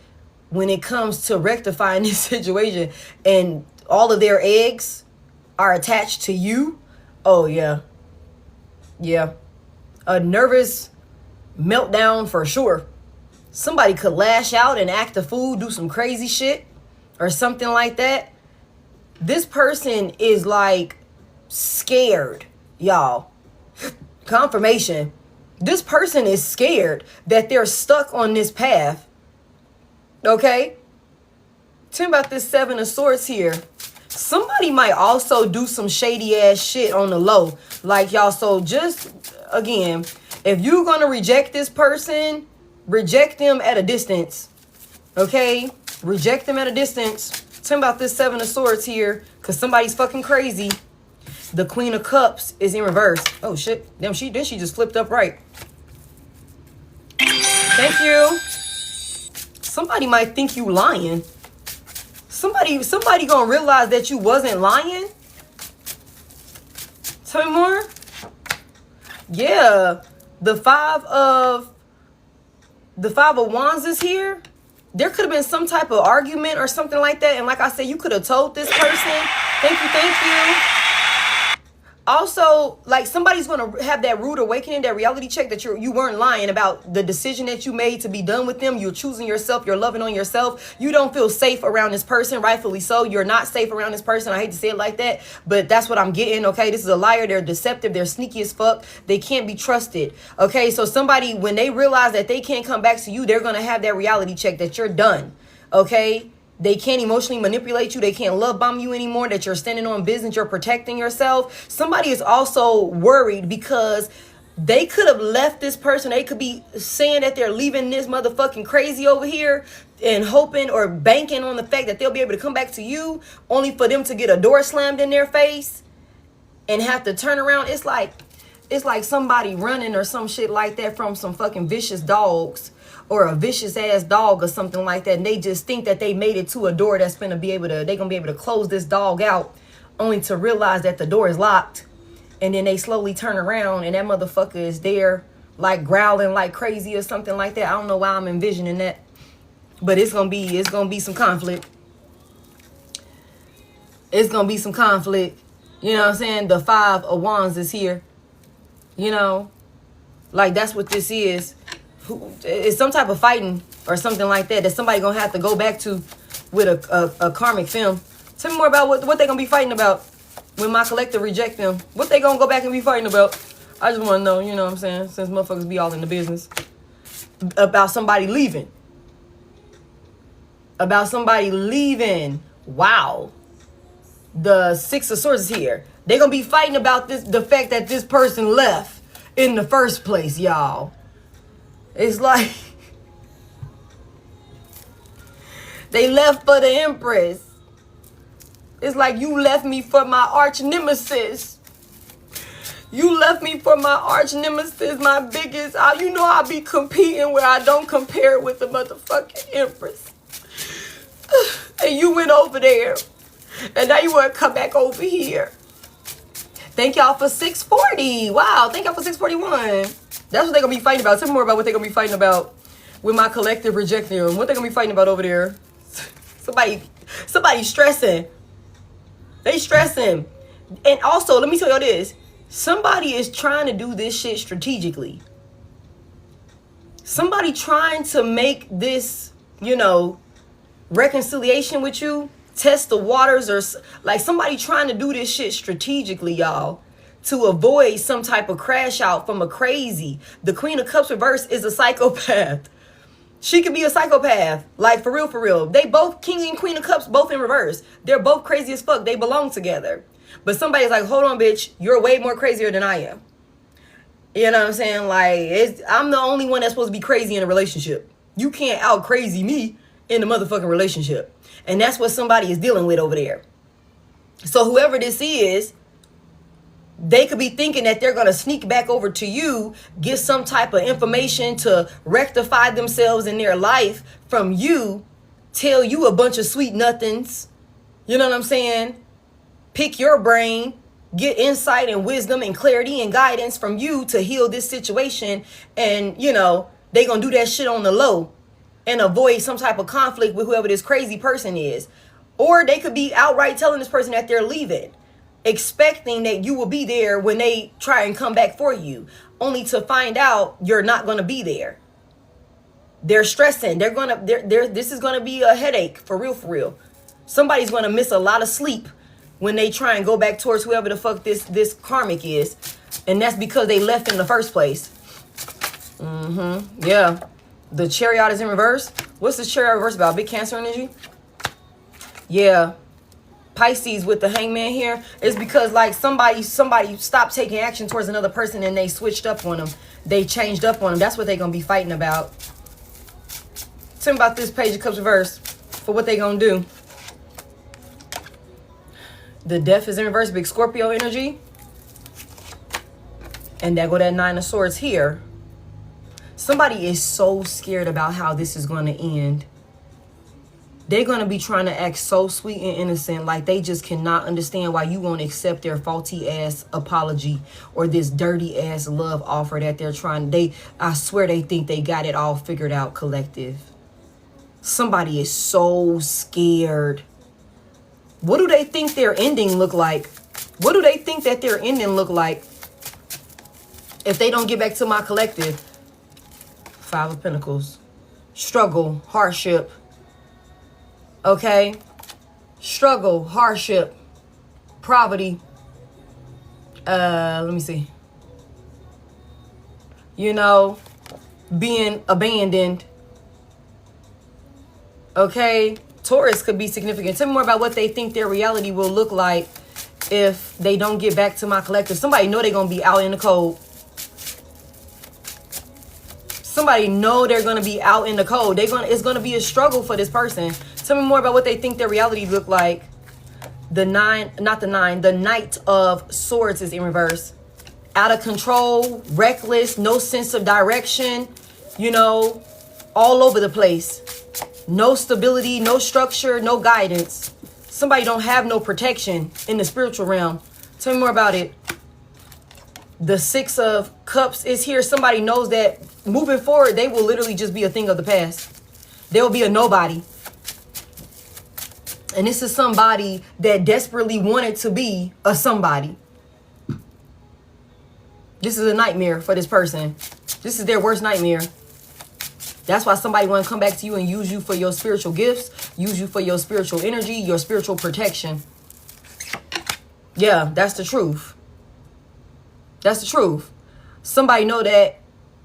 when it comes to rectifying this situation and all of their eggs are attached to you, oh yeah. Yeah. A nervous meltdown for sure. Somebody could lash out and act a fool, do some crazy shit or something like that. This person is like scared, y'all. Confirmation. This person is scared that they're stuck on this path. Okay? Tell me about this Seven of Swords here. Somebody might also do some shady ass shit on the low. Like y'all, so just, again, if you're going to reject this person, reject them at a distance. Okay? Reject them at a distance. Tell me about this Seven of Swords here, because somebody's fucking crazy. The Queen of Cups is in reverse. Oh shit. Damn, she just flipped up right. Thank you. Somebody might think you lying. Somebody gonna realize that you wasn't lying. Tell me more. Yeah. The Five of Wands is here. There could have been some type of argument or something like that. And like I said, you could have told this person. Thank you. Also, like somebody's going to have that rude awakening, that reality check that you weren't lying about the decision that you made to be done with them. You're choosing yourself. You're loving on yourself. You don't feel safe around this person, rightfully so. You're not safe around this person. I hate to say it like that, but that's what I'm getting, okay? This is a liar. They're deceptive. They're sneaky as fuck. They can't be trusted, okay? So somebody, when they realize that they can't come back to you, they're going to have that reality check that you're done, okay? They can't emotionally manipulate you. They can't love bomb you anymore, that you're standing on business. You're protecting yourself. Somebody is also worried because they could have left this person. They could be saying that they're leaving this motherfucking crazy over here and hoping or banking on the fact that they'll be able to come back to you, only for them to get a door slammed in their face and have to turn around. It's like somebody running or some shit like that from some fucking vicious dogs, or a vicious ass dog or something like that. And they just think that they made it to a door that's going to be able to, they're going to be able to close this dog out, only to realize that the door is locked. And then they slowly turn around and that motherfucker is there like growling like crazy or something like that. I don't know why I'm envisioning that, but it's going to be some conflict. It's going to be some conflict. You know what I'm saying? The Five of Wands is here. You know, like that's what this is. It's some type of fighting or something like that somebody gonna have to go back to with a karmic film. Tell me more about what they gonna be fighting about when my collective reject them. What they gonna go back and be fighting about? I just want to know, you know what I'm saying, since motherfuckers be all in the business. About somebody leaving. About somebody leaving. Wow. The Six of Swords is here. They gonna be fighting about the fact that this person left in the first place, y'all. It's like they left for the Empress. It's like you left me for my arch nemesis. You left me for my arch nemesis, my biggest. You know I be competing where I don't compare with the motherfucking Empress. And you went over there. And now you want to come back over here. Thank y'all for 640. Wow, thank y'all for 641. That's what they're going to be fighting about. Tell me more about what they're going to be fighting about with my collective rejecting them. What they're going to be fighting about over there. Somebody stressing. They stressing. And also, let me tell y'all this. Somebody is trying to do this shit strategically. Somebody trying to make this, you know, reconciliation with you, test the waters, or like somebody trying to do this shit strategically, y'all. to avoid some type of crash out from a crazy. The Queen of Cups reverse is a psychopath. She could be a psychopath. Like, for real, for real. They both, King and Queen of Cups, both in reverse. They're both crazy as fuck. They belong together. But somebody's like, hold on, bitch. You're way more crazier than I am. You know what I'm saying? Like, I'm the only one that's supposed to be crazy in a relationship. You can't out crazy me in the motherfucking relationship. And that's what somebody is dealing with over there. So whoever this is, they could be thinking that they're going to sneak back over to you, get some type of information to rectify themselves in their life from you, tell you a bunch of sweet nothings. You know what I'm saying? Pick your brain, get insight and wisdom and clarity and guidance from you to heal this situation. And, you know, they going to do that shit on the low and avoid some type of conflict with whoever this crazy person is. Or they could be outright telling this person that they're leaving, expecting that you will be there when they try and come back for you, only to find out you're not going to be there. They're stressing. This is going to be a headache, for real, for real. Somebody's going to miss a lot of sleep when they try and go back towards whoever the fuck this karmic is. And that's because they left in the first place. Yeah. The Chariot is in reverse. What's the Chariot reverse about? Big Cancer energy? Yeah. Pisces with the Hangman here is because, like, somebody stopped taking action towards another person and they switched up on them. They changed up on them. That's what they're going to be fighting about. Tell me about this Page of Cups reverse for what they going to do. The Death is in reverse. Big Scorpio energy. And there go that Nine of Swords here. Somebody is so scared about how this is going to end. They're going to be trying to act so sweet and innocent, like they just cannot understand why you won't accept their faulty ass apology or this dirty ass love offer that they're trying. I swear they think they got it all figured out, collective. Somebody is so scared. What do they think their ending look like? What do they think that their ending look like if they don't get back to my collective? Five of Pentacles. Struggle, hardship. Okay? Struggle, hardship, poverty. Let me see. You know, being abandoned. Okay? Taurus could be significant. Tell me more about what they think their reality will look like if they don't get back to my collective. Somebody know they're going to be out in the cold. Somebody know they're going to be out in the cold. It's going to be a struggle for this person. Tell me more about what they think their reality look like. The Knight of Swords is in reverse. Out of control, reckless, no sense of direction, you know, all over the place. No stability, no structure, no guidance. Somebody don't have no protection in the spiritual realm. Tell me more about it. The Six of Cups is here. Somebody knows that moving forward, they will literally just be a thing of the past. They will be a nobody. And this is somebody that desperately wanted to be a somebody. This is a nightmare for this person. This is their worst nightmare. That's why somebody want to come back to you and use you for your spiritual gifts, use you for your spiritual energy, your spiritual protection. Yeah, that's the truth. That's the truth. Somebody know that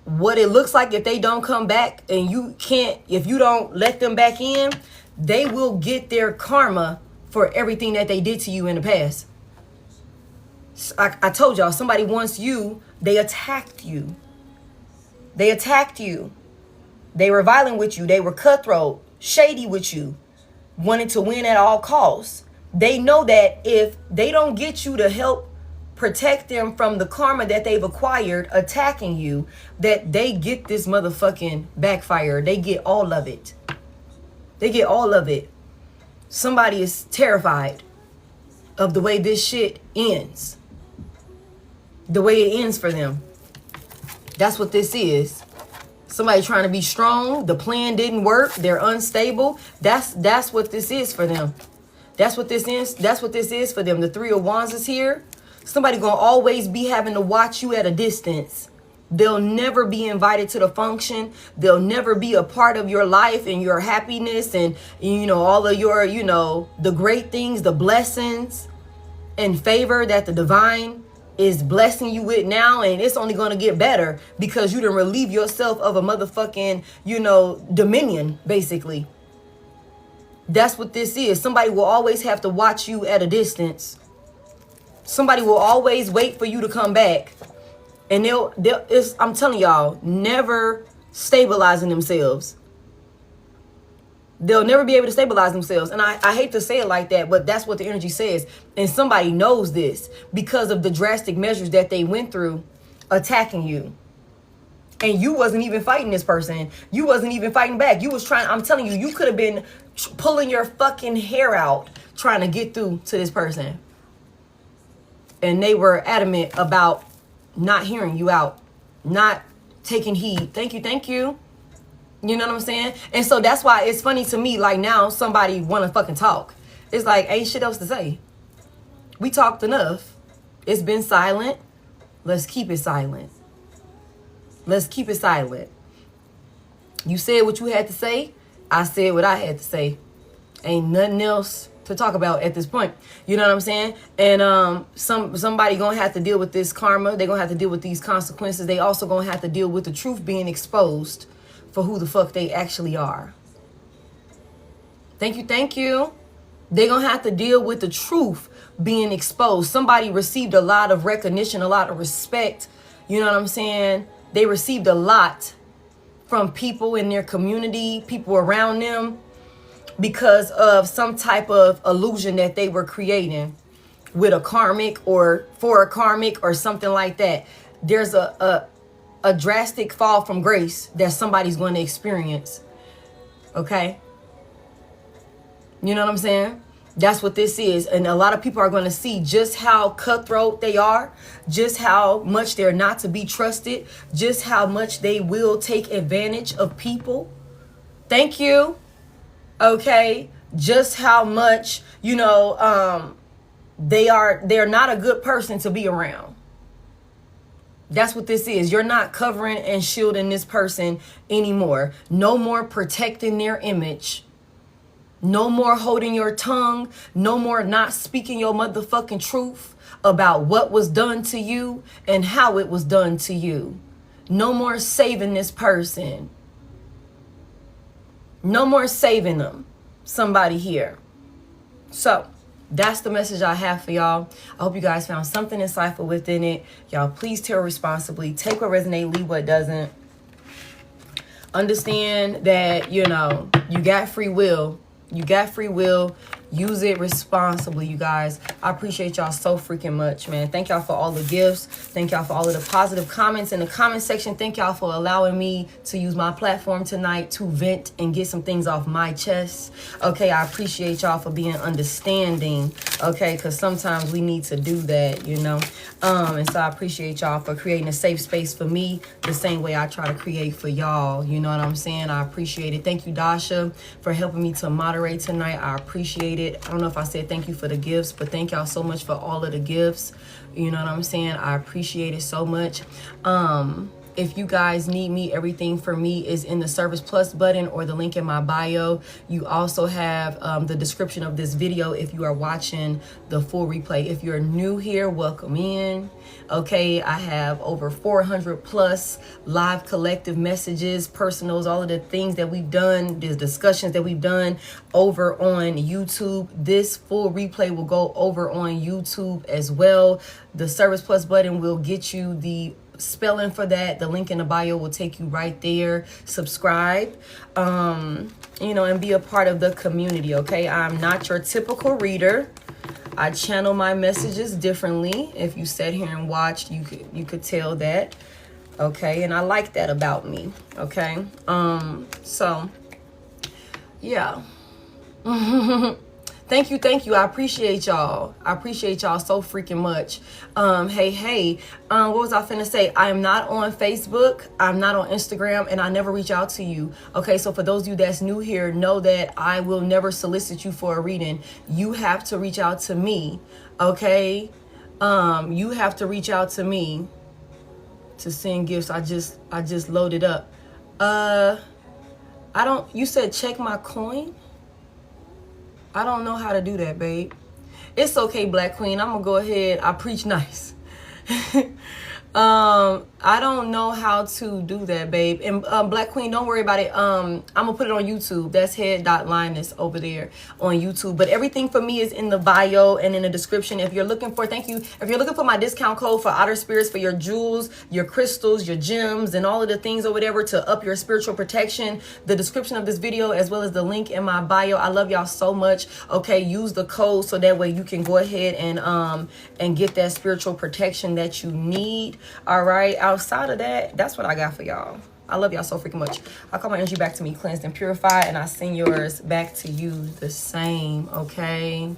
what it looks like if they don't come back and if you don't let them back in, they will get their karma for everything that they did to you in the past. I told y'all, somebody wants you, they attacked you. They attacked you. They were violent with you. They were cutthroat, shady with you, wanted to win at all costs. They know that if they don't get you to help protect them from the karma that they've acquired attacking you, that they get this motherfucking backfire. They get all of it. They get all of it. Somebody is terrified of the way this shit ends. The way it ends for them. That's what this is. Somebody trying to be strong. The plan didn't work. They're unstable. That's what this is for them. That's what this is. That's what this is for them. The Three of Wands is here. Somebody gonna always be having to watch you at a distance. They'll never be invited to the function. They'll never be a part of your life and your happiness and, you know, all of your, you know, the great things, the blessings and favor that the divine is blessing you with now, and it's only going to get better because you didn't relieve yourself of a motherfucking, you know, dominion, basically. That's what this is. Somebody will always have to watch you at a distance. Somebody will always wait for you to come back. And I'm telling y'all, never stabilizing themselves. They'll never be able to stabilize themselves. And I hate to say it like that, but that's what the energy says. And somebody knows this because of the drastic measures that they went through attacking you. And you wasn't even fighting this person. You wasn't even fighting back. You was trying, I'm telling you, you could have been pulling your fucking hair out trying to get through to this person. And they were adamant about not hearing you out, not taking heed. Thank you, thank you. You know what I'm saying? And so that's why it's funny to me, like now somebody want to fucking talk. It's like, ain't shit else to say. We talked enough. It's been silent. Let's keep it silent. Let's keep it silent. You said what you had to say. I said what I had to say. Ain't nothing else to talk about at this point. You know what I'm saying? And somebody gonna have to deal with this karma. They're gonna have to deal with these consequences. They also gonna have to deal with the truth being exposed for who the fuck they actually are. Thank you, thank you. They're gonna have to deal with the truth being exposed. Somebody received a lot of recognition, a lot of respect. You know what I'm saying? They received a lot from people in their community, people around them, because of some type of illusion that they were creating with a karmic or for a karmic or something like that. There's a drastic fall from grace that somebody's going to experience. Okay? You know what I'm saying? That's what this is. And a lot of people are going to see just how cutthroat they are, just how much they're not to be trusted, just how much they will take advantage of people. Thank you. Okay? Just how much, you know, they're not a good person to be around. That's what this is. You're not covering and shielding this person anymore. No more protecting their image. No more holding your tongue. No more not speaking your motherfucking truth about what was done to you and how it was done to you. No more saving this person. No more saving them. Somebody here. So that's the message I have for y'all. I hope you guys found something insightful within it. Y'all, please tarot responsibly. Take what resonates, leave what doesn't. Understand that, you know, you got free will. You got free will. Use it responsibly, you guys. I appreciate y'all so freaking much, man. Thank y'all for all the gifts. Thank y'all for all of the positive comments in the comment section. Thank y'all for allowing me to use my platform tonight to vent and get some things off my chest. Okay, I appreciate y'all for being understanding. Okay, because sometimes we need to do that, you know. And so I appreciate y'all for creating a safe space for me the same way I try to create for y'all. You know what I'm saying? I appreciate it. Thank you, Dasha, for helping me to moderate tonight. I appreciate it. I don't know if I said thank you for the gifts, but thank y'all so much for all of the gifts. You know what I'm saying? I appreciate it so much. If you guys need me, everything for me is in the Service Plus button or the link in my bio. You also have the description of this video if you are watching the full replay. If you're new here, welcome in. Okay, I have over 400 plus live collective messages, personals, all of the things that we've done, the discussions that we've done over on YouTube. This full replay will go over on YouTube as well. The Service Plus button will get you the spelling for that. The link in the bio will take you right there. Subscribe, you know, and be a part of the community. Okay, I'm not your typical reader. I channel my messages differently. If you sat here and watched, you could tell that. Okay, and I like that about me. Okay, so yeah. Thank you. I appreciate y'all. I appreciate y'all so freaking much. Hey, what was I finna say? I am not on Facebook. I'm not on Instagram, and I never reach out to you. Okay, so for those of you that's new here, know that I will never solicit you for a reading. You have to reach out to me. Okay, you have to reach out to me to send gifts. I just loaded up. You said check my coin? I don't know how to do that, babe. It's okay, Black Queen. I'm going to go ahead. I preach nice. I don't know how to do that, babe. And Black Queen, don't worry about it. I'm gonna put it on YouTube. That's Head.Lioness over there on YouTube. But everything for me is in the bio and in the description. If you're looking for, thank you. If you're looking for my discount code for outer spirits, for your jewels, your crystals, your gems, and all of the things or whatever to up your spiritual protection, the description of this video as well as the link in my bio. I love y'all so much. Okay, use the code so that way you can go ahead and get that spiritual protection that you need. All right, outside of that, that's what I got for y'all. I love y'all so freaking much. I call my energy back to me, cleansed and purified, and I send yours back to you the same. Okay,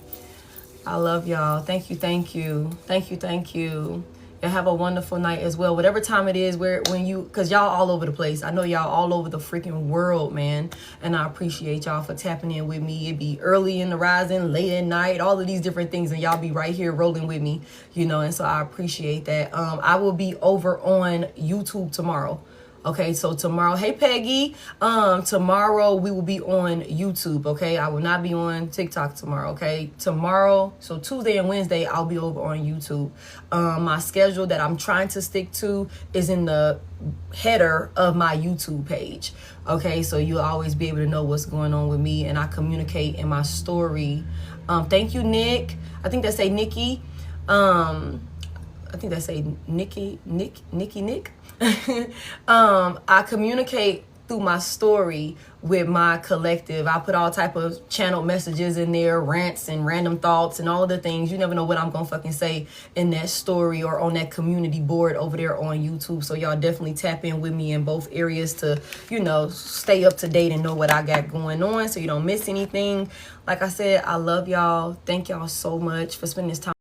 I love y'all. Thank you, thank you, thank you, thank you. And have a wonderful night as well, whatever time it is, because y'all all over the place. I know y'all all over the freaking world, man, and I appreciate y'all for tapping in with me. It be early in the rising, late at night, all of these different things, and y'all be right here rolling with me, you know, and so I appreciate that. I will be over on YouTube tomorrow. Okay, so tomorrow, hey Peggy, tomorrow we will be on YouTube, okay? I will not be on TikTok tomorrow, okay? Tomorrow, so Tuesday and Wednesday, I'll be over on YouTube. My schedule that I'm trying to stick to is in the header of my YouTube page, okay? So you'll always be able to know what's going on with me, and I communicate in my story. Thank you, Nick. I think they say Nikki. I think they say Nick. I communicate through my story with my collective. I put all type of channel messages in there, rants and random thoughts and all of the things. You never know what I'm gonna fucking say in that story or on that community board over there on YouTube. So y'all definitely tap in with me in both areas to, you know, stay up to date and know what I got going on so you don't miss anything. Like I said, I love y'all. Thank y'all so much for spending this time.